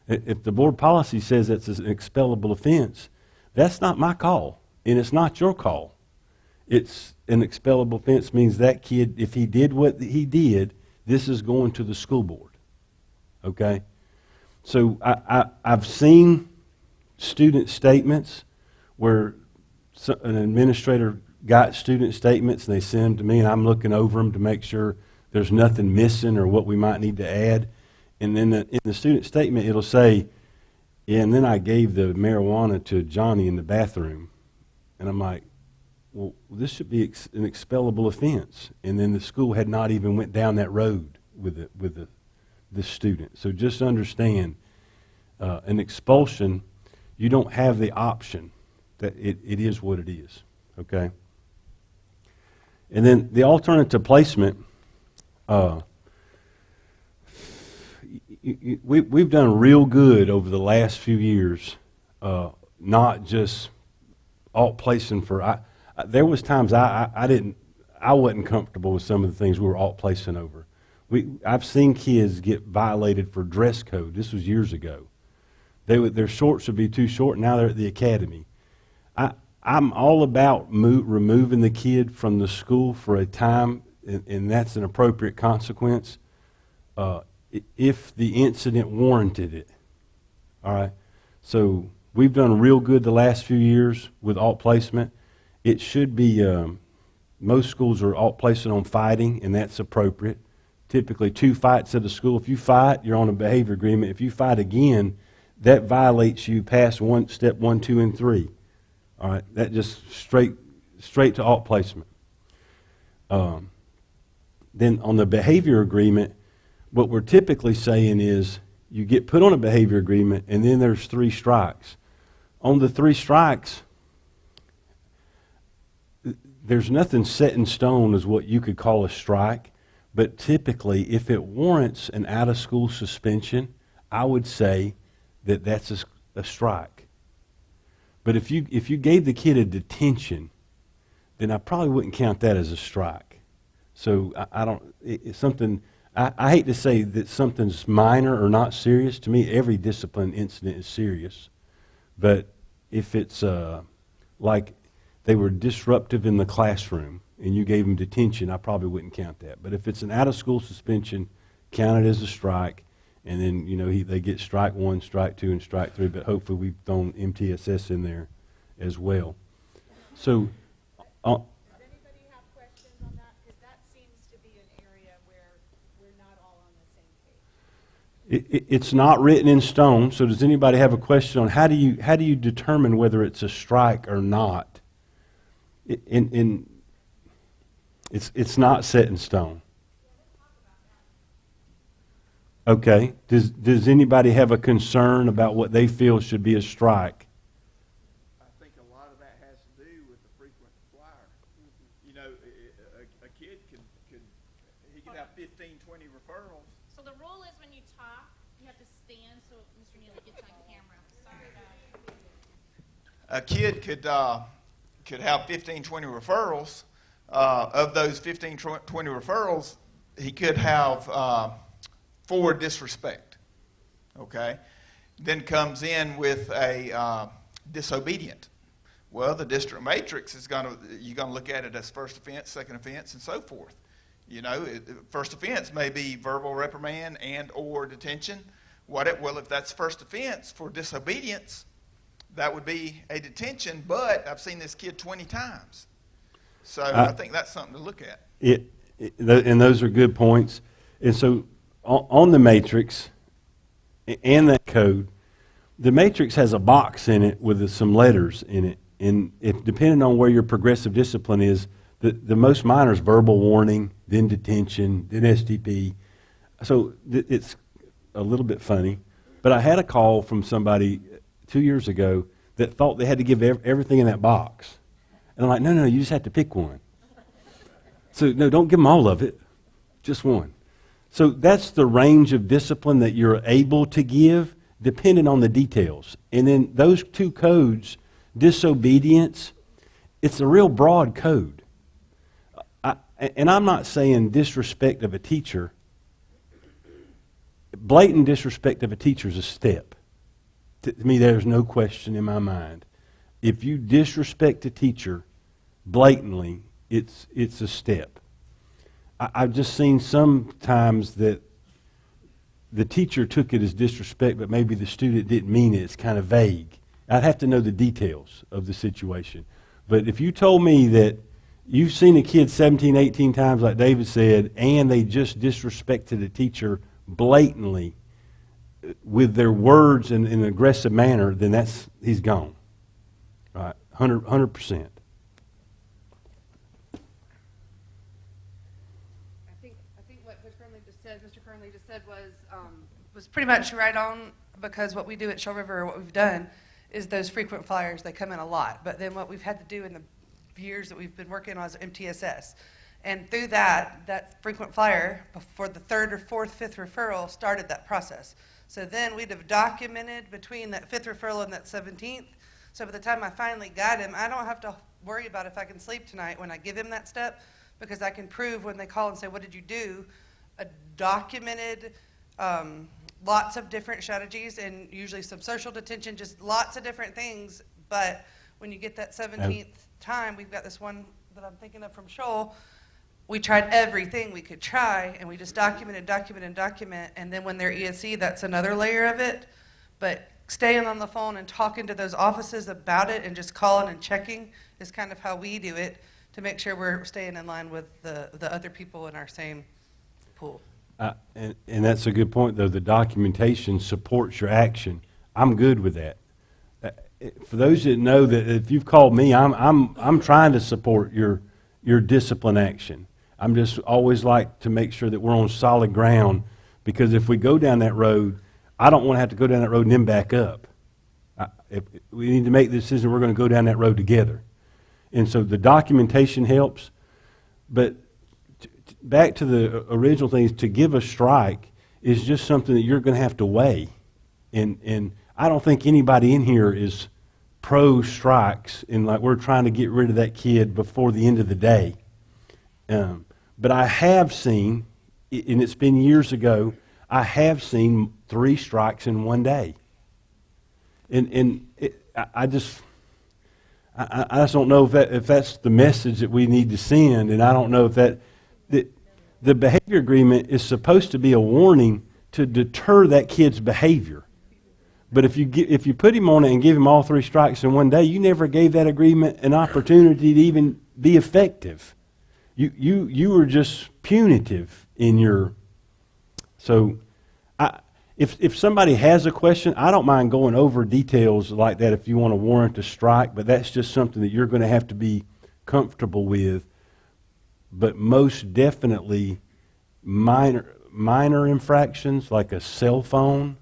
S7: If the board policy says it's an expellable offense, that's not my call, and it's not your call. It's an expellable offense means that kid, if he did what he did, this is going to the school board. Okay? So I've seen student statements where an administrator got student statements and they send them to me, and I'm looking over them to make sure there's nothing missing or what we might need to add. And then in the student statement, it'll say, yeah, and then I gave the marijuana to Johnny in the bathroom. And I'm like, well, this should be an expellable offense. And then the school had not even went down that road with this student. So just understand, an expulsion, you don't have the option. That it is what it is. Okay? And then the alternative placement, we've done real good over the last few years, not just alt placing for. There was times I wasn't comfortable with some of the things we were alt placing over. I've seen kids get violated for dress code. This was years ago. Their shorts would be too short. Now they're at the academy. I'm all about removing the kid from the school for a time, and that's an appropriate consequence if the incident warranted it. All right? So we've done real good the last few years with alt placement. It should be, most schools are alt placing on fighting, and that's appropriate. Typically 2 fights at a school. If you fight, you're on a behavior agreement. If you fight again, that violates you past step 1, 2, and 3. All right, that just straight to alt placement. Then on the behavior agreement, what we're typically saying is you get put on a behavior agreement, and then there's 3 strikes. On the 3 strikes, there's nothing set in stone as what you could call a strike, but typically if it warrants an out-of-school suspension, I would say that that's a strike. But if you gave the kid a detention, then I probably wouldn't count that as a strike. So I don't, it's something, I hate to say that something's minor or not serious. To me, every discipline incident is serious. But if it's like they were disruptive in the classroom and you gave them detention, I probably wouldn't count that. But if it's an out-of-school suspension, count it as a strike. And then, you know, they get strike 1, strike 2, and strike 3, but hopefully we've thrown MTSS in there as well. So,
S3: Does anybody have questions on that? Because that seems to be an area where we're not all on the same page.
S7: it's not written in stone, so does anybody have a question on how do you determine whether it's a strike or not? It's not set in stone. Okay. Does anybody have a concern about what they feel should be a strike?
S9: I think a lot of that has to do with the frequent flyer. You know, a kid could have 15, 20 referrals.
S2: So the rule is when you talk, you have to stand so Mr. Neely gets on camera. Sorry, guys.
S9: A kid could have 15, 20 referrals. Of those 15, 20 referrals, he could have 4 disrespect. Okay? Then comes in with a disobedient. Well, the district matrix you're gonna look at it as first offense, second offense, and so forth. You know, first offense may be verbal reprimand and or detention. Well, if that's first offense for disobedience, that would be a detention, but I've seen this kid 20 times. So I think that's something to look at.
S7: And those are good points. And so on the matrix and that code, the matrix has a box in it with some letters in it. And depending on where your progressive discipline is, the most minor is verbal warning, then detention, then SDP. So it's a little bit funny. But I had a call from somebody 2 years ago that thought they had to give everything in that box. And I'm like, no, you just have to pick one. So, no, don't give them all of it, just one. So that's the range of discipline that you're able to give, depending on the details. And then those 2 codes, disobedience, it's a real broad code. And I'm not saying disrespect of a teacher. Blatant disrespect of a teacher is a step. To me, there's no question in my mind. If you disrespect a teacher blatantly, it's a step. I've just seen sometimes that the teacher took it as disrespect, but maybe the student didn't mean it. It's kind of vague. I'd have to know the details of the situation. But if you told me that you've seen a kid 17, 18 times, like David said, and they just disrespected a teacher blatantly with their words in an aggressive manner, then he's gone. Right, 100%.
S10: I think what Mr. Kernley just said was pretty much right on, because what we do at Shell River, or what we've done, is those frequent flyers. They come in a lot, but then what we've had to do in the years that we've been working on is MTSS, and through that frequent flyer for the 3rd or 4th, 5th referral started that process. So then we'd have documented between that 5th referral and that 17th. So by the time I finally got him, I don't have to worry about if I can sleep tonight when I give him that step, because I can prove when they call and say, what did you do? A documented, lots of different strategies, and usually some social detention, just lots of different things. But when you get that 17th time, we've got this one that I'm thinking of from Shoal. We tried everything we could try, and we just document, and then when they're ESC, that's another layer of it. But staying on the phone and talking to those offices about it and just calling and checking is kind of how we do it, to make sure we're staying in line with the other people in our same pool.
S7: And that's a good point, though. The documentation supports your action. I'm good with that. For those that know that if you've called me, I'm trying to support your discipline action. I'm just always like to make sure that we're on solid ground, because if we go down that road, I don't want to have to go down that road and then back up. If we need to make the decision, we're going to go down that road together. And so the documentation helps. But back to the original things, to give a strike is just something that you're going to have to weigh. And I don't think anybody in here is pro strikes and like we're trying to get rid of that kid before the end of the day. But I have seen, and it's been years ago, I have seen 3 strikes in one day. I just don't know if that's the message that we need to send, and I don't know if that the behavior agreement is supposed to be a warning to deter that kid's behavior. But if you put him on it and give him all 3 strikes in one day, you never gave that agreement an opportunity to even be effective. You were just punitive in your. So, if somebody has a question, I don't mind going over details like that if you want to warrant a strike, but that's just something that you're going to have to be comfortable with. But most definitely, minor infractions like a cell phone.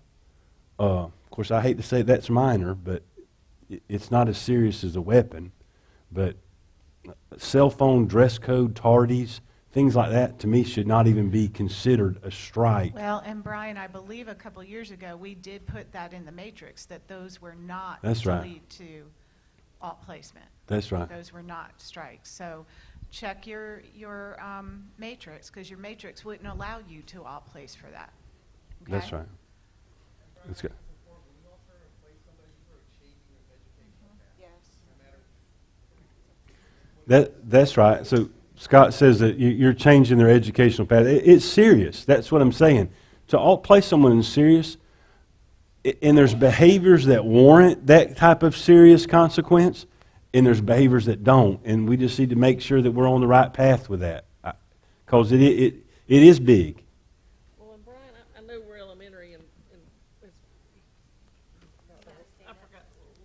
S7: Of course, I hate to say that's minor, but it's not as serious as a weapon. But cell phone, dress code, tardies, things like that, to me, should not even be considered a strike.
S8: Well, and Brian, I believe a couple years ago, we did put that in the matrix, that those were not
S7: That's
S8: to
S7: right.
S8: lead to alt placement.
S7: That's right.
S8: Those were not strikes. So check your matrix, because your matrix wouldn't allow you to alt place for that. Okay?
S7: That's right. That's good. That's right. So Scott says that you're changing their educational path. It's serious. That's what I'm saying. To place someone in serious, and there's behaviors that warrant that type of serious consequence, and there's behaviors that don't. And we just need to make sure that we're on the right path with that, because it is big.
S11: Well, and Brian, I know we're elementary, and it's, I forgot the rules.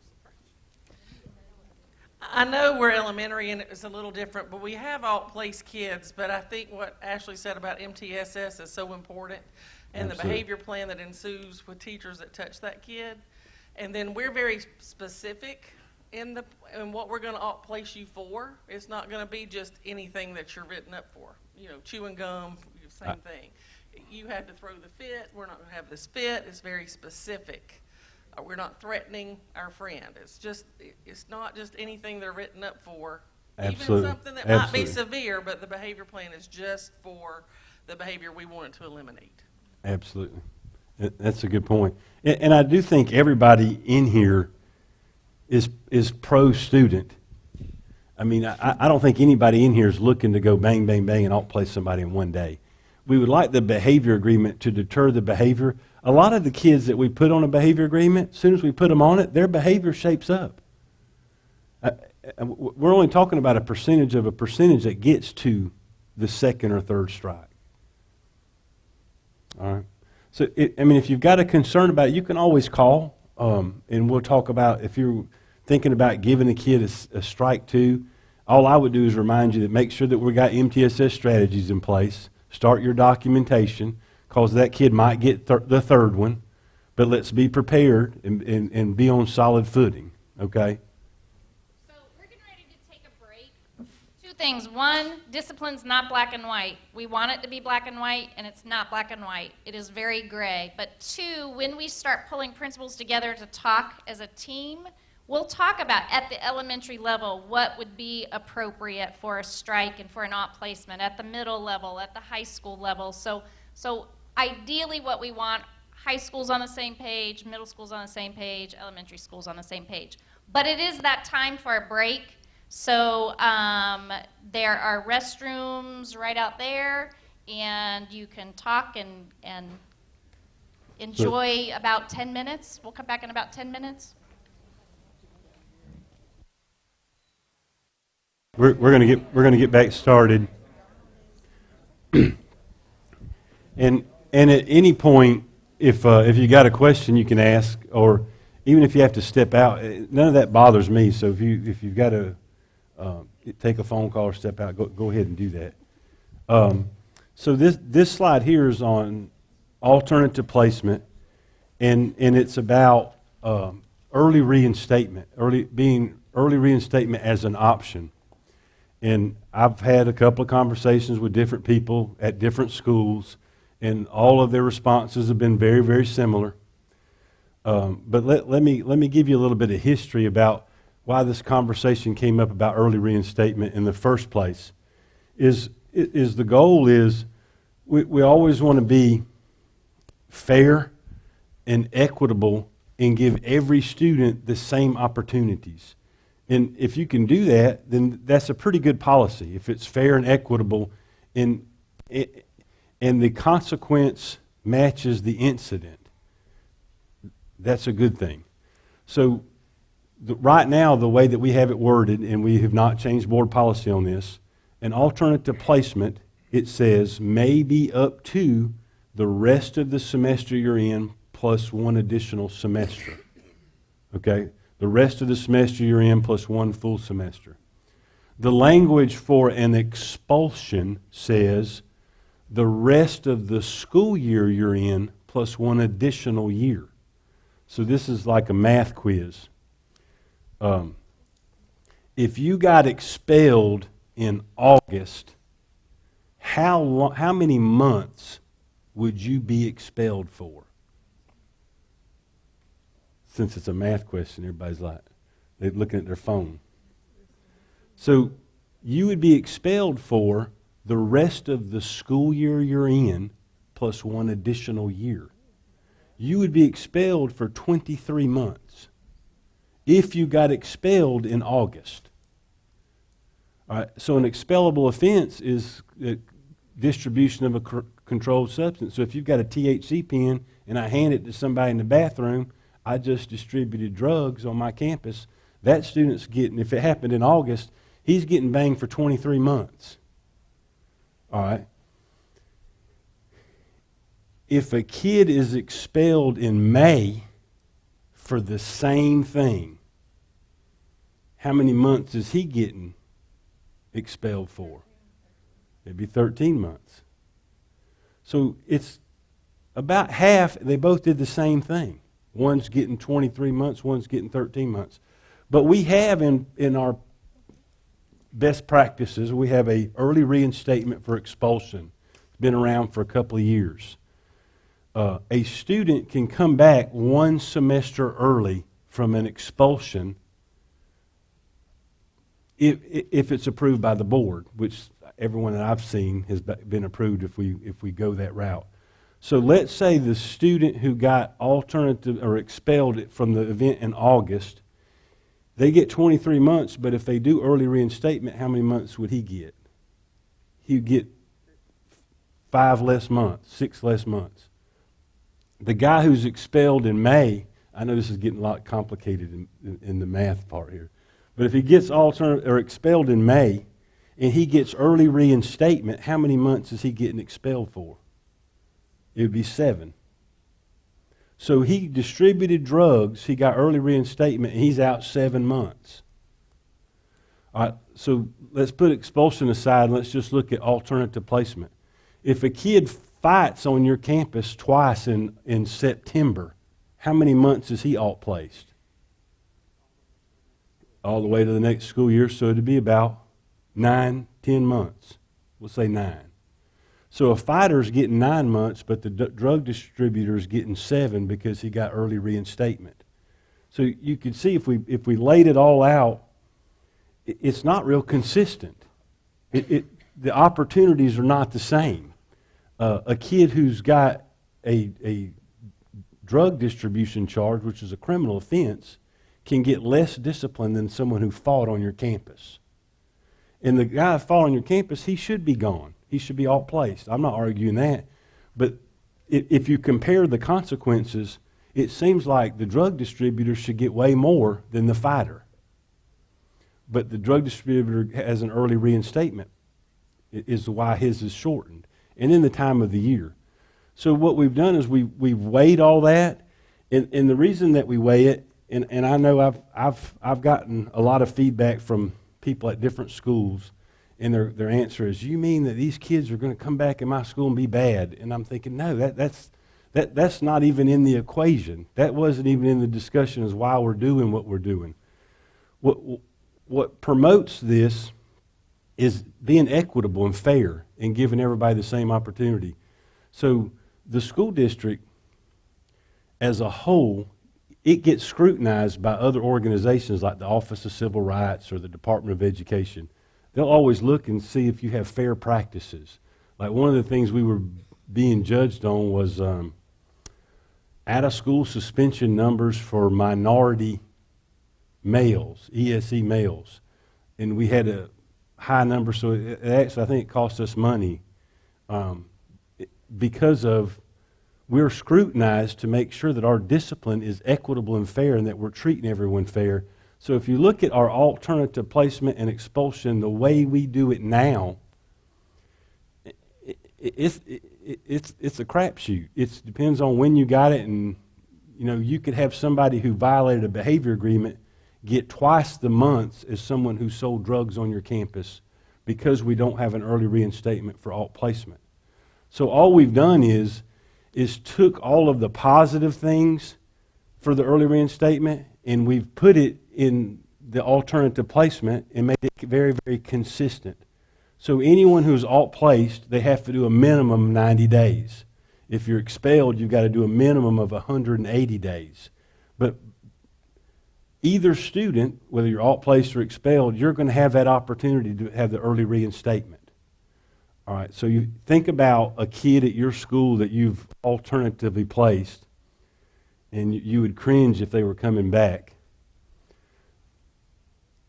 S11: I know we're elementary, and it's a little different, but we have alt-place kids. But I think what Ashley said about MTSS is so important, and
S7: Absolutely.
S11: the behavior plan that ensues with teachers that touch that kid. And then we're very specific in what we're going to alt-place you for. It's not going to be just anything that you're written up for. You know, chewing gum, same thing. You had to throw the fit. We're not going to have this fit. It's very specific. We're not threatening our friend. It's not just anything they're written up for.
S7: Absolutely.
S11: Even something that might be
S7: Absolutely.
S11: severe, but the behavior plan is just for the behavior we want it to eliminate.
S7: Absolutely. That's a good point. And I do think everybody in here is pro-student. I mean, I don't think anybody in here is looking to go bang, bang, bang and outplace somebody in one day. We would like the behavior agreement to deter the behavior. A lot of the kids that we put on a behavior agreement, as soon as we put them on it, their behavior shapes up. We're only talking about a percentage of a percentage that gets to the second or third strike. All right. So, if you've got a concern about it, you can always call, and we'll talk about if you're thinking about giving a kid a strike too. All I would do is remind you that make sure that we got MTSS strategies in place. Start your documentation, because that kid might get the third one, but let's be prepared and be on solid footing, okay?
S2: So we're getting ready to take a break. 2 things. 1, discipline's not black and white. We want it to be black and white, and it's not black and white. It is very gray. But 2, when we start pulling principals together to talk as a team, we'll talk about, at the elementary level, what would be appropriate for a strike and for an alt placement, at the middle level, at the high school level. So ideally what we want, high school's on the same page, middle school's on the same page, elementary school's on the same page. But it is that time for a break. So there are restrooms right out there, and you can talk and enjoy about 10 minutes. We'll come back in about 10 minutes.
S7: We're gonna get back started, and at any point, if you got a question, you can ask, or even if you have to step out, none of that bothers me. So if you've got to take a phone call or step out, go ahead and do that. So this slide here is on alternative placement, and it's about early reinstatement, early reinstatement as an option. And I've had a couple of conversations with different people at different schools, and all of their responses have been very, very similar. But let me give you a little bit of history about why this conversation came up about early reinstatement in the first place. The goal is we always want to be fair and equitable and give every student the same opportunities. And if you can do that, then that's a pretty good policy. If it's fair and equitable and the consequence matches the incident, that's a good thing. So right now, the way that we have it worded, and we have not changed board policy on this, an alternative placement, it says, may be up to the rest of the semester you're in plus one additional semester. Okay? The rest of the semester you're in plus one full semester. The language for an expulsion says the rest of the school year you're in plus one additional year. So this is like a math quiz. If you got expelled in August, how many months would you be expelled for? Since it's a math question, everybody's like, they're looking at their phone. So you would be expelled for the rest of the school year you're in plus one additional year. You would be expelled for 23 months if you got expelled in August. All right, so an expellable offense is distribution of a controlled substance. So if you've got a THC pen and I hand it to somebody in the bathroom, I just distributed drugs on my campus. That student's getting, if it happened in August, he's getting banged for 23 months. All right. If a kid is expelled in May for the same thing, how many months is he getting expelled for? It'd be 13 months. So it's about half, they both did the same thing. One's getting 23 months, one's getting 13 months. But we have in our best practices, we have a early reinstatement for expulsion. It's been around for a couple of years. A student can come back one semester early from an expulsion if it's approved by the board, which everyone that I've seen has been approved if we go that route. So let's say the student who got alternative or expelled from the event in August, they get 23 months, but if they do early reinstatement, how many months would he get? He'd get 5 less months, 6 less months. The guy who's expelled in May, I know this is getting a lot complicated in the math part here, but if he gets expelled in May and he gets early reinstatement, how many months is he getting expelled for? It would be 7. So he distributed drugs, he got early reinstatement, and he's out 7 months. All right, so let's put expulsion aside and let's just look at alternative placement. If a kid fights on your campus twice in September, how many months is he alt-placed? All the way to the next school year, so it'd be about 9, 10 months. We'll say 9. So a fighter's getting 9 months, but the drug distributor's getting 7 because he got early reinstatement. So you can see if we laid it all out, it's not real consistent. The opportunities are not the same. A kid who's got a drug distribution charge, which is a criminal offense, can get less discipline than someone who fought on your campus. And the guy who fought on your campus, he should be gone. He should be alt-placed. I'm not arguing that. But if you compare the consequences, it seems like the drug distributor should get way more than the fighter. But the drug distributor has an early reinstatement, is why his is shortened. And in the time of the year. So what we've done is we've weighed all that. And the reason that we weigh it, and I know I've gotten a lot of feedback from people at different schools, and their answer is, you mean that these kids are going to come back in my school and be bad? And I'm thinking, no, that's not even in the equation. That wasn't even in the discussion as why we're doing what we're doing. What promotes this is being equitable and fair and giving everybody the same opportunity. So the school district as a whole, it gets scrutinized by other organizations like the Office of Civil Rights or the Department of Education. They'll always look and see if you have fair practices. Like one of the things we were being judged on was out-of-school suspension numbers for minority males, ESE males. And we had a high number, so it actually, I think it cost us money because of we're scrutinized to make sure that our discipline is equitable and fair and that we're treating everyone fair. So if you look at our alternative placement and expulsion, the way we do it now, it's a crapshoot. It depends on when you got it, and you could have somebody who violated a behavior agreement get twice the months as someone who sold drugs on your campus because we don't have an early reinstatement for alt placement. So all we've done is took all of the positive things for the early reinstatement and we've put it in the alternative placement and made it very, very consistent. So anyone who's alt placed, they have to do a minimum 90 days. If you're expelled, you've got to do a minimum of 180 days. But either student, whether you're alt placed or expelled, you're going to have that opportunity to have the early reinstatement. All right, so you think about a kid at your school that you've alternatively placed, and you would cringe if they were coming back.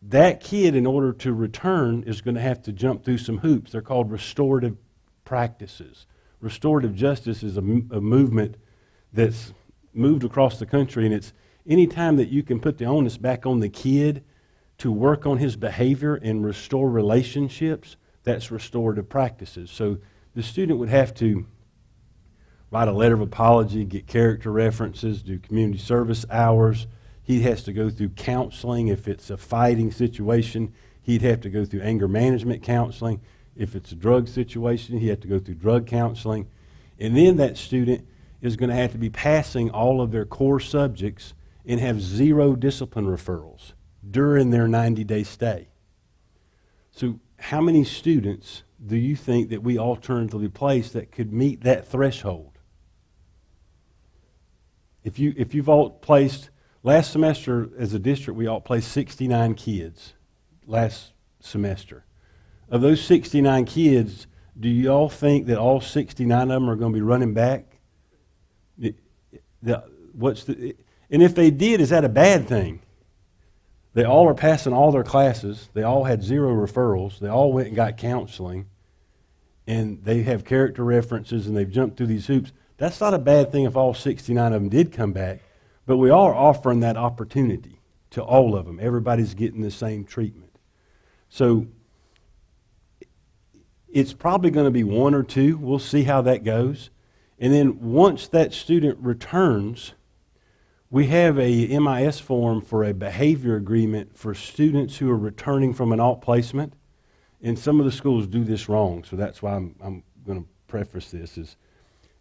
S7: That kid, in order to return, is going to have to jump through some hoops. They're called restorative practices. Restorative justice is a movement that's moved across the country, and it's any time that you can put the onus back on the kid to work on his behavior and restore relationships, that's restorative practices. So the student would have to write a letter of apology, get character references, do community service hours. He has to go through counseling. If it's a fighting situation, he'd have to go through anger management counseling. If it's a drug situation, he'd have to go through drug counseling. And then that student is going to have to be passing all of their core subjects and have 0 discipline referrals during their 90-day stay. So how many students do you think that we alternatively place that could meet that threshold? If you've alt placed, last semester as a district we alt placed 69 kids last semester. Of those 69 kids, do you all think that all 69 of them are going to be running back? And if they did, is that a bad thing? They all are passing all their classes. They all had 0 referrals. They all went and got counseling. And they have character references and they've jumped through these hoops. That's not a bad thing if all 69 of them did come back. But we are offering that opportunity to all of them. Everybody's getting the same treatment. So it's probably going to be 1 or 2. We'll see how that goes. And then once that student returns, we have a MIS form for a behavior agreement for students who are returning from an alt placement. And some of the schools do this wrong, so that's why I'm going to preface this. Is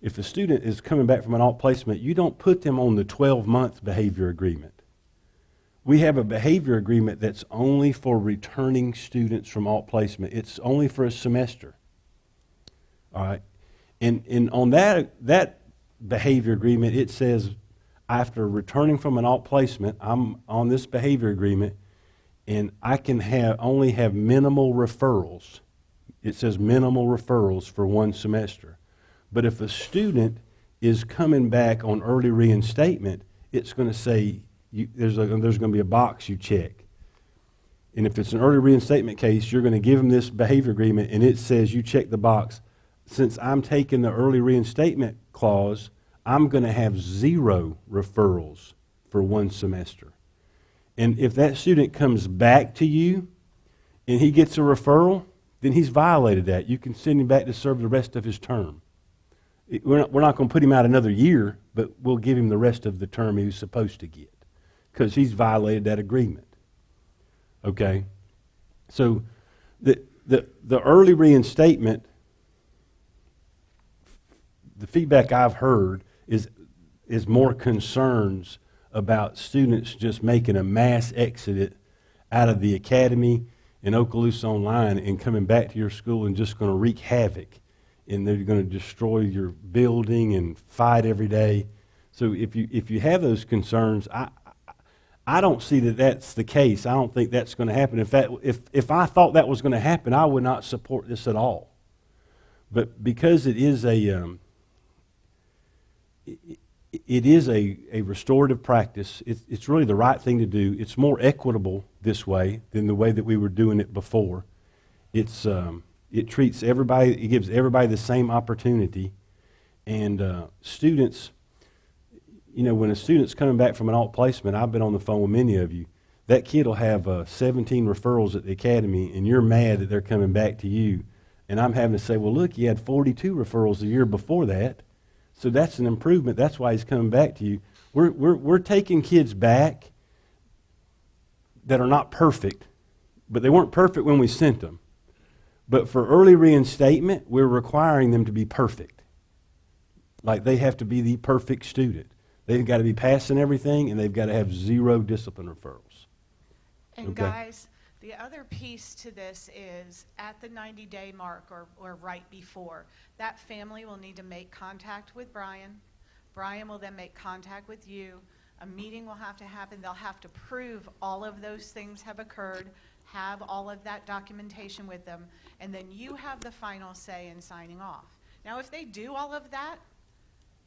S7: if the student is coming back from an alt placement, you don't put them on the 12-month behavior agreement. We have a behavior agreement that's only for returning students from alt placement. It's only for a semester. All right? And on that behavior agreement, it says, after returning from an alt placement, I'm on this behavior agreement, and I can only have minimal referrals. It says minimal referrals for 1 semester. But if a student is coming back on early reinstatement, it's going to say there's going to be a box you check. And if it's an early reinstatement case, you're going to give them this behavior agreement, and it says you check the box. Since I'm taking the early reinstatement clause, I'm going to have 0 referrals for 1 semester. And if that student comes back to you and he gets a referral, then he's violated that. You can send him back to serve the rest of his term. We're not going to put him out another year, but we'll give him the rest of the term he was supposed to get because he's violated that agreement. Okay? So the early reinstatement, the feedback I've heard is more concerns about students just making a mass exit out of the academy in Okaloosa Online and coming back to your school and just going to wreak havoc, and they're going to destroy your building and fight every day. So if you have those concerns, I don't see that that's the case. I don't think that's going to happen. In fact, if I thought that was going to happen, I would not support this at all. But because it is a restorative practice, it's really the right thing to do. It's more equitable this way than the way that we were doing it before. It treats everybody, it gives everybody the same opportunity. And students, you know, when a student's coming back from an alt placement, I've been on the phone with many of you, that kid will have 17 referrals at the academy, and you're mad that they're coming back to you. And I'm having to say, well, look, you had 42 referrals the year before that. So that's an improvement. That's why he's coming back to you. We're taking kids back that are not perfect, but they weren't perfect when we sent them. But for early reinstatement, we're requiring them to be perfect. Like they have to be the perfect student. They've got to be passing everything, and they've got to have 0 discipline referrals.
S8: And
S7: Okay.
S8: guys, the other piece to this is at the 90-day mark or right before, that family will need to make contact with Brian. Brian will then make contact with you. A meeting will have to happen. They'll have to prove all of those things have occurred, have all of that documentation with them, and then you have the final say in signing off. Now, if they do all of that,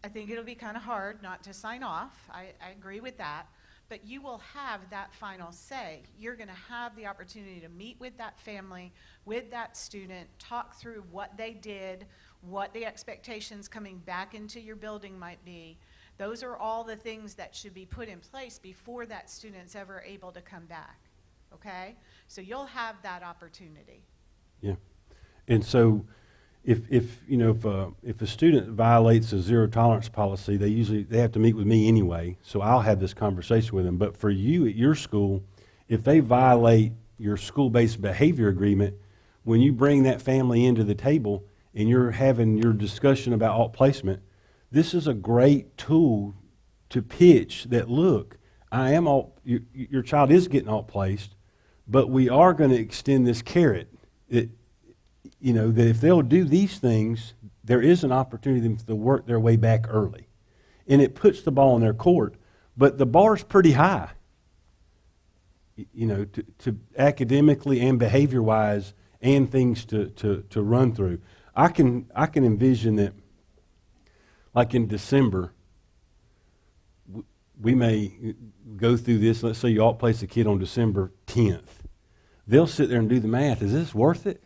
S8: I think it'll be kind of hard not to sign off. I agree with that. But you will have that final say. You're going to have the opportunity to meet with that family, with that student, talk through what they did, what the expectations coming back into your building might be. Those are all the things that should be put in place before that student's ever able to come back. Okay? So you'll have that opportunity.
S7: Yeah. And so if a student violates a zero tolerance policy, they have to meet with me anyway, so I'll have this conversation with them. But for you at your school, if they violate your school-based behavior agreement, when you bring that family into the table and you're having your discussion about alt placement, this is a great tool to pitch that, look, your child is getting alt placed, but we are going to extend this carrot. That if they'll do these things, there is an opportunity to work their way back early. And it puts the ball in their court, but the bar's pretty high, to academically and behavior-wise and things to run through. I can envision that, like in December, we may go through this. Let's say you alt place a kid on December 10th. They'll sit there and do the math. Is this worth it?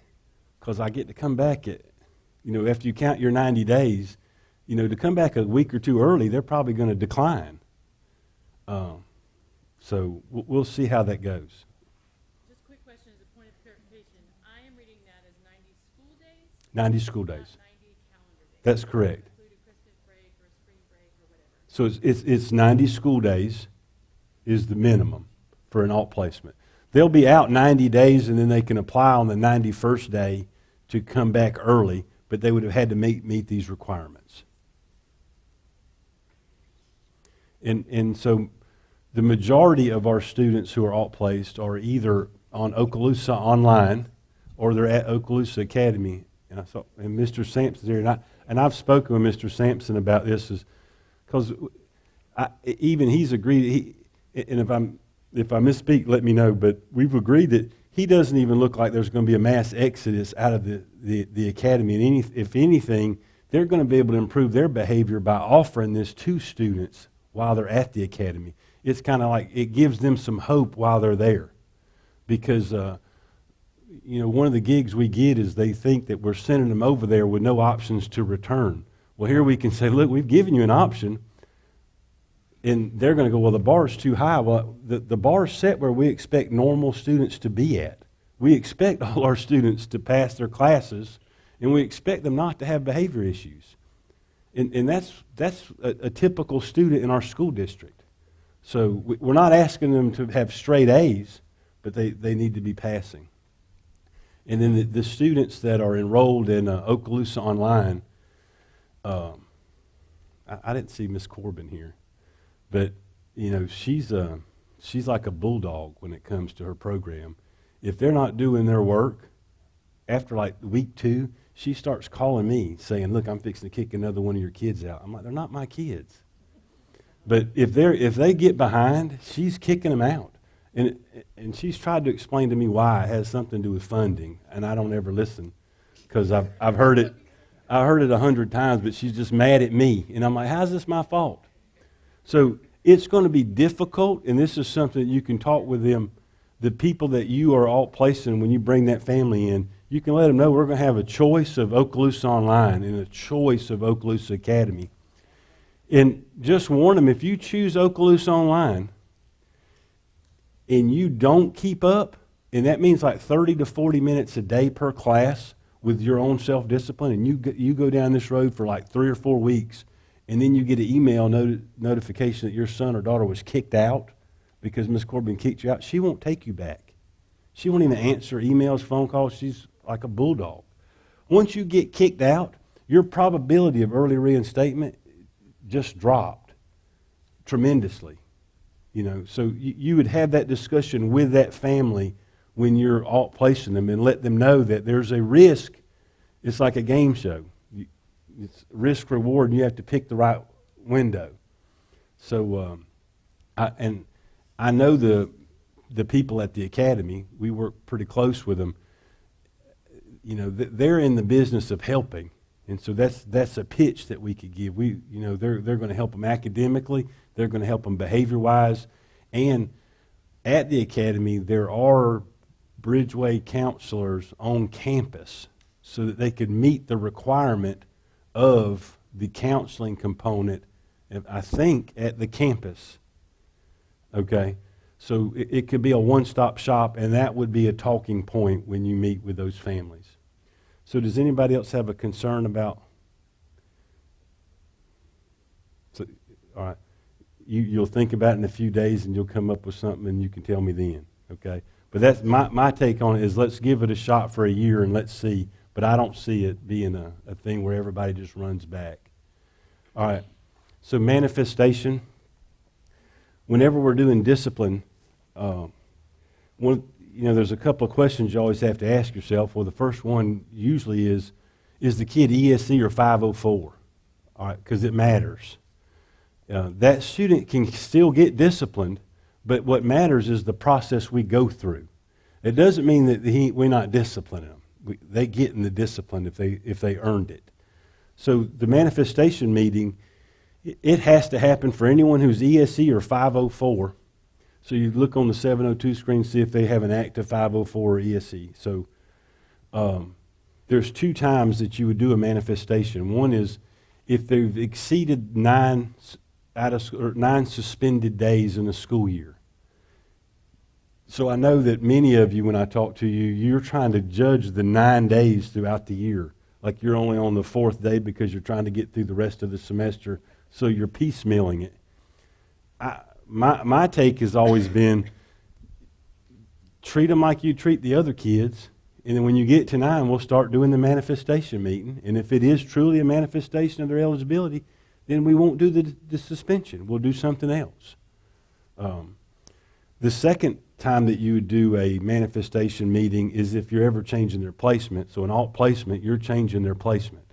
S7: Because I get to come back after you count your 90 days, to come back a week or two early, they're probably going to decline. So we'll see how that goes.
S12: Just a quick question as a point of clarification. I am reading that as 90 school days?
S7: 90 school days.
S12: Not 90 calendar days.
S7: That's correct.
S12: Including Christmas break or spring break or whatever.
S7: So it's 90 school days is the minimum for an alt placement. They'll be out 90 days, and then they can apply on the 91st day to come back early, but they would have had to meet these requirements. And so the majority of our students who are alt-placed are either on Okaloosa Online or they're at Okaloosa Academy. And Mr. Sampson's there, and I've spoken with Mr. Sampson about this, because even he's agreed. And if I misspeak, let me know. But we've agreed that he doesn't even look like there's going to be a mass exodus out of the academy. And if anything, they're going to be able to improve their behavior by offering this to students while they're at the academy. It's kind of like it gives them some hope while they're there. Because, one of the gigs we get is they think that we're sending them over there with no options to return. Well, here we can say, look, we've given you an option. And they're going to go, well, the bar's too high. Well, the bar's set where we expect normal students to be at. We expect all our students to pass their classes, and we expect them not to have behavior issues. And that's a typical student in our school district. So we're not asking them to have straight A's, but they need to be passing. And then the students that are enrolled in Okaloosa Online, I didn't see Miss Corbin here. But, she's like a bulldog when it comes to her program. if they're not doing their work, after like week 2, she starts calling me saying, look, I'm fixing to kick another one of your kids out. I'm like, they're not my kids. But if they get behind, she's kicking them out. And she's tried to explain to me why. It has something to do with funding, and I don't ever listen because I've heard it. I heard it 100 times, but she's just mad at me. And I'm like, how's this my fault? So it's going to be difficult, and this is something that you can talk with them, the people that you are all placing when you bring that family in. You can let them know we're going to have a choice of Okaloosa Online and a choice of Okaloosa Academy. And just warn them, if you choose Okaloosa Online and you don't keep up, and that means like 30 to 40 minutes a day per class with your own self-discipline, and you go down this road for like 3 or 4 weeks, and then you get an email notification that your son or daughter was kicked out because Ms. Corbin kicked you out, she won't take you back. She won't even answer emails, phone calls. She's like a bulldog. Once you get kicked out, your probability of early reinstatement just dropped tremendously. So you would have that discussion with that family when you're alt placing them and let them know that there's a risk. It's like a game show. It's risk reward, and you have to pick the right window. So, I know the people at the academy. We work pretty close with them. They're in the business of helping, and so that's a pitch that we could give. They're going to help them academically. They're going to help them behavior-wise, and at the academy there are Bridgeway counselors on campus so that they could meet the requirement of the counseling component, I think, at the campus. Okay? So it could be a one-stop shop, and that would be a talking point when you meet with those families. So does anybody else have a concern about? All right. You'll think about it in a few days, and you'll come up with something, and you can tell me then. Okay? But that's my take on it is let's give it a shot for a year, and let's see. But I don't see it being a thing where everybody just runs back. All right. So manifestation. Whenever we're doing discipline, there's a couple of questions you always have to ask yourself. Well, the first one usually is the kid ESC or 504? All right, because it matters. That student can still get disciplined, but what matters is the process we go through. It doesn't mean that we're not disciplining them. They get in the discipline if they earned it. So the manifestation meeting, it has to happen for anyone who's ESC or 504. So you look on the 702 screen, see if they have an active 504 or ESC. So there's 2 times that you would do a manifestation. One is if they've exceeded 9 suspended days in a school year. So I know that many of you, when I talk to you, you're trying to judge the 9 days throughout the year. Like you're only on the 4th day because you're trying to get through the rest of the semester, so you're piecemealing it. My take has always been treat them like you treat the other kids, and then when you get to 9, we'll start doing the manifestation meeting. And if it is truly a manifestation of their eligibility, then we won't do the suspension. We'll do something else. The second time that you would do a manifestation meeting is if you're ever changing their placement. So an alt placement, you're changing their placement.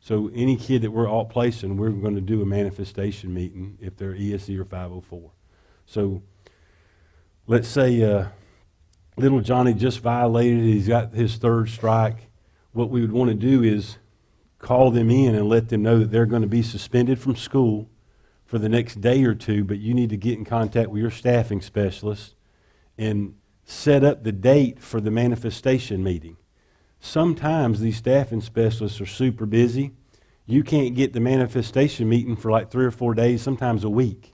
S7: So any kid that we're alt placing, we're going to do a manifestation meeting if they're ESC or 504. So let's say little Johnny just violated, he's got his 3rd strike. What we would want to do is call them in and let them know that they're going to be suspended from school for the next day or 2, but you need to get in contact with your staffing specialist and set up the date for the manifestation meeting. Sometimes these staffing specialists are super busy. You can't get the manifestation meeting for like 3 or 4 days, sometimes a week.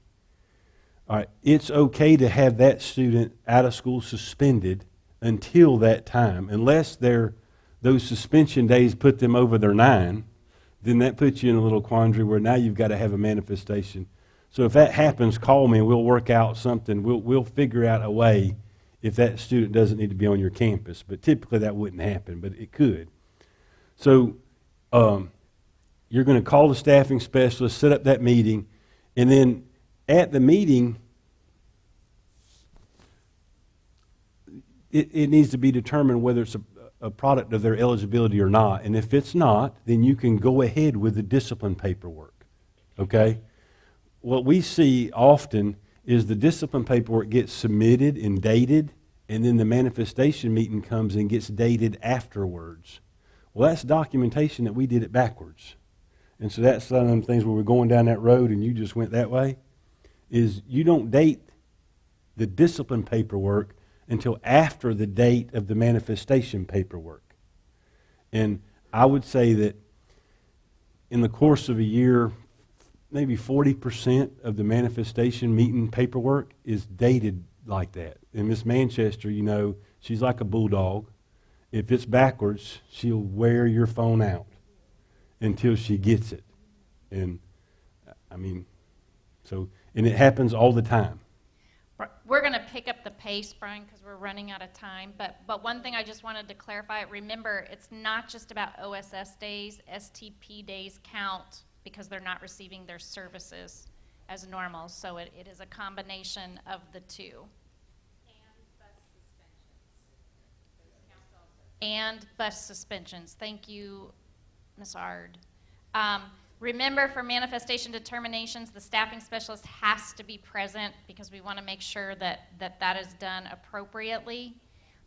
S7: All right, it's okay to have that student out of school suspended until that time, unless those suspension days put them over their 9. Then that puts you in a little quandary where now you've got to have a manifestation. So if that happens, call me and we'll work out something. We'll figure out a way if that student doesn't need to be on your campus. But typically that wouldn't happen, but it could. So you're going to call the staffing specialist, set up that meeting, and then at the meeting, it needs to be determined whether it's a product of their eligibility or not. And if it's not, then you can go ahead with the discipline paperwork, okay? What we see often is the discipline paperwork gets submitted and dated, and then the manifestation meeting comes and gets dated afterwards. Well, that's documentation that we did it backwards. And so that's one of them things where we're going down that road and you just went that way, is you don't date the discipline paperwork until after the date of the manifestation paperwork. And I would say that in the course of a year, maybe 40% of the manifestation meeting paperwork is dated like that. And Miss Manchester, you know, she's like a bulldog. If it's backwards, she'll wear your phone out until she gets it. And I mean, and it happens all the time.
S2: We're going to pick up the pace, Brian, because we're running out of time. But one thing I just wanted to clarify, remember, it's not just about OSS days. STP days count because they're not receiving their services as normal. So it is a combination of the two. And bus suspensions. Thank you, Ms. Ard. Remember, for manifestation determinations, the staffing specialist has to be present because we want to make sure that that is done appropriately.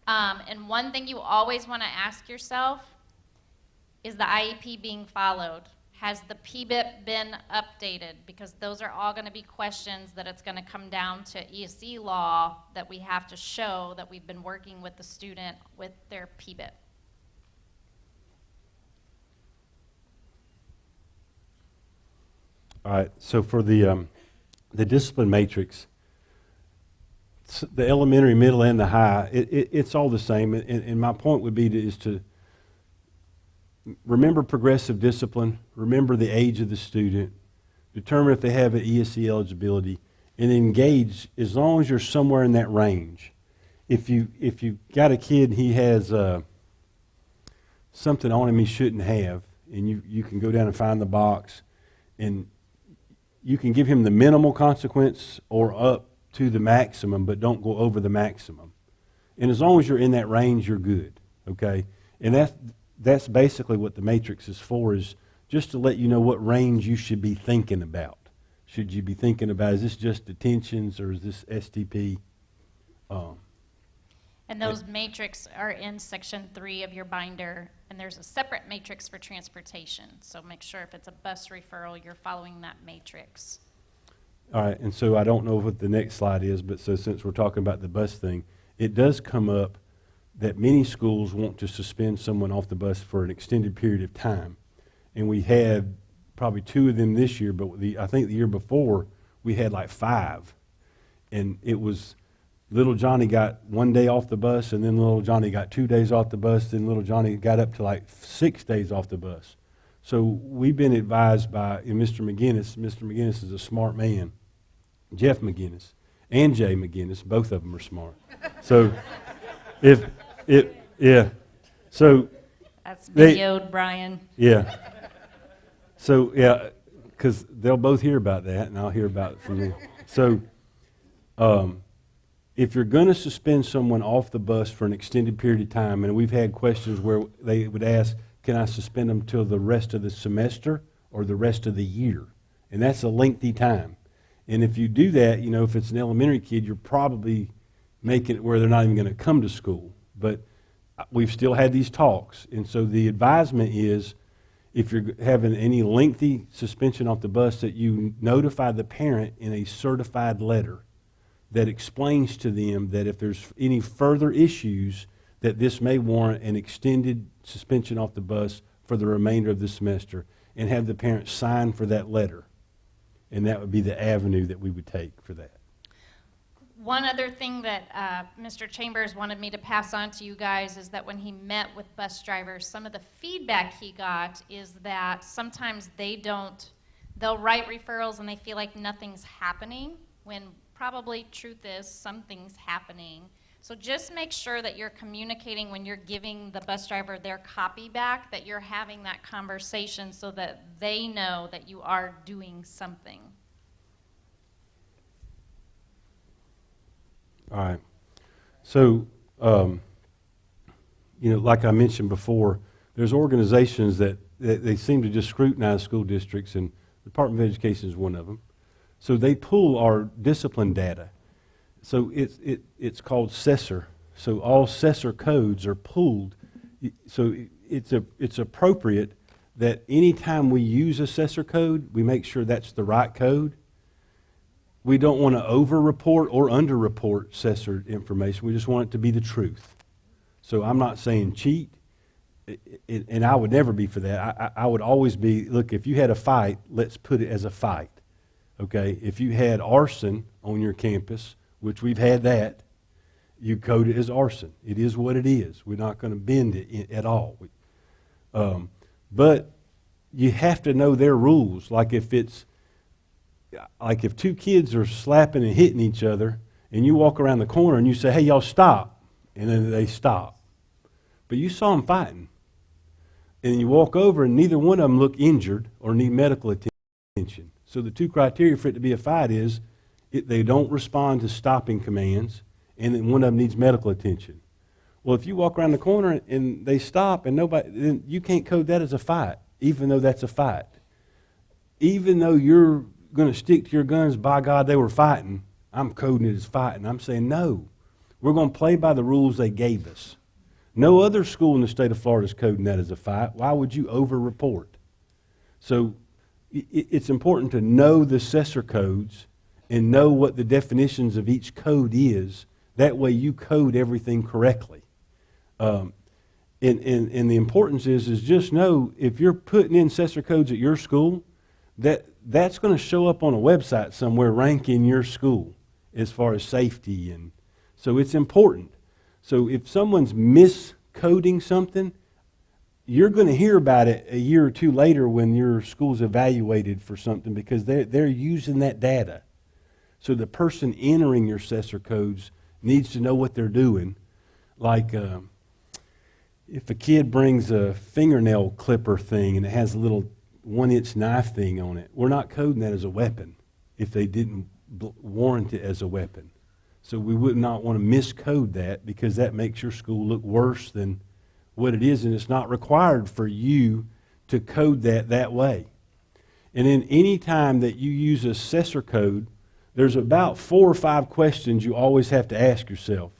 S2: And one thing you always want to ask yourself, is the IEP being followed? Has the PBIP been updated? Because those are all going to be questions that it's going to come down to ESE law that we have to show that we've been working with the student with their PBIP.
S7: All right, so for the discipline matrix, the elementary, middle, and the high, it's all the same. And my point would be is to remember progressive discipline, remember the age of the student, determine if they have an ESE eligibility, and engage as long as you're somewhere in that range. If you got a kid, he has something on him he shouldn't have, and you can go down and find the box, and you can give him the minimal consequence or up to the maximum, but don't go over the maximum. And as long as you're in that range, you're good, okay? And that's basically what the matrix is for, is just to let you know what range you should be thinking about. Should you be thinking about, is this just detentions or is this STP?
S2: And those matrix are in section 3 of your binder, and there's a separate matrix for transportation. So make sure if it's a bus referral, you're following that matrix.
S7: All right, and so I don't know what the next slide is, but so since we're talking about the bus thing, it does come up that many schools want to suspend someone off the bus for an extended period of time. And we had probably 2 of them this year, but I think the year before we had like 5. And it was little Johnny got 1 day off the bus, and then little Johnny got 2 days off the bus, then little Johnny got up to like 6 days off the bus. So we've been advised by Mr. McGinnis. Mr. McGinnis is a smart man. Jeff McGinnis and Jay McGinnis, both of them are smart. So so
S2: that's videoed, Brian.
S7: Yeah. So yeah, because they'll both hear about that, and I'll hear about it from them. So if you're going to suspend someone off the bus for an extended period of time, and we've had questions where they would ask, can I suspend them till the rest of the semester or the rest of the year? And that's a lengthy time. And if you do that, you know, if it's an elementary kid, you're probably making it where they're not even going to come to school. But we've still had these talks. And so the advisement is, if you're having any lengthy suspension off the bus, that you notify the parent in a certified letter that explains to them that if there's any further issues, that this may warrant an extended suspension off the bus for the remainder of the semester, and have the parent sign for that letter. And that would be the avenue that we would take for that.
S2: One other thing that Mr. Chambers wanted me to pass on to you guys is that when he met with bus drivers, some of the feedback he got is that sometimes they'll write referrals and they feel like nothing's happening, when probably truth is something's happening. So just make sure that you're communicating when you're giving the bus driver their copy back, that you're having that conversation so that they know that you are doing something.
S7: All right. So like I mentioned before, there's organizations that they seem to just scrutinize school districts, and the Department of Education is one of them. So they pull our discipline data. So it's called Cessor. So all Cessor codes are pulled. So it's appropriate that anytime we use a Cessor code, we make sure that's the right code. We don't want to over-report or under-report Cessor information. We just want it to be the truth. So I'm not saying cheat, and I would never be for that. I would always be, look, if you had a fight, let's put it as a fight. Okay? If you had arson on your campus, which we've had that, you code it as arson. It is what it is. We're not going to bend it at all. But you have to know their rules. Like if two kids are slapping and hitting each other, and you walk around the corner and you say, hey, y'all stop, and then they stop. But you saw them fighting. And you walk over and neither one of them look injured or need medical attention. So the two criteria for it to be a fight is they don't respond to stopping commands, and then one of them needs medical attention. Well, if you walk around the corner and they stop and nobody, then you can't code that as a fight, even though that's a fight. Even though you're going to stick to your guns, by God, they were fighting, I'm coding it as fighting. I'm saying, no, we're going to play by the rules they gave us. No other school in the state of Florida is coding that as a fight. Why would you over-report? So it's important to know the Cessor codes and know what the definitions of each code is. That way you code everything correctly. And the importance is just know if you're putting in Cessor codes at your school, that's going to show up on a website somewhere ranking your school as far as safety. And so it's important. So if someone's miscoding something, you're going to hear about it a year or two later when your school's evaluated for something because they're using that data. So the person entering your Cessor codes needs to know what they're doing. Like if a kid brings a fingernail clipper thing and it has a little 1-inch knife thing on it, we're not coding that as a weapon if they didn't warrant it as a weapon. So we would not want to miscode that because that makes your school look worse than what it is, and it's not required for you to code that way. And then any time that you use a Cessor code, there's about 4 or 5 questions you always have to ask yourself.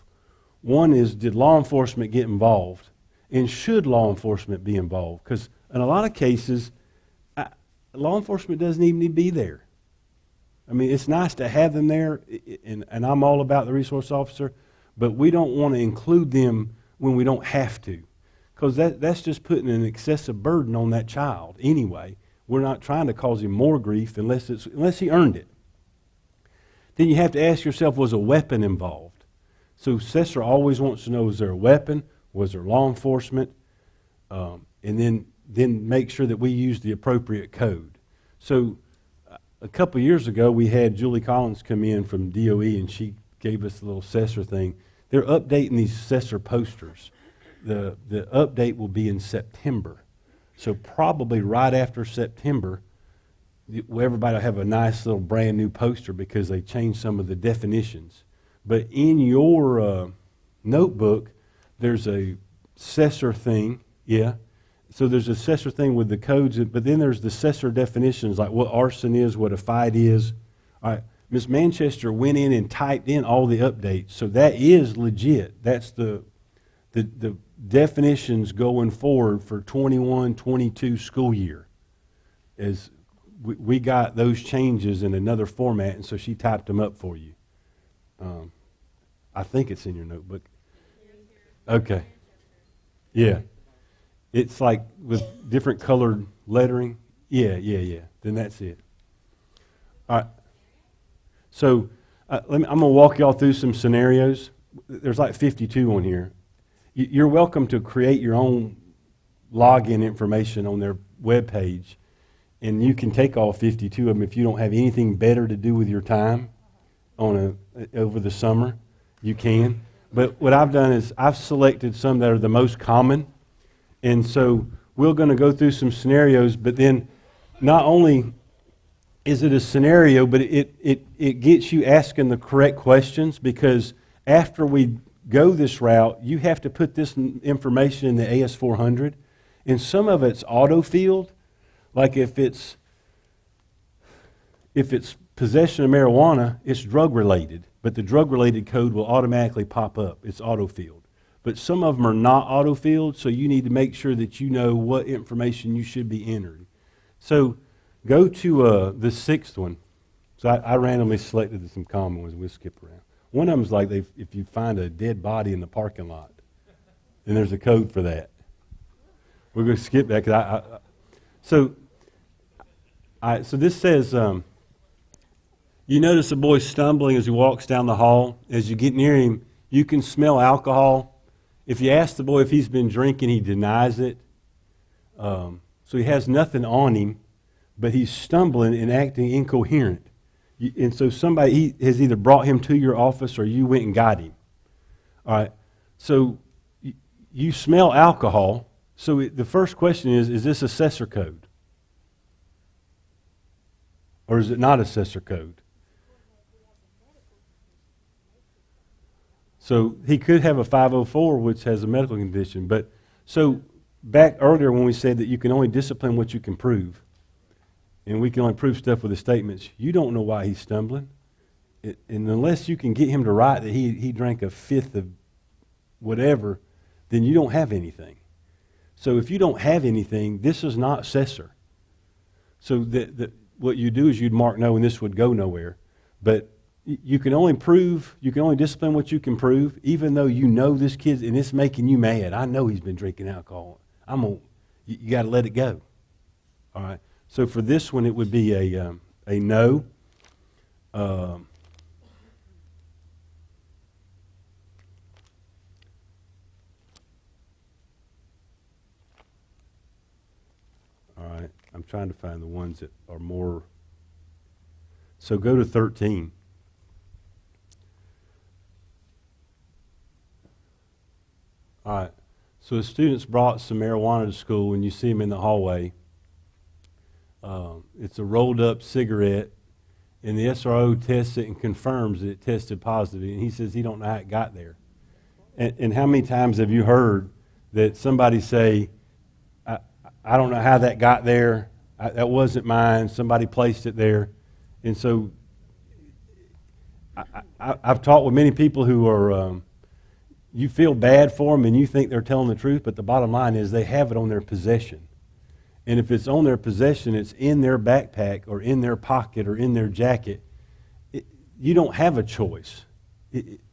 S7: One is, did law enforcement get involved? And should law enforcement be involved? Because in a lot of cases, law enforcement doesn't even need to be there. I mean, it's nice to have them there, and I'm all about the resource officer, but we don't want to include them when we don't have to, because that's just putting an excessive burden on that child anyway. We're not trying to cause him more grief unless he earned it. Then you have to ask yourself, was a weapon involved? So Cessor always wants to know, was there a weapon? Was there law enforcement? And then make sure that we use the appropriate code. So a couple of years ago, we had Julie Collins come in from DOE, and she gave us a little Cessor thing. They're updating these Cessor posters. The update will be in September. So probably right after September, everybody will have a nice little brand new poster because they changed some of the definitions. But in your notebook, there's a Cessor thing, yeah. So there's a Cessor thing with the codes, but then there's the Cessor definitions, like what arson is, what a fight is. All right, Ms. Manchester went in and typed in all the updates, so that is legit. That's the definitions going forward for 21-22 school year. As we got those changes in another format, and so she typed them up for you. I think it's in your notebook. Okay. Yeah. It's like with different colored lettering. Yeah. Then that's it. All right. So I'm going to walk y'all through some scenarios. There's like 52 on here. You're welcome to create your own login information on their webpage, and you can take all 52 of them if you don't have anything better to do with your time over the summer. You can. But what I've done is I've selected some that are the most common. And so we're going to go through some scenarios, but then not only is it a scenario, but it gets you asking the correct questions, because after we go this route, you have to put this information in the AS400, and some of it's auto-filled, like if it's possession of marijuana, it's drug-related, but the drug-related code will automatically pop up. It's auto-filled. But some of them are not auto-filled, so you need to make sure that you know what information you should be entering. So go to the sixth one. So I randomly selected some common ones. We'll skip around. One of them is like if you find a dead body in the parking lot, and there's a code for that. We're going to skip that. So this says, you notice a boy stumbling as he walks down the hall. As you get near him, you can smell alcohol. If you ask the boy if he's been drinking, he denies it. So he has nothing on him, but he's stumbling and acting incoherent. And so somebody has either brought him to your office or you went and got him. All right. So you smell alcohol. So the first question is this assessor code? Or is it not assessor code? So he could have a 504, which has a medical condition. But so back earlier when we said that you can only discipline what you can prove, and we can only prove stuff with the statements, you don't know why he's stumbling. And unless you can get him to write that he drank a fifth of whatever, then you don't have anything. So if you don't have anything, this is not assessor. So what you do is you'd mark no, and this would go nowhere. But you can only discipline what you can prove, even though you know this kid, and it's making you mad. I know he's been drinking alcohol. You got to let it go. All right. So for this one, it would be a no. All right. I'm trying to find the ones that are more. So go to 13. All right. So the students brought some marijuana to school, and you see them in the hallway. It's a rolled up cigarette, and the SRO tests it and confirms that it tested positive, and he says he don't know how it got there. And how many times have you heard that somebody say, I don't know how that got there, that wasn't mine, somebody placed it there. And so I've talked with many people who are, you feel bad for them and you think they're telling the truth, but the bottom line is they have it on their possession. And if it's on their possession, it's in their backpack or in their pocket or in their jacket, you don't have a choice.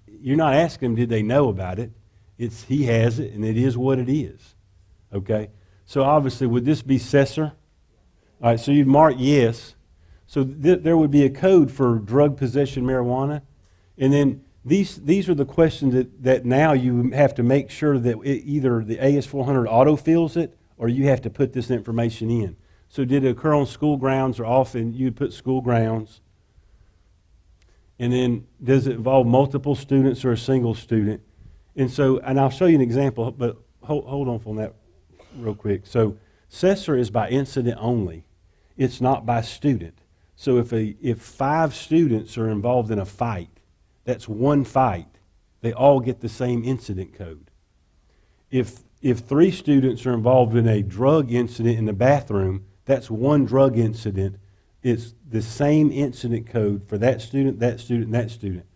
S7: You're not asking them, did they know about it? It's he has it, and it is what it is. Okay? So obviously, would this be Cesar? All right, so you'd mark yes. So there would be a code for drug possession marijuana. And then these are the questions that now you have to make sure that either the AS400 auto-fills it or you have to put this information in. So did it occur on school grounds, or often you'd put school grounds? And then does it involve multiple students or a single student? And I'll show you an example, but hold on from that real quick. So Cesar is by incident only. It's not by student. So if 5 students are involved in a fight, that's one fight. They all get the same incident code. If 3 students are involved in a drug incident in the bathroom, that's one drug incident. It's the same incident code for that student, that student, and that student.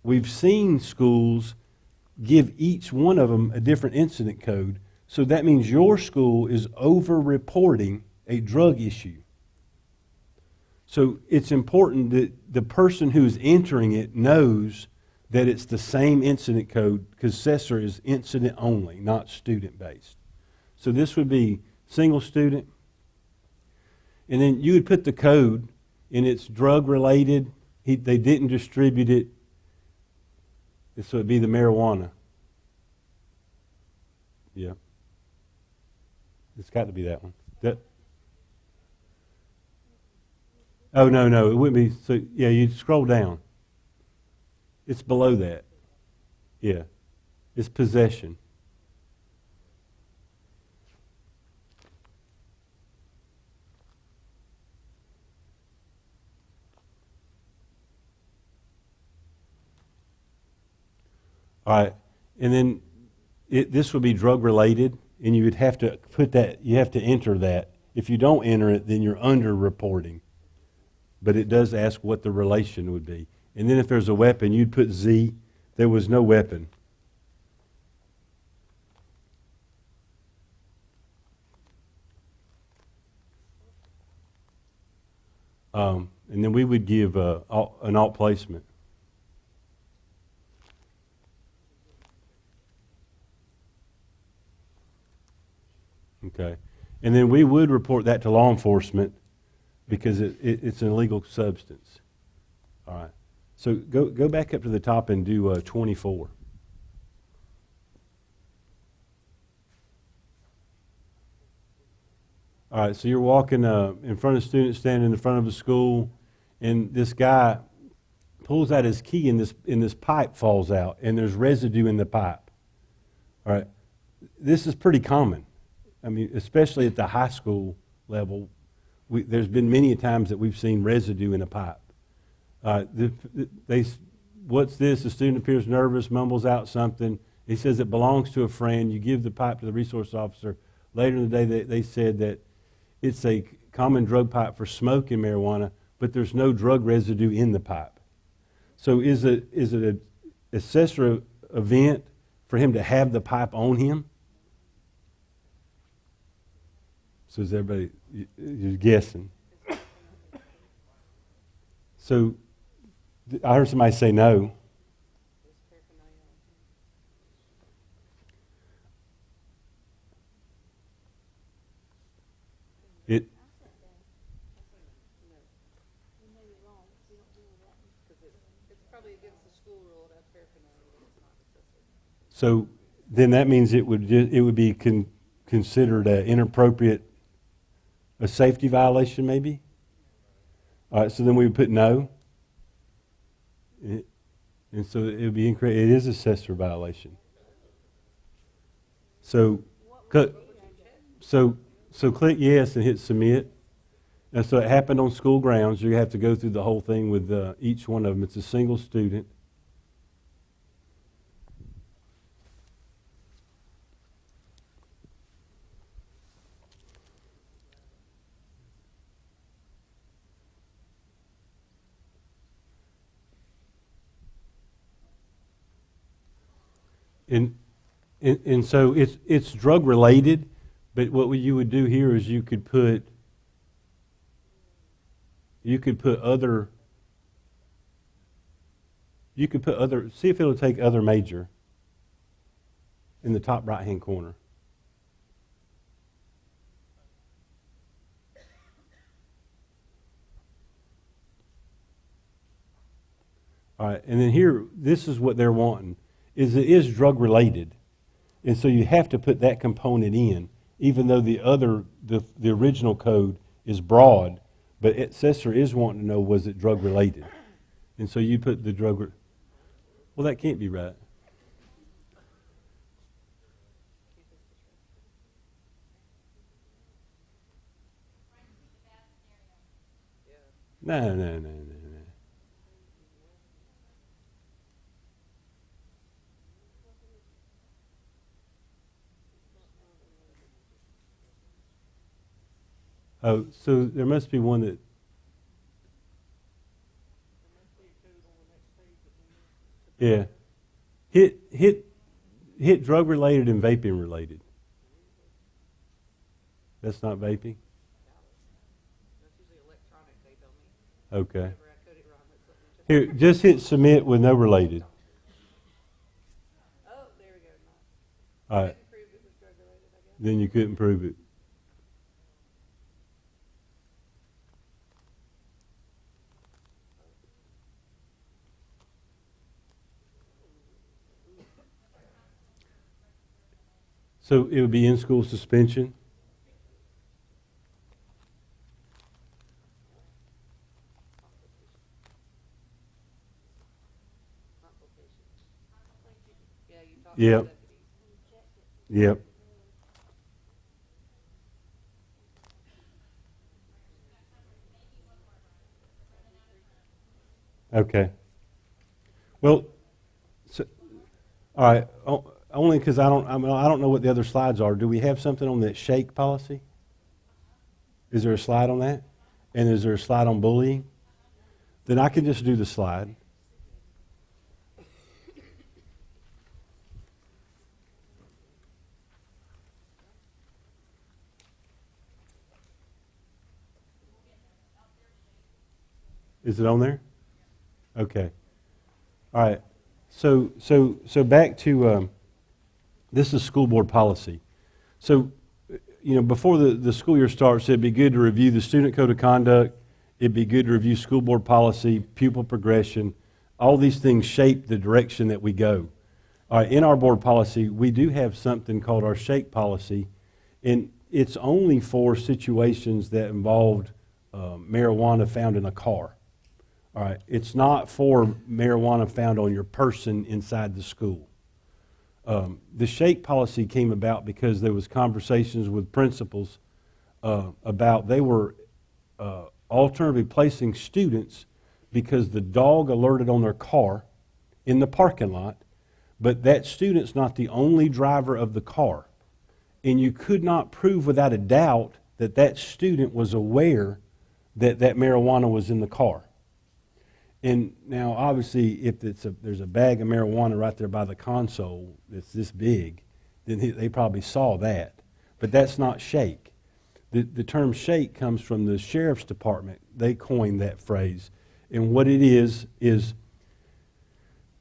S7: We've seen schools give each one of them a different incident code, so that means your school is over-reporting a drug issue. So it's important that the person who's entering it knows that it's the same incident code, because Cesar is incident only, not student-based. So this would be single student. And then you would put the code, and it's drug-related. They didn't distribute it. So it would be the marijuana. Yeah. It's got to be that one. Oh, no, it wouldn't be. So, yeah, you'd scroll down. It's below that. Yeah. It's possession. All right. and then this would be drug related, and you would have to put that, you have to enter that. If you don't enter it, then you're under reporting. But it does ask what the relation would be. And then if there's a weapon, you'd put Z. There was no weapon. And then we would give an alt placement. Okay. And then we would report that to law enforcement because it's an illegal substance. All right. So go back up to the top and do 24. All right, so you're walking in front of students standing in front of a school, and this guy pulls out his key, and this pipe falls out, and there's residue in the pipe. All right, this is pretty common. I mean, especially at the high school level, there's been many times that we've seen residue in a pipe. What's this? The student appears nervous, mumbles out something. He says it belongs to a friend. You give the pipe to the resource officer. Later in the day, they said that it's a common drug pipe for smoking marijuana, but there's no drug residue in the pipe. So is it an accessory event for him to have the pipe on him? So is everybody, you're guessing? So I heard somebody say no. It. So then that means it would be considered an inappropriate, a safety violation maybe? All right, so then we would put no. And so it would be incorrect. It is a accessory violation. So click yes and hit submit. And so it happened on school grounds. You have to go through the whole thing with each one of them. It's a single student. And so it's drug related, but what you would do here is you could put other, see if it'll take other major in the top right hand corner. All right, and then here, this is what they're wanting. It is drug related, and so you have to put that component in, even though the original code is broad, but assessor is wanting to know, was it drug related, and so you put the drug. Well, that can't be right. No. Oh, so there must be one that. Yeah. Hit drug related and vaping related. That's not vaping? Okay. Here, just hit submit with no related.
S10: Oh, there we go.
S7: All right. Then you couldn't prove it. So it would be in-school suspension. Yep. Yep. Okay. Well, so, All right, only because I don't know what the other slides are. Do we have something on that shake policy? Is there a slide on that? And is there a slide on bullying? Then I can just do the slide. Is it on there? Okay. All right. So back to this is school board policy. So, before the school year starts, it'd be good to review the student code of conduct. It'd be good to review school board policy, pupil progression. All these things shape the direction that we go. All right, in our board policy, we do have something called our shake policy, and it's only for situations that involved marijuana found in a car. All right, it's not for marijuana found on your person inside the school. The shake policy came about because there was conversations with principals about they were alternatively placing students because the dog alerted on their car in the parking lot, but that student's not the only driver of the car. And you could not prove without a doubt that that student was aware that that marijuana was in the car. And now, obviously, if there's a bag of marijuana right there by the console that's this big, then they probably saw that. But that's not shake. The term shake comes from the sheriff's department. They coined that phrase. And what it is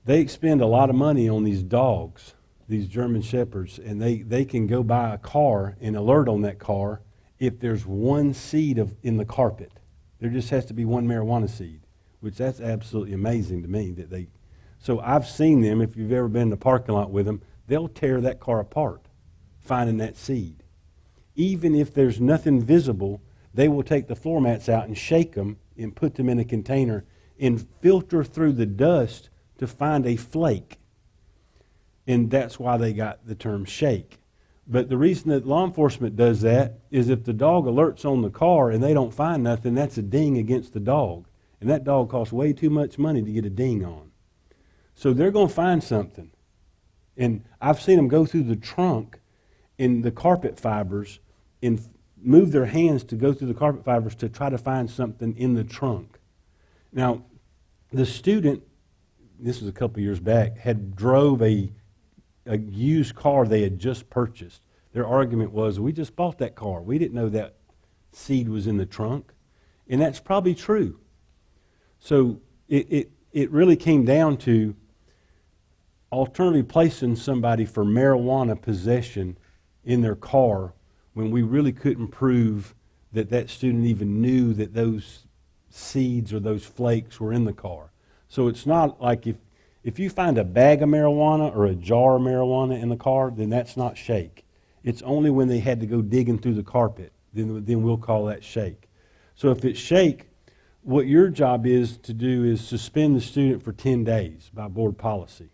S7: they expend a lot of money on these dogs, these German Shepherds, and they can go buy a car and alert on that car if there's one seed in the carpet. There just has to be one marijuana seed, which that's absolutely amazing to me that they. So I've seen them, if you've ever been in the parking lot with them, they'll tear that car apart, finding that seed. Even if there's nothing visible, they will take the floor mats out and shake them and put them in a container and filter through the dust to find a flake. And that's why they got the term shake. But the reason that law enforcement does that is if the dog alerts on the car and they don't find nothing, that's a ding against the dog. And that dog costs way too much money to get a ding on. So they're going to find something. And I've seen them go through the trunk in the carpet fibers and move their hands to go through the carpet fibers to try to find something in the trunk. Now, the student, this was a couple years back, had drove a used car they had just purchased. Their argument was, we just bought that car. We didn't know that seed was in the trunk. And that's probably true. So it really came down to alternatively placing somebody for marijuana possession in their car when we really couldn't prove that that student even knew that those seeds or those flakes were in the car. So it's not like if you find a bag of marijuana or a jar of marijuana in the car, then that's not shake. It's only when they had to go digging through the carpet, then we'll call that shake. So if it's shake, what your job is to do is suspend the student for 10 days by board policy.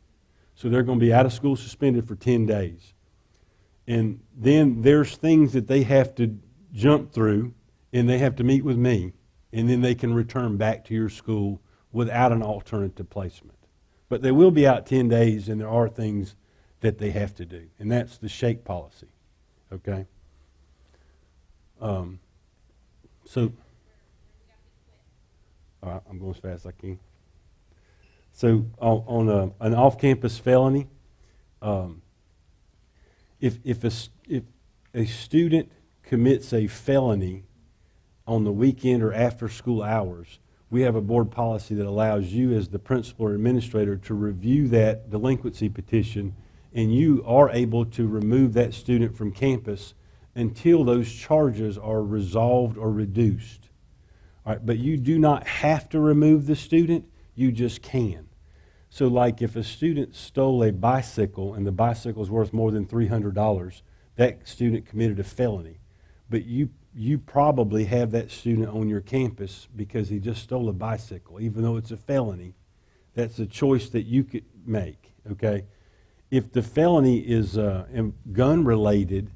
S7: So they're going to be out of school suspended for 10 days. And then there's things that they have to jump through, and they have to meet with me, and then they can return back to your school without an alternative placement. But they will be out 10 days, and there are things that they have to do. And that's the shake policy. Okay? So, all right, I'm going as fast as I can. So on an off-campus felony, if a student commits a felony on the weekend or after school hours, we have a board policy that allows you as the principal or administrator to review that delinquency petition, and you are able to remove that student from campus until those charges are resolved or reduced. All right, but you do not have to remove the student, you just can. So like if a student stole a bicycle and the bicycle is worth more than $300, that student committed a felony. But you probably have that student on your campus because he just stole a bicycle. Even though it's a felony, that's a choice that you could make, okay? If the felony is gun-related,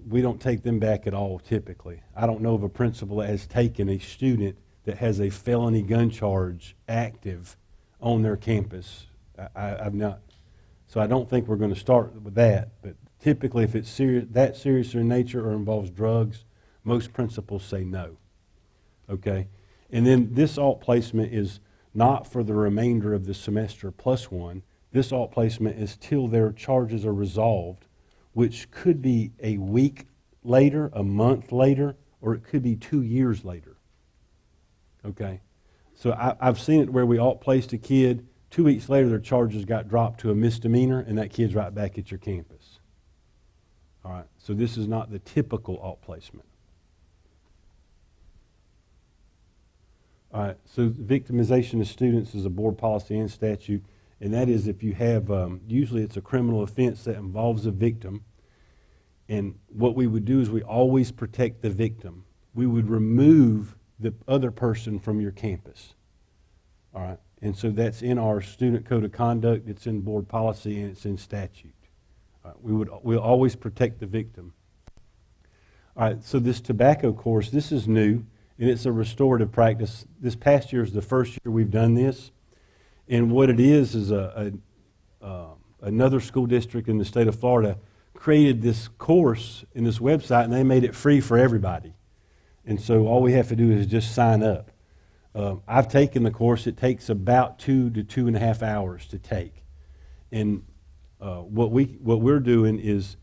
S7: we don't take them back at all typically. I don't know of a principal that has taken a student that has a felony gun charge active on their campus. I've not So I don't think we're going to start with that. But typically, if it's that serious in nature or involves drugs, most principals say no. Okay? And then this alt placement is not for the remainder of the semester plus one. This alt placement is till their charges are resolved, which could be a week later, a month later, or it could be 2 years later. Okay? So I've seen it where we alt placed a kid, 2 weeks later their charges got dropped to a misdemeanor, and that kid's right back at your campus. All right? So this is not the typical alt placement. All right, so victimization of students is a board policy and statute, and that is if you have, usually it's a criminal offense that involves a victim, and what we would do is we always protect the victim. We would remove the other person from your campus. All right, and so that's in our student code of conduct, it's in board policy, and it's in statute. All right, we'll always protect the victim. All right, so this tobacco course, this is new. And it's a restorative practice. This past year is the first year we've done this. And what it is another school district in the state of Florida created this course in this website, and they made it free for everybody. And so all we have to do is just sign up. I've taken the course. It takes about 2 to 2.5 hours to take. And what we're doing is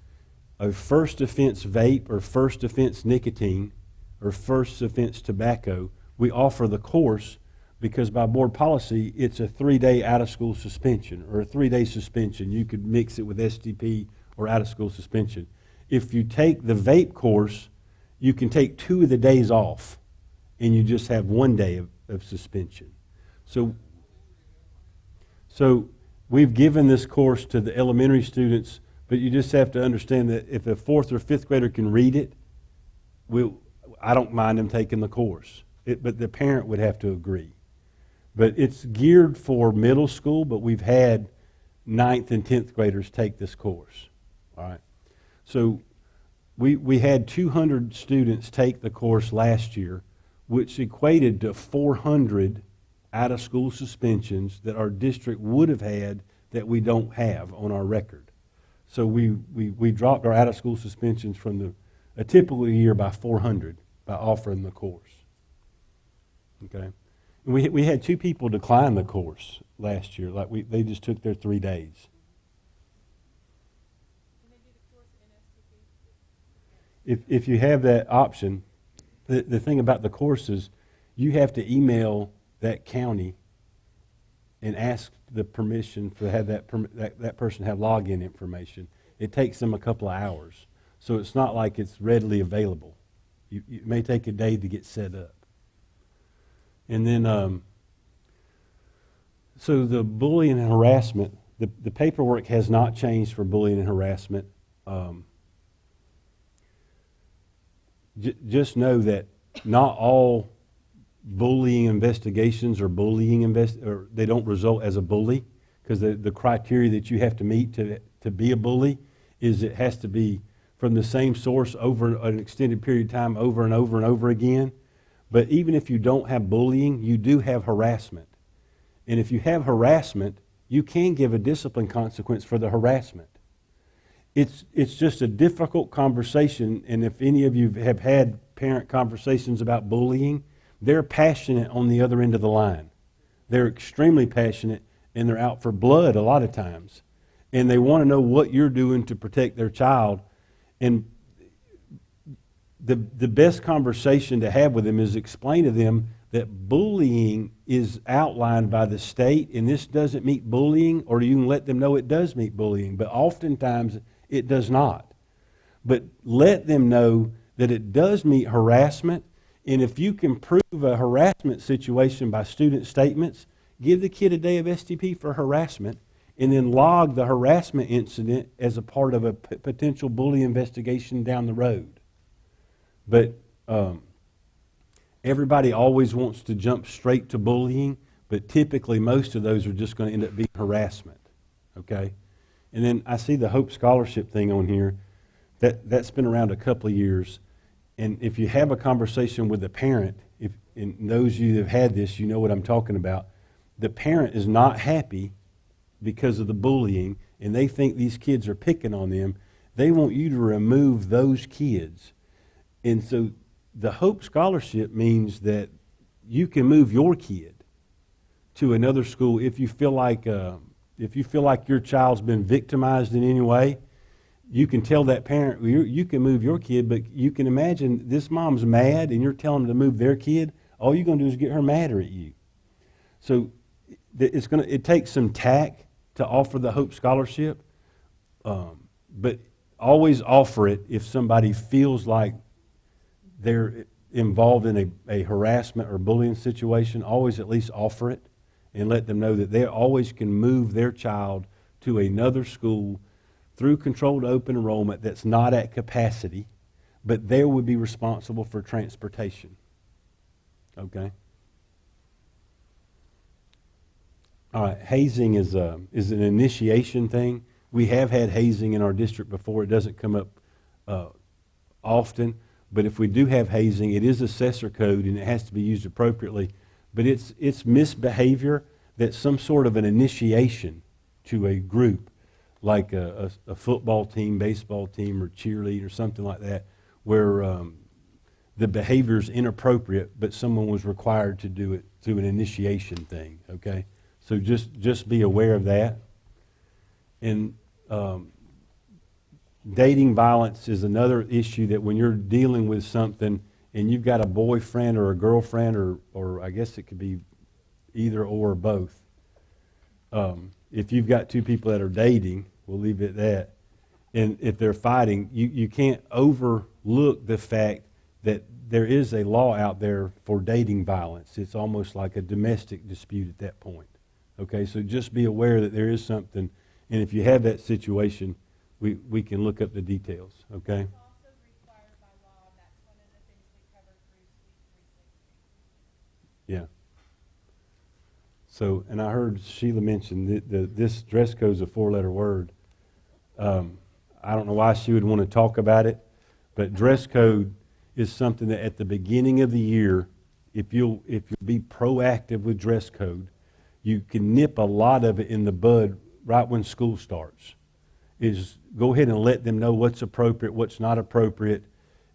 S7: a first offense vape or first offense nicotine or first offense tobacco. We offer the course because by board policy, it's a 3-day out-of-school suspension or a 3-day suspension. You could mix it with SDP or out-of-school suspension. If you take the vape course, you can take 2 of the days off, and you just have 1 day of suspension. So we've given this course to the elementary students, but you just have to understand that if a 4th or 5th grader can read it, I don't mind them taking the course, but the parent would have to agree. But it's geared for middle school, but we've had 9th and 10th graders take this course. All right. So we had 200 students take the course last year, which equated to 400 out-of-school suspensions that our district would have had that we don't have on our record. So we dropped our out-of-school suspensions from a typical year by 400 by offering the course. Okay, and we had 2 people decline the course last year. They just took their 3 days.
S12: Can they do the course in STP?
S7: If you have that option, the thing about the course is you have to email that county and ask the permission to have that person have login information. It takes them a couple of hours. So it's not like it's readily available. It may take a day to get set up. And then, so the bullying and harassment, the paperwork has not changed for bullying and harassment. Just know that not all bullying investigations or or they don't result as a bully, because the criteria that you have to meet to be a bully is it has to be from the same source over an extended period of time over and over and over again. But even if you don't have bullying, you do have harassment. And if you have harassment, you can give a discipline consequence for the harassment. It's just a difficult conversation, and if any of you have had parent conversations about bullying, they're passionate on the other end of the line. They're extremely passionate, and they're out for blood a lot of times. And they want to know what you're doing to protect their child. And the best conversation to have with them is explain to them that bullying is outlined by the state, and this doesn't meet bullying, or you can let them know it does meet bullying, but oftentimes it does not. But let them know that it does meet harassment, and if you can prove a harassment situation by student statements, give the kid a day of STP for harassment, and then log the harassment incident as a part of a potential bully investigation down the road. But everybody always wants to jump straight to bullying, but typically most of those are just going to end up being harassment, okay? And then I see the Hope Scholarship thing on here. That's been around a couple of years. And if you have a conversation with the parent, and those of you that have had this, you know what I'm talking about. The parent is not happy because of the bullying, and they think these kids are picking on them, they want you to remove those kids. And so the Hope Scholarship means that you can move your kid to another school if you feel like your child's been victimized in any way. You can tell that parent, you can move your kid, but you can imagine this mom's mad and you're telling them to move their kid. All you're going to do is get her madder at you. So it takes some tact to offer the Hope Scholarship, but always offer it if somebody feels like they're involved in a harassment or bullying situation. Always at least offer it and let them know that they always can move their child to another school through controlled open enrollment that's not at capacity, but they would be responsible for transportation. Okay? All right, hazing is an initiation thing. We have had hazing in our district before. It doesn't come up often, but if we do have hazing, it is assessor code and it has to be used appropriately. But it's misbehavior that's some sort of an initiation to a group, like a football team, baseball team, or cheerlead or something like that, where the behavior is inappropriate, but someone was required to do it through an initiation thing, okay? So just be aware of that. And dating violence is another issue that when you're dealing with something and you've got a boyfriend or a girlfriend, or I guess it could be either or both. If you've got two people that are dating, we'll leave it at that, and if they're fighting, you can't overlook the fact that there is a law out there for dating violence. It's almost like a domestic dispute at that point. Okay, so just be aware that there is something, and if you have that situation, we can look up the details, okay?
S12: It's also required by law, and that's one of the things we cover through Sweet 360.
S7: Yeah. So, and I heard Sheila mention this dress code is a 4-letter word. I don't know why she would want to talk about it, but dress code is something that at the beginning of the year, if you'll be proactive with dress code, you can nip a lot of it in the bud right when school starts. Is go ahead and let them know what's appropriate, what's not appropriate,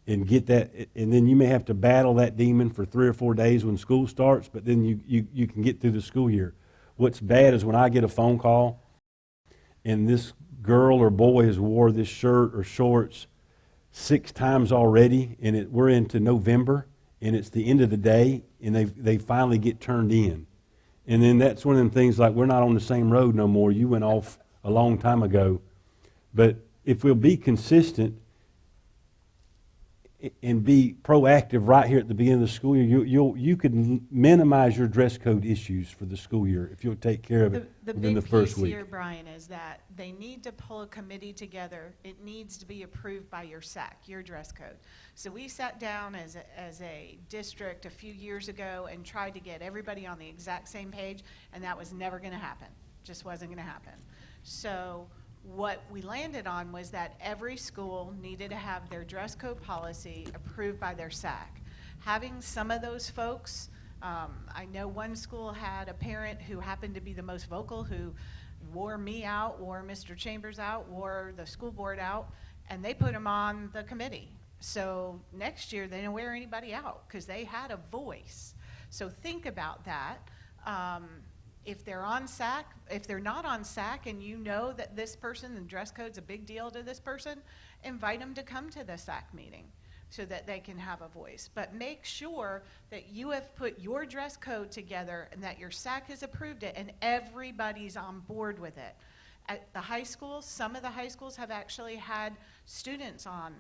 S7: and get that. And then you may have to battle that demon for 3 or 4 days when school starts, but then you can get through the school year. What's bad is when I get a phone call and this girl or boy has wore this shirt or shorts 6 times already, and we're into November, and it's the end of the day, and they finally get turned in. And then that's one of them things like, we're not on the same road no more. You went off a long time ago. But if we'll be consistent and be proactive right here at the beginning of the school year, you can minimize your dress code issues for the school year if you'll take care of it within the first week.
S8: The big piece here, Brian, is that they need to pull a committee together. It needs to be approved by your SAC, your dress code. So we sat down as a district a few years ago and tried to get everybody on the exact same page, and that was never going to happen. Just wasn't going to happen. So what we landed on was that every school needed to have their dress code policy approved by their SAC. Having some of those folks, I know one school had a parent who happened to be the most vocal, who wore me out, wore Mr. Chambers out, wore the school board out, and they put them on the committee. So next year they don't wear anybody out because they had a voice. So think about that. If they're on SAC, if they're not on SAC and you know that this person, the dress code's a big deal to this person, invite them to come to the SAC meeting so that they can have a voice. But make sure that you have put your dress code together and that your SAC has approved it and everybody's on board with it. At the high schools, some of the high schools have actually had students on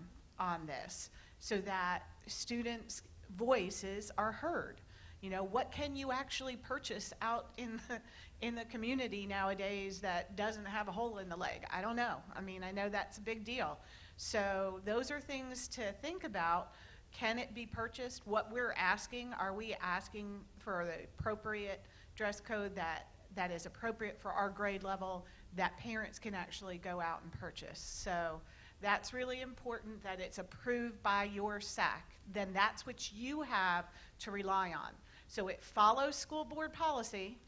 S8: this so that students' voices are heard. You know, what can you actually purchase out in the community nowadays that doesn't have a hole in the leg? I don't know. I mean, I know that's a big deal. So those are things to think about. Can it be purchased? What we're asking, are we asking for the appropriate dress code that is appropriate for our grade level that parents can actually go out and purchase? So that's really important, that it's approved by your SAC. Then that's what you have to rely on. So it follows school board policy,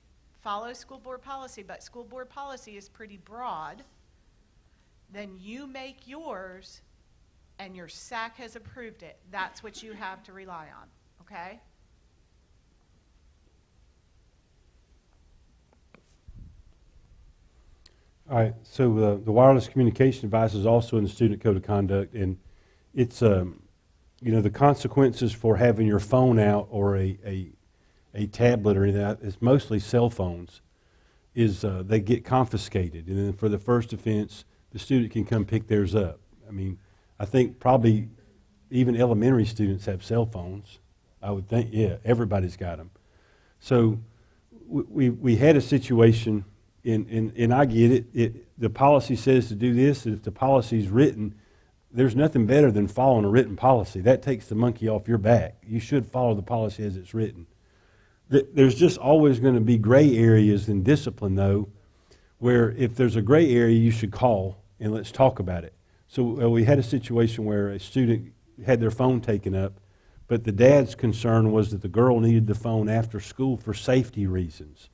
S8: but school board policy is pretty broad, then you make yours, and your SAC has approved it. That's what you have to rely on, okay?
S7: All right, so the wireless communication device is also in the student code of conduct, and it's, the consequences for having your phone out or a tablet or anything, it's mostly cell phones, is they get confiscated. And then for the first offense, the student can come pick theirs up. I mean, I think probably even elementary students have cell phones. I would think, yeah, everybody's got them. So we had a situation, and I get it. The policy says to do this, and if the policy's written, there's nothing better than following a written policy. That takes the monkey off your back. You should follow the policy as it's written. There's just always going to be gray areas in discipline, though, where if there's a gray area, you should call, and let's talk about it. So we had a situation where a student had their phone taken up, but the dad's concern was that the girl needed the phone after school for safety reasons.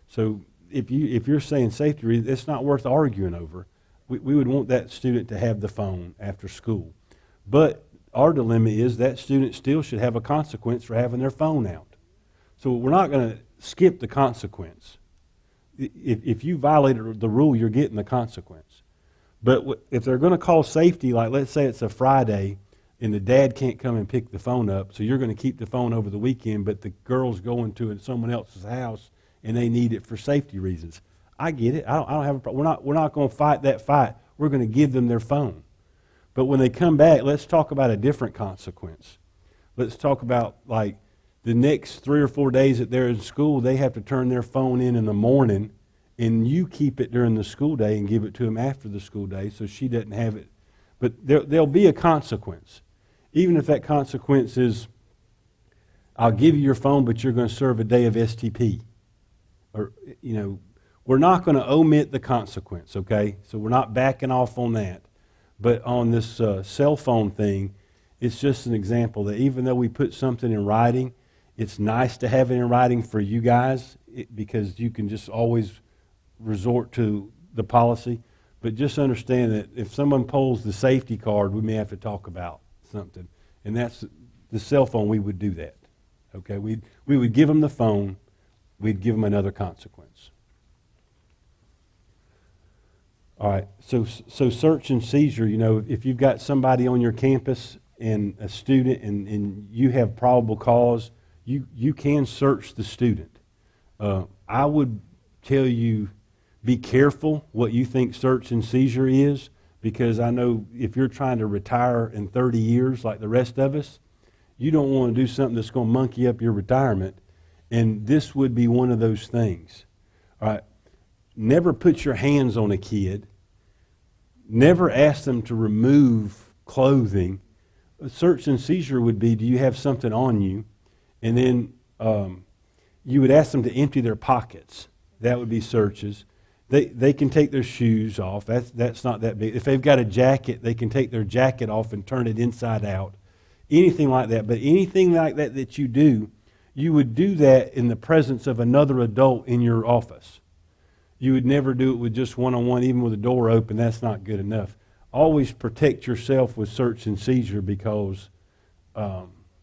S7: So if you're saying safety reasons, it's not worth arguing over. We would want that student to have the phone after school. But our dilemma is that student still should have a consequence for having their phone out. So we're not going to skip the consequence. If you violated the rule, you're getting the consequence. But if they're going to call safety, like let's say it's a Friday and the dad can't come and pick the phone up, so you're going to keep the phone over the weekend, but the girl's going to someone else's house and they need it for safety reasons. I get it. I don't have a problem. We're not going to fight that fight. We're going to give them their phone. But when they come back, let's talk about a different consequence. Let's talk about, like, the next 3 or 4 days that they're in school, they have to turn their phone in the morning, and you keep it during the school day and give it to them after the school day so she doesn't have it. But there'll be a consequence. Even if that consequence is, I'll give you your phone, but you're going to serve a day of STP. Or, we're not going to omit the consequence, okay? So we're not backing off on that. But on this cell phone thing, it's just an example that even though we put something in writing, it's nice to have it in writing for you guys because you can just always resort to the policy. But just understand that if someone pulls the safety card, we may have to talk about something. And that's the cell phone, we would do that. Okay, we would give them the phone, we'd give them another consequence. All right, so search and seizure, if you've got somebody on your campus and a student and you have probable cause, you can search the student. I would tell you, be careful what you think search and seizure is, because I know if you're trying to retire in 30 years like the rest of us, you don't want to do something that's going to monkey up your retirement, and this would be one of those things. All right, never put your hands on a kid. Never ask them to remove clothing. A search and seizure would be, do you have something on you? And then you would ask them to empty their pockets. That would be searches. They can take their shoes off. That's not that big. If they've got a jacket, they can take their jacket off and turn it inside out. Anything like that. But anything like that you do, you would do that in the presence of another adult in your office. You would never do it with just one-on-one, even with the door open. That's not good enough. Always protect yourself with search and seizure, because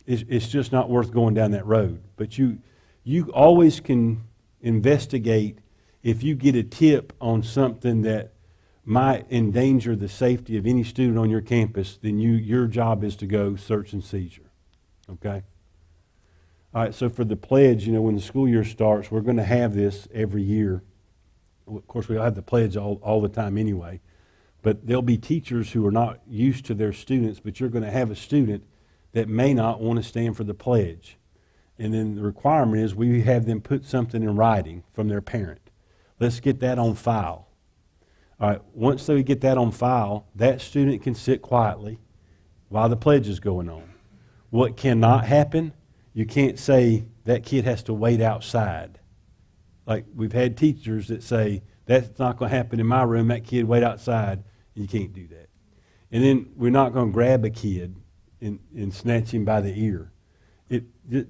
S7: it's just not worth going down that road. But you always can investigate. If you get a tip on something that might endanger the safety of any student on your campus, then your job is to go search and seizure. Okay? All right, so for the pledge, when the school year starts, we're going to have this every year. Of course, we'll have the pledge all the time anyway. But there'll be teachers who are not used to their students, but you're going to have a student that may not want to stand for the pledge. And then the requirement is we have them put something in writing from their parent. Let's get that on file. All right, once they get that on file, that student can sit quietly while the pledge is going on. What cannot happen, you can't say that kid has to wait outside. Like, we've had teachers that say, that's not going to happen in my room, that kid wait outside. You can't do that. And then we're not going to grab a kid and snatch him by the ear.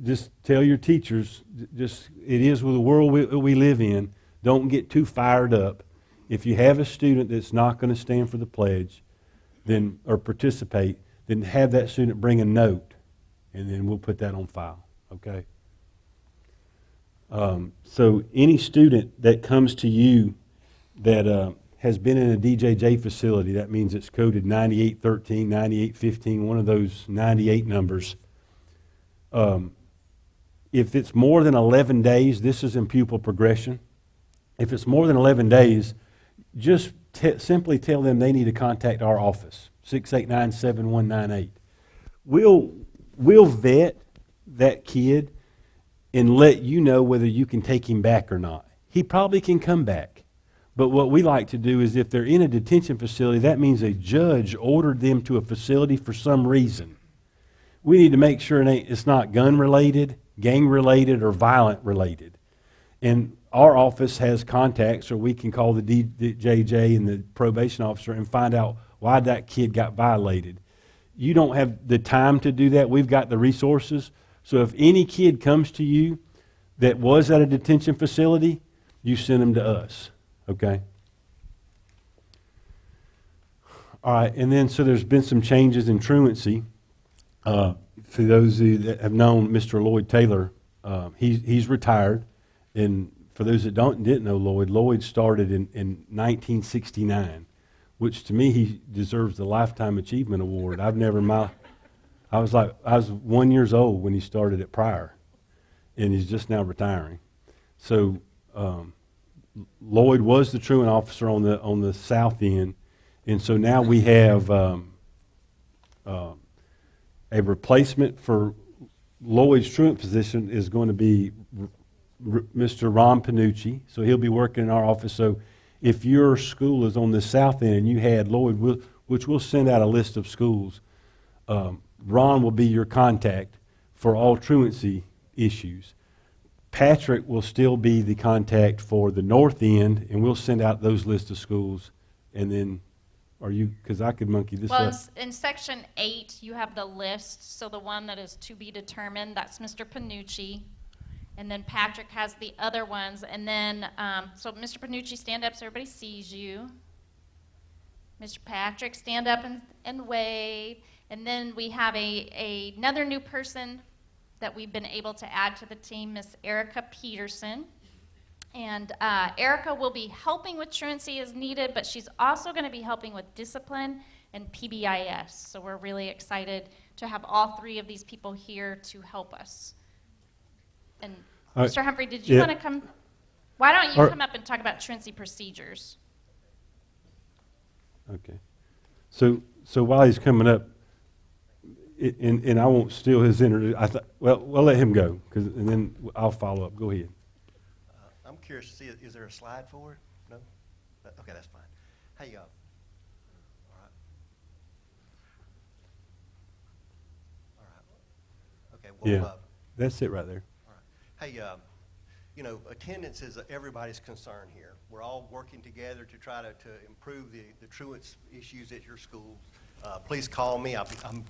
S7: Just tell your teachers, it is with the world we live in. Don't get too fired up. If you have a student that's not going to stand for the pledge, then or participate, then have that student bring a note, and then we'll put that on file. Okay. So any student that comes to you that has been in a DJJ facility, that means it's coded 9813, 9815, one of those 98 numbers. If it's more than 11 days, this is in pupil progression. If it's more than 11 days, just simply tell them they need to contact our office, 689-7198. We'll vet that kid and let you know whether you can take him back or not. He probably can come back. But what we like to do is if they're in a detention facility, that means a judge ordered them to a facility for some reason. We need to make sure it's not gun-related, gang-related, or violent-related. And our office has contacts, or we can call the DJJ and the probation officer and find out why that kid got violated. You don't have the time to do that. We've got the resources. So if any kid comes to you that was at a detention facility, you send them to us, okay? All right, and then so there's been some changes in truancy. For those of you that have known Mr. Lloyd Taylor, he's retired. And for those that didn't know Lloyd started in 1969, which to me he deserves the Lifetime Achievement Award. I was 1 year old when he started at Pryor, and he's just now retiring. So Lloyd was the truant officer on the south end, and so now we have a replacement for Lloyd's truant position is going to be Mr. Ron Panucci, so he'll be working in our office. So if your school is on the south end and you had Lloyd, which we'll send out a list of schools, Ron will be your contact for all truancy issues. Patrick will still be the contact for the north end, and we'll send out those lists of schools. And then, because I could monkey this
S2: Well,
S7: up.
S2: in section 8, you have the list. So the one that is to be determined, that's Mr. Panucci. And then Patrick has the other ones. And then, so Mr. Panucci, stand up so everybody sees you. Mr. Patrick, stand up and wave. And then we have another new person that we've been able to add to the team, Miss Erica Peterson. And Erica will be helping with truancy as needed, but she's also going to be helping with discipline and PBIS. So we're really excited to have all three of these people here to help us. And Mr. Humphrey, did you want to come? Why don't you come up and talk about truancy procedures?
S7: Okay. So while he's coming up, and I won't steal his introduction. We'll let him go, and then I'll follow up. Go ahead.
S13: I'm curious to see, is there a slide for it? No? Okay, that's fine. Hey, all right. All right. Okay, well,
S7: Yeah, that's it right there.
S13: all right. Hey, attendance is everybody's concern here. We're all working together to try to improve the truance issues at your schools. Please call me. I'll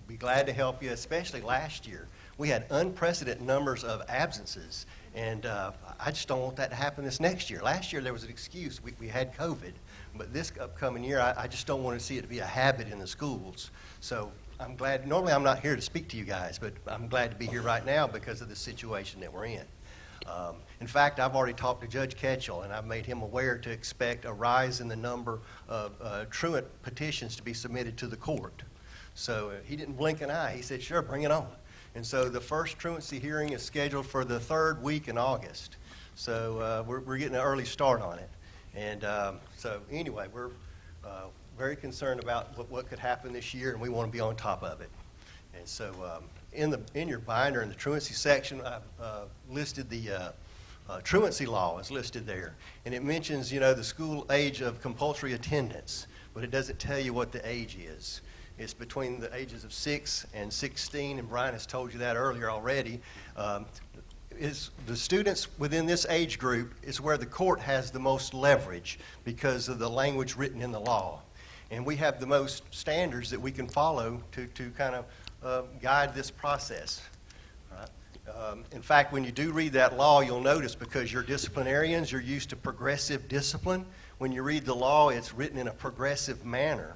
S13: be glad to help you, especially last year. We had unprecedented numbers of absences, and I just don't want that to happen this next year. Last year there was an excuse. We had COVID, but this upcoming year I just don't want to see it be a habit in the schools. So I'm glad. Normally I'm not here to speak to you guys, but I'm glad to be here right now because of the situation that we're in. In fact, I've already talked to Judge Ketchell, and I've made him aware to expect a rise in the number of truant petitions to be submitted to the court. So he didn't blink an eye. He said, sure, bring it on. And so the first truancy hearing is scheduled for the 3rd week in August. So we're getting an early start on it. And so anyway, we're very concerned about what could happen this year, and we want to be on top of it. And so in your binder, in the truancy section, I've listed the truancy law is listed there. And it mentions, the school age of compulsory attendance, but it doesn't tell you what the age is. It's between the ages of 6 and 16, and Brian has told you that earlier already. Is the students within this age group is where the court has the most leverage because of the language written in the law. And we have the most standards that we can follow to kind of guide this process. Right? In fact, when you do read that law, you'll notice, because you're disciplinarians, you're used to progressive discipline. When you read the law, it's written in a progressive manner.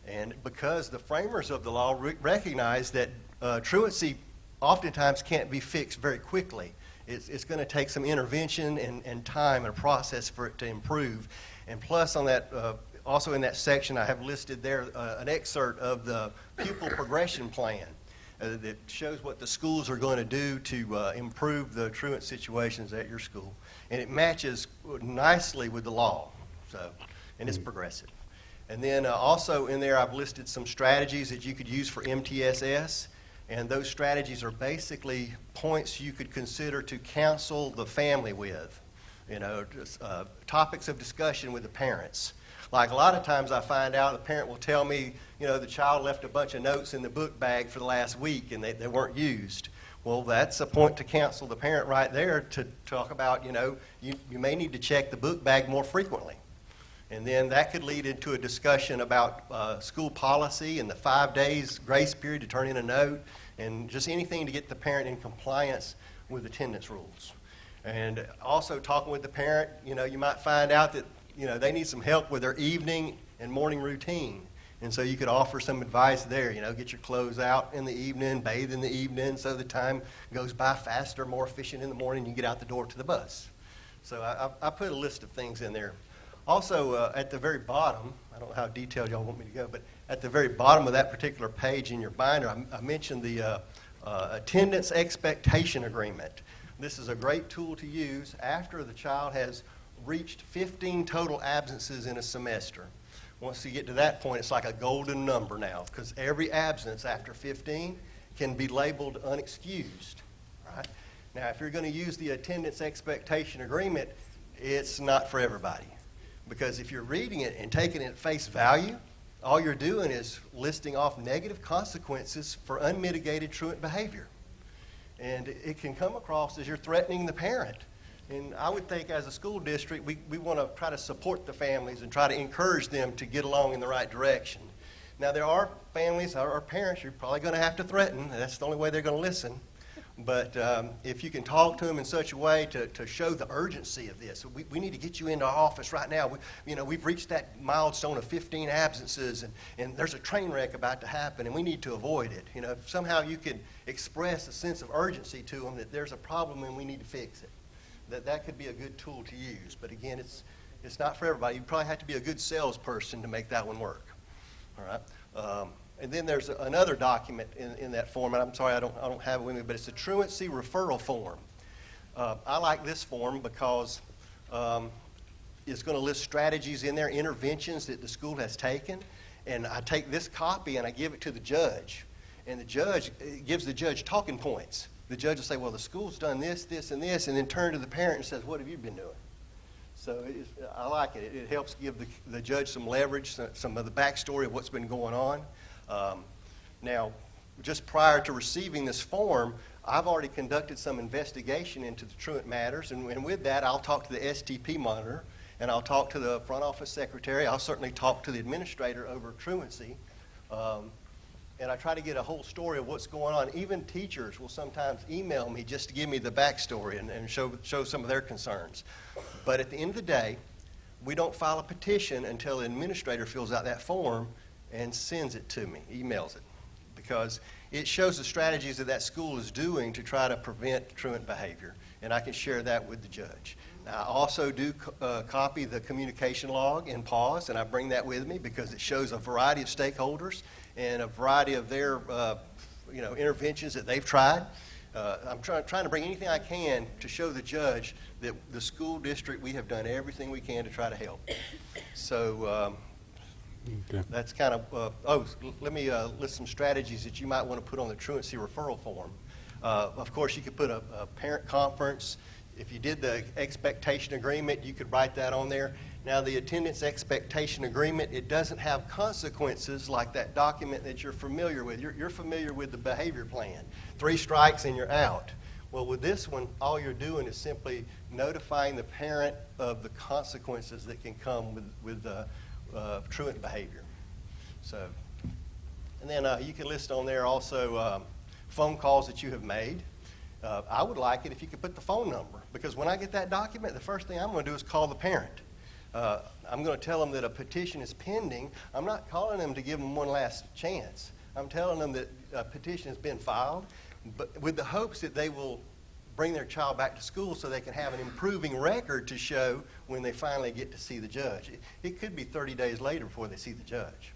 S13: And because the framers of the law recognize that truancy oftentimes can't be fixed very quickly. It's going to take some intervention and time and a process for it to improve. And plus, on that, also in that section, I have listed there an excerpt of the pupil progression plan that shows what the schools are going to do to improve the truant situations at your school. And it matches nicely with the law, and it's progressive. And then also in there, I've listed some strategies that you could use for MTSS. And those strategies are basically points you could consider to counsel the family with, just, topics of discussion with the parents. Like a lot of times I find out the parent will tell me, the child left a bunch of notes in the book bag for the last week and they weren't used. Well, that's a point to counsel the parent right there to talk about, you may need to check the book bag more frequently. And then that could lead into a discussion about school policy and the 5 days grace period to turn in a note, and just anything to get the parent in compliance with attendance rules. And also talking with the parent, you might find out that, they need some help with their evening and morning routine. And so you could offer some advice there, get your clothes out in the evening, bathe in the evening so the time goes by faster, more efficient in the morning, you get out the door to the bus. So I put a list of things in there. Also, at the very bottom, I don't know how detailed y'all want me to go, but at the very bottom of that particular page in your binder, I mentioned the attendance expectation agreement. This is a great tool to use after the child has reached 15 total absences in a semester. Once you get to that point, it's like a golden number now, because every absence after 15 can be labeled unexcused. Right? Now, if you're going to use the attendance expectation agreement, it's not for everybody. Because if you're reading it and taking it at face value, all you're doing is listing off negative consequences for unmitigated truant behavior. And it can come across as you're threatening the parent. And I would think as a school district, we want to try to support the families and try to encourage them to get along in the right direction. Now, there are families or parents you're probably going to have to threaten. That's the only way they're going to listen. But if you can talk to them in such a way to show the urgency of this, we need to get you into our office right now. We've reached that milestone of 15 absences, and there's a train wreck about to happen, and we need to avoid it. If somehow you can express a sense of urgency to them that there's a problem and we need to fix it. That could be a good tool to use. But again, it's not for everybody. You probably have to be a good salesperson to make that one work. All right. And then there's another document in that form, and I'm sorry I don't have it with me, but it's a truancy referral form. I like this form because it's going to list strategies in there, interventions that the school has taken, and I take this copy and I give it to the judge, and the judge gives the judge talking points. The judge will say, well, the school's done this, this, and this, and then turn to the parent and says, what have you been doing? So I like it. It helps give the judge some leverage, some of the backstory of what's been going on. Now, just prior to receiving this form, I've already conducted some investigation into the truant matters, and with that, I'll talk to the STP monitor, and I'll talk to the front office secretary. I'll certainly talk to the administrator over truancy, and I try to get a whole story of what's going on. Even teachers will sometimes email me just to give me the backstory and show some of their concerns. But at the end of the day, we don't file a petition until the administrator fills out that form and sends it to me, emails it, because it shows the strategies that school is doing to try to prevent truant behavior, and I can share that with the judge. Now, I also do copy the communication log in PAWS, and I bring that with me because it shows a variety of stakeholders and a variety of their interventions that they've tried. I'm trying to bring anything I can to show the judge that the school district, we have done everything we can to try to help. So okay. That's kind of, let me list some strategies that you might want to put on the truancy referral form. Of course, you could put a parent conference. If you did the expectation agreement, you could write that on there. Now, the attendance expectation agreement, it doesn't have consequences like that document that you're familiar with. You're familiar with the behavior plan. 3 strikes and you're out. Well, with this one, all you're doing is simply notifying the parent of the consequences that can come with truant behavior. So, and then you can list on there also phone calls that you have made. I would like it if you could put the phone number, because when I get that document, the first thing I'm going to do is call the parent. I'm going to tell them that a petition is pending. I'm not calling them to give them one last chance. I'm telling them that a petition has been filed, but with the hopes that they will bring their child back to school so they can have an improving record to show when they finally get to see the judge. It could be 30 days later before they see the judge.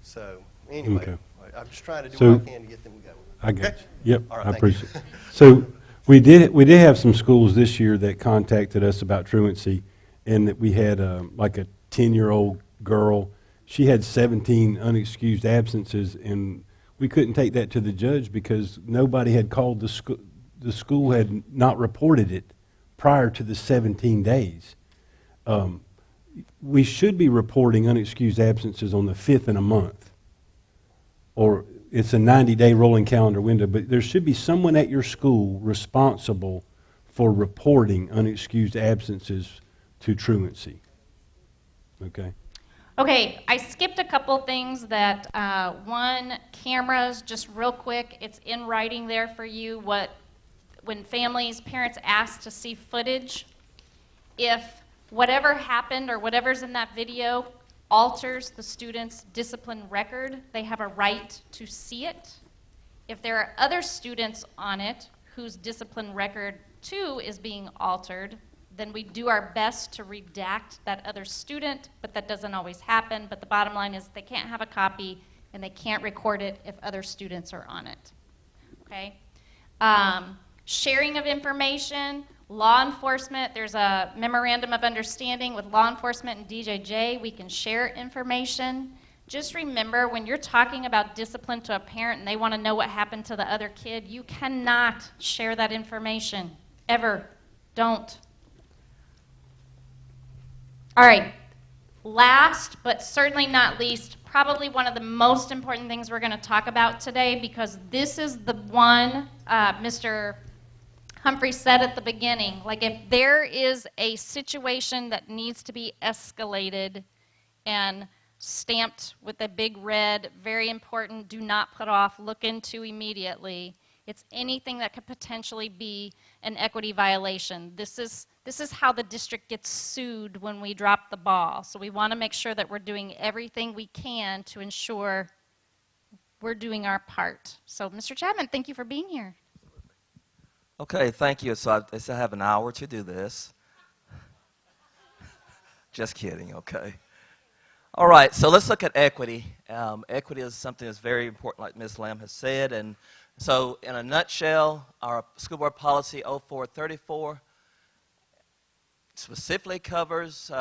S13: So anyway,
S7: Okay.
S13: I'm just trying to do
S7: So-
S13: what I can to get them going.
S7: I got
S13: Okay?
S7: you. Yep,
S13: All right,
S7: I
S13: thank
S7: appreciate
S13: you.
S7: it. So we did have some schools this year that contacted us about truancy, and that we had like a 10-year-old girl. She had 17 unexcused absences, and we couldn't take that to the judge because nobody had called the school. The school had not reported it prior to the 17 days. We should be reporting unexcused absences on the 5th in a month, or it's a 90-day rolling calendar window, but there should be someone at your school responsible for reporting unexcused absences to truancy. Okay?
S2: Okay, I skipped a couple things that, one, cameras, just real quick, it's in writing there for you, when families, parents ask to see footage, if whatever happened or whatever's in that video alters the student's discipline record, they have a right to see it. If there are other students on it whose discipline record too is being altered, then we do our best to redact that other student, but that doesn't always happen. But the bottom line is they can't have a copy and they can't record it if other students are on it. Okay? Sharing of information, law enforcement, there's a memorandum of understanding with law enforcement and DJJ. We can share information. Just remember, when you're talking about discipline to a parent and they want to know what happened to the other kid, you cannot share that information. Ever. Don't. All right. Last, but certainly not least, probably one of the most important things we're going to talk about today, because this is the one Mr. Humphrey said at the beginning, like if there is a situation that needs to be escalated and stamped with a big red, very important, do not put off, look into immediately, it's anything that could potentially be an equity violation. This is how the district gets sued when we drop the ball. So we want to make sure that we're doing everything we can to ensure we're doing our part. So Mr. Chapman, thank you for being here.
S14: Okay, thank you. So I still have an hour to do this. Just kidding, okay. All right, so let's look at equity. Equity is something that's very important, like Ms. Lamb has said. And so in a nutshell, our school board policy 0434 specifically covers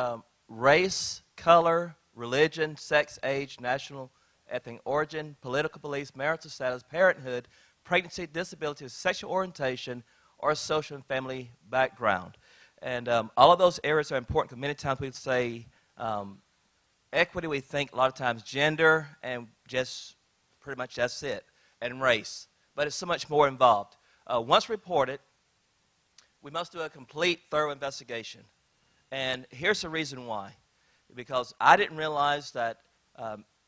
S14: race, color, religion, sex, age, national, ethnic origin, political beliefs, marital status, parenthood, pregnancy, disability, sexual orientation, or social and family background. And all of those areas are important because many times we say equity, we think a lot of times gender and just pretty much that's it, and race. But it's so much more involved. Once reported, we must do a complete, thorough investigation. And here's the reason why. Because I didn't realize that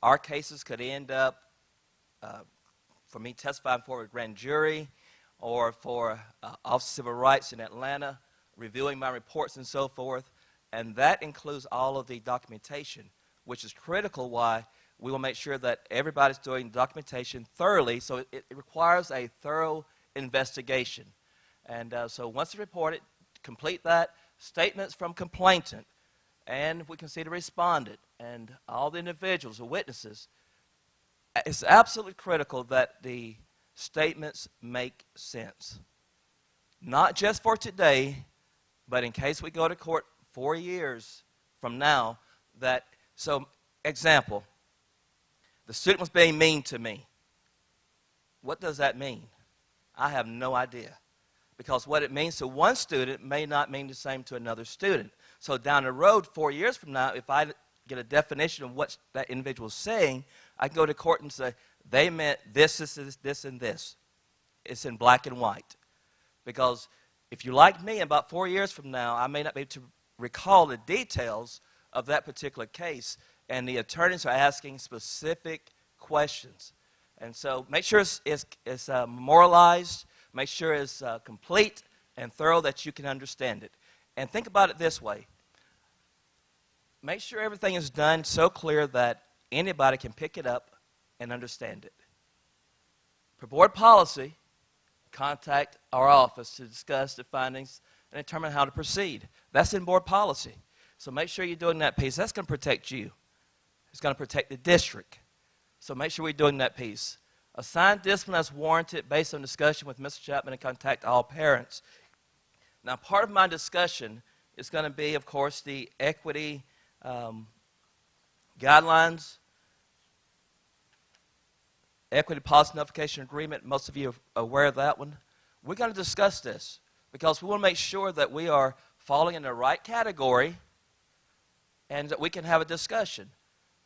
S14: our cases could end up for me testifying for a grand jury or for Office of Civil Rights in Atlanta, reviewing my reports and so forth. And that includes all of the documentation, which is critical why we will make sure that everybody's doing documentation thoroughly. So it requires a thorough investigation. And so once it's reported, complete that. Statements from complainant, and we can see the respondent and all the individuals or witnesses. It's absolutely critical that the statements make sense. Not just for today, but in case we go to court 4 years from now. So, example, the student was being mean to me. What does that mean? I have no idea. Because what it means to one student may not mean the same to another student. So down the road, 4 years from now, if I get a definition of what that individual is saying, I can go to court and say, they meant this, and this. It's in black and white. Because if you're like me, about 4 years from now, I may not be able to recall the details of that particular case, and the attorneys are asking specific questions. And so make sure it's memorialized. Make sure it's complete and thorough that you can understand it. And think about it this way. Make sure everything is done so clear that anybody can pick it up and understand it. For board policy, contact our office to discuss the findings and determine how to proceed. That's in board policy. So make sure you're doing that piece. That's going to protect you. It's going to protect the district. So make sure we're doing that piece. Assign discipline as warranted based on discussion with Mr. Chapman and contact all parents. Now, part of my discussion is going to be, of course, the equity guidelines, equity policy notification agreement. Most of you are aware of that one. We're going to discuss this because we want to make sure that we are falling in the right category and that we can have a discussion.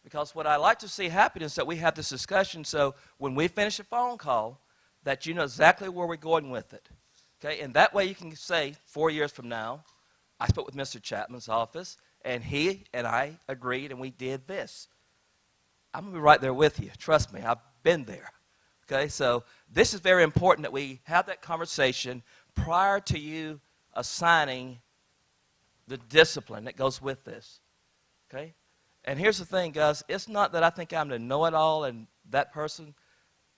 S14: Because what I like to see happen is that we have this discussion so when we finish a phone call, that you know exactly where we're going with it. Okay? And that way you can say 4 years from now, I spoke with Mr. Chapman's office, and he and I agreed, and we did this. I'm going to be right there with you. Trust me, I've been there. Okay? So this is very important that we have that conversation prior to you assigning the discipline that goes with this. Okay? And here's the thing, guys. It's not that I think I'm the know-it-all and that person.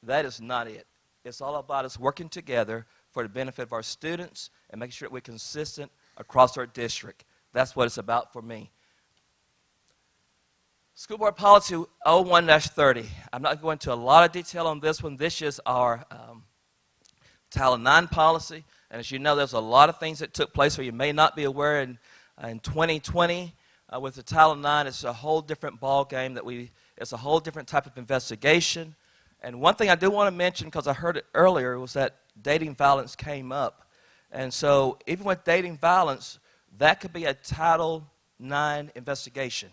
S14: That is not it. It's all about us working together for the benefit of our students and making sure that we're consistent across our district. That's what it's about for me. School Board Policy 01-30. I'm not going into a lot of detail on this one. This is our Title IX policy. And as you know, there's a lot of things that took place, or you may not be aware, in 2020. With the Title IX, it's a whole different ball game. It's a whole different type of investigation. And one thing I do want to mention, because I heard it earlier, was that dating violence came up. And so even with dating violence, that could be a Title IX investigation,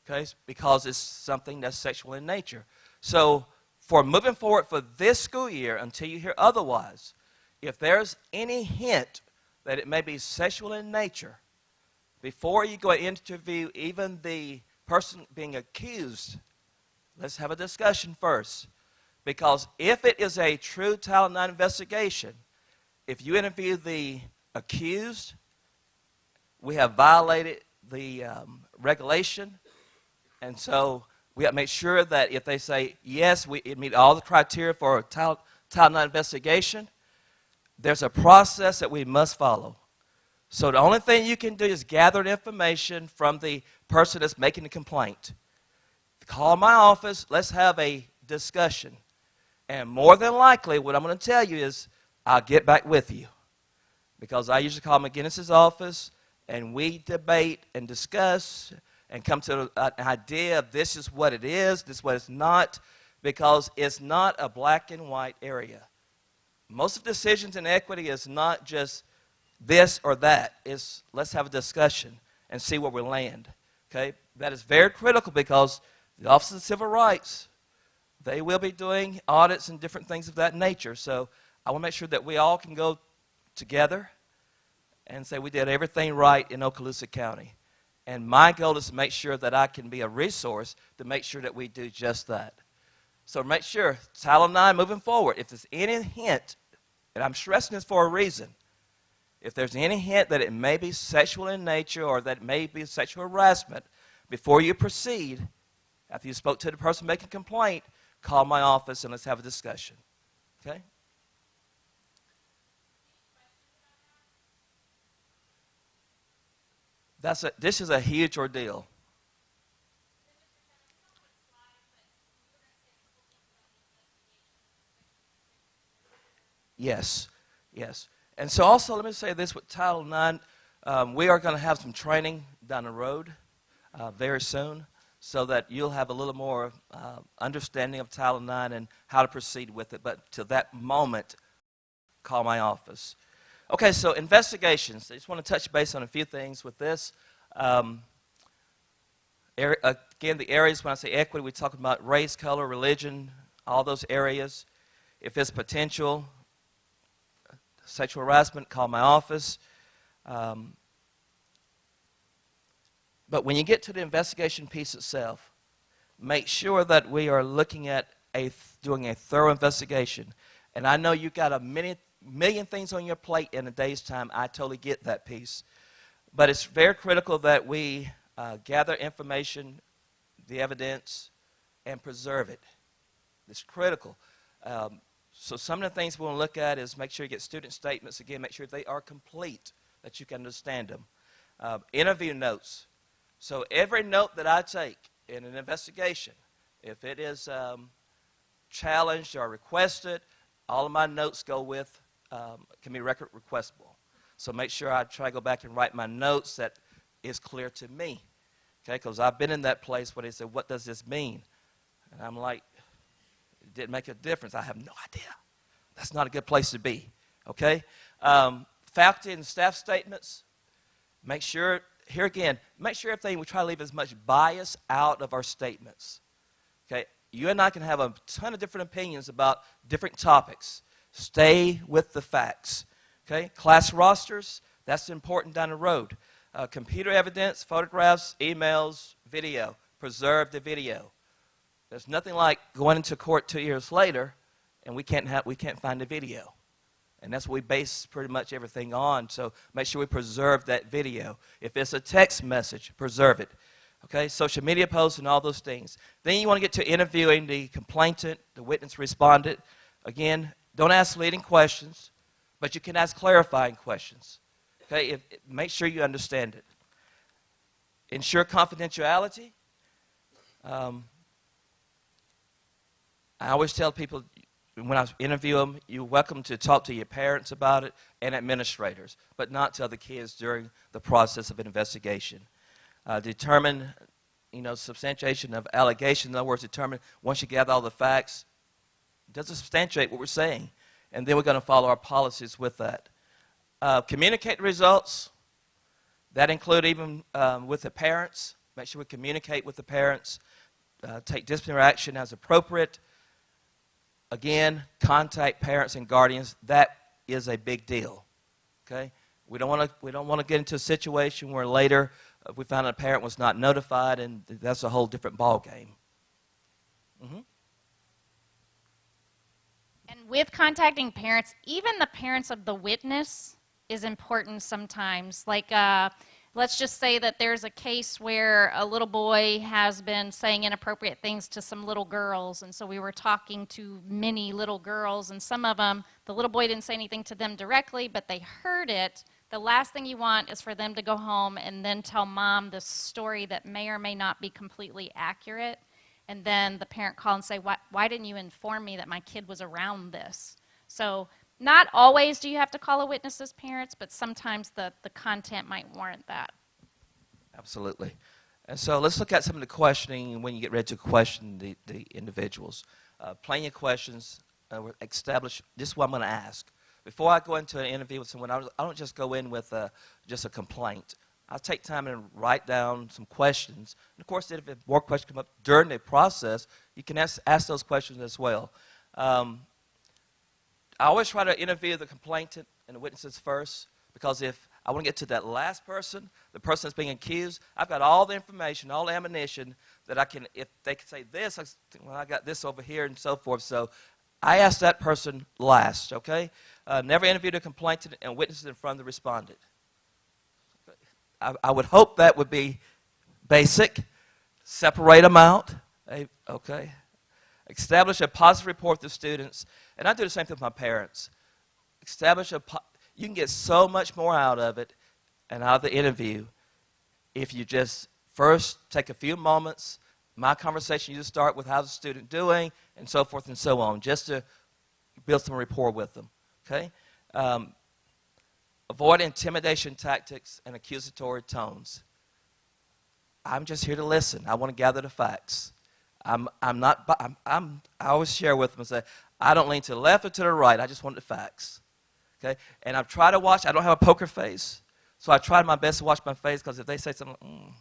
S14: okay, because it's something that's sexual in nature. So for moving forward for this school year, until you hear otherwise, if there's any hint that it may be sexual in nature, before you go and interview even the person being accused, let's have a discussion first. Because if it is a true Title IX investigation, if you interview the accused, we have violated the regulation. And so we have to make sure that if they say, yes, it meets all the criteria for a Title IX investigation, there's a process that we must follow. So the only thing you can do is gather the information from the person that's making the complaint. Call my office. Let's have a discussion. And more than likely, what I'm going to tell you is I'll get back with you. Because I usually call McGinnis's office, and we debate and discuss and come to an idea of this is what it is, this is what it's not, because it's not a black and white area. Most of the decisions in equity is not just this or that. It's let's have a discussion and see where we land. Okay? That is very critical because the Office of Civil Rights, they will be doing audits and different things of that nature. So I want to make sure that we all can go together and say we did everything right in Okaloosa County. And my goal is to make sure that I can be a resource to make sure that we do just that. So make sure, Title IX moving forward, if there's any hint, and I'm stressing this for a reason, if there's any hint that it may be sexual in nature or that it may be sexual harassment, before you proceed, after you spoke to the person making a complaint, call my office and let's have a discussion. Okay? This is a huge ordeal. Yes, yes. And so also, let me say this with Title IX, we are going to have some training down the road very soon so that you'll have a little more understanding of Title IX and how to proceed with it. But to that moment, call my office. Okay, so investigations. I just want to touch base on a few things with this. Again, the areas, when I say equity, we talk about race, color, religion, all those areas. If it's potential sexual harassment, call my office. But when you get to the investigation piece itself, make sure that we are looking at doing a thorough investigation. And I know you've got many million things on your plate in a day's time. I totally get that piece. But it's very critical that we gather information, the evidence, and preserve it. It's critical. So some of the things we want to look at is make sure you get student statements. Again, make sure they are complete, that you can understand them. Interview notes. So every note that I take in an investigation, if it is challenged or requested, all of my notes go with, can be record requestable. So make sure I try to go back and write my notes that is clear to me. Okay, because I've been in that place where they say, what does this mean? And I'm like, it didn't make a difference. I have no idea. That's not a good place to be. Okay? Faculty and staff statements, make sure, here again, make sure everything, we try to leave as much bias out of our statements. Okay? You and I can have a ton of different opinions about different topics. Stay with the facts. Okay? Class rosters, that's important down the road. Computer evidence, photographs, emails, video. Preserve the video. There's nothing like going into court 2 years later and we can't find the video. And that's what we base pretty much everything on. So make sure we preserve that video. If it's a text message, preserve it. Okay, social media posts and all those things. Then you want to get to interviewing the complainant, the witness respondent. Again, don't ask leading questions, but you can ask clarifying questions. Okay, make sure you understand it. Ensure confidentiality. I always tell people when I interview them, you're welcome to talk to your parents about it and administrators, but not to other kids during the process of an investigation. Determine, substantiation of allegations. In other words, determine once you gather all the facts, does it substantiate what we're saying? And then we're going to follow our policies with that. Communicate the results. That include even with the parents. Make sure we communicate with the parents. Take disciplinary action as appropriate. Again, contact parents and guardians. That is a big deal. Okay, we don't want to get into a situation where later we found out a parent was not notified, and that's a whole different ball game. Mm-hmm.
S2: And with contacting parents, even the parents of the witness is important sometimes. Like, let's just say that there's a case where a little boy has been saying inappropriate things to some little girls, and so we were talking to many little girls, and some of them, the little boy didn't say anything to them directly, but they heard it. The last thing you want is for them to go home and then tell mom this story that may or may not be completely accurate, and then the parent call and say, why didn't you inform me that my kid was around this? So not always do you have to call a witness as parents, but sometimes the content might warrant that.
S14: Absolutely. And so let's look at some of the questioning when you get ready to question the individuals. Plan your questions. Establish, this is what I'm going to ask. Before I go into an interview with someone, I don't just go in with just a complaint. I'll take time and write down some questions. And of course, if more questions come up during the process, you can ask those questions as well. I always try to interview the complainant and the witnesses first, because if I want to get to that last person, the person that's being accused, I've got all the information, all the ammunition that I can, if they can say this, I got this over here and so forth. So I ask that person last, okay? Never interview the complainant and witnesses in front of the respondent. I would hope that would be basic. Separate them out, okay? Establish a positive rapport with the students. And I do the same thing with my parents. You can get so much more out of it and out of the interview if you just first take a few moments. My conversation, you just start with how's the student doing and so forth and so on, just to build some rapport with them, okay? Avoid intimidation tactics and accusatory tones. I'm just here to listen. I want to gather the facts. I always share with them and say, I don't lean to the left or to the right. I just want the facts. Okay? And I've tried to watch. I don't have a poker face. So I tried my best to watch my face, because if they say something,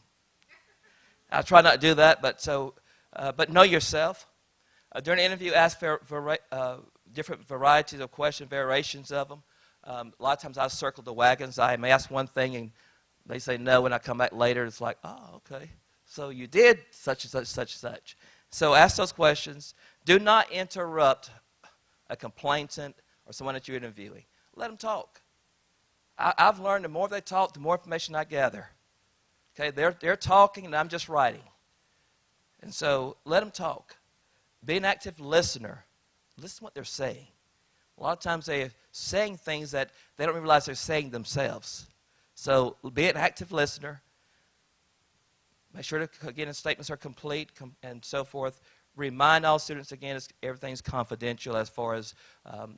S14: I try not to do that. But know yourself. During the interview, ask for different varieties of questions, variations of them. A lot of times I circle the wagons. I may ask one thing and they say no. When I come back later, it's like, oh, okay. So you did such and such, such and such. So ask those questions. Do not interrupt a complainant or someone that you're interviewing. let them talk. I've learned the more they talk, the more information I gather. Okay, they're talking and I'm just writing. And so let them talk. Be an active listener. Listen to what they're saying. A lot of times they're saying things that they don't realize they're saying themselves. So be an active listener. Make sure that, again, the statements are complete and so forth. Remind all students, again, everything's confidential as far as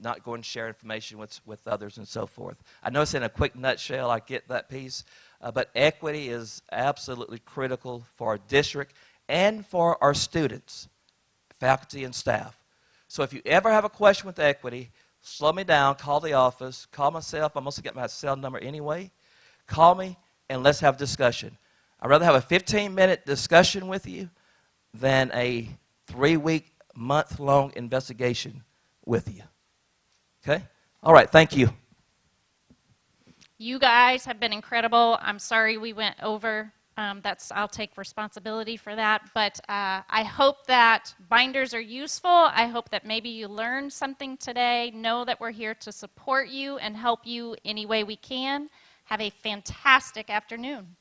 S14: not going to share information with others and so forth. I know it's in a quick nutshell. I get that piece. But equity is absolutely critical for our district and for our students, faculty, and staff. So if you ever have a question with equity, slow me down, call the office, call myself. I'm also getting my cell number anyway. Call me, and let's have a discussion. I'd rather have a 15-minute discussion with you than a 3-week, month-long investigation with you. Okay? All right, thank you.
S2: You guys have been incredible. I'm sorry we went over. I'll take responsibility for that. But I hope that binders are useful. I hope that maybe you learned something today. Know that we're here to support you and help you any way we can. Have a fantastic afternoon.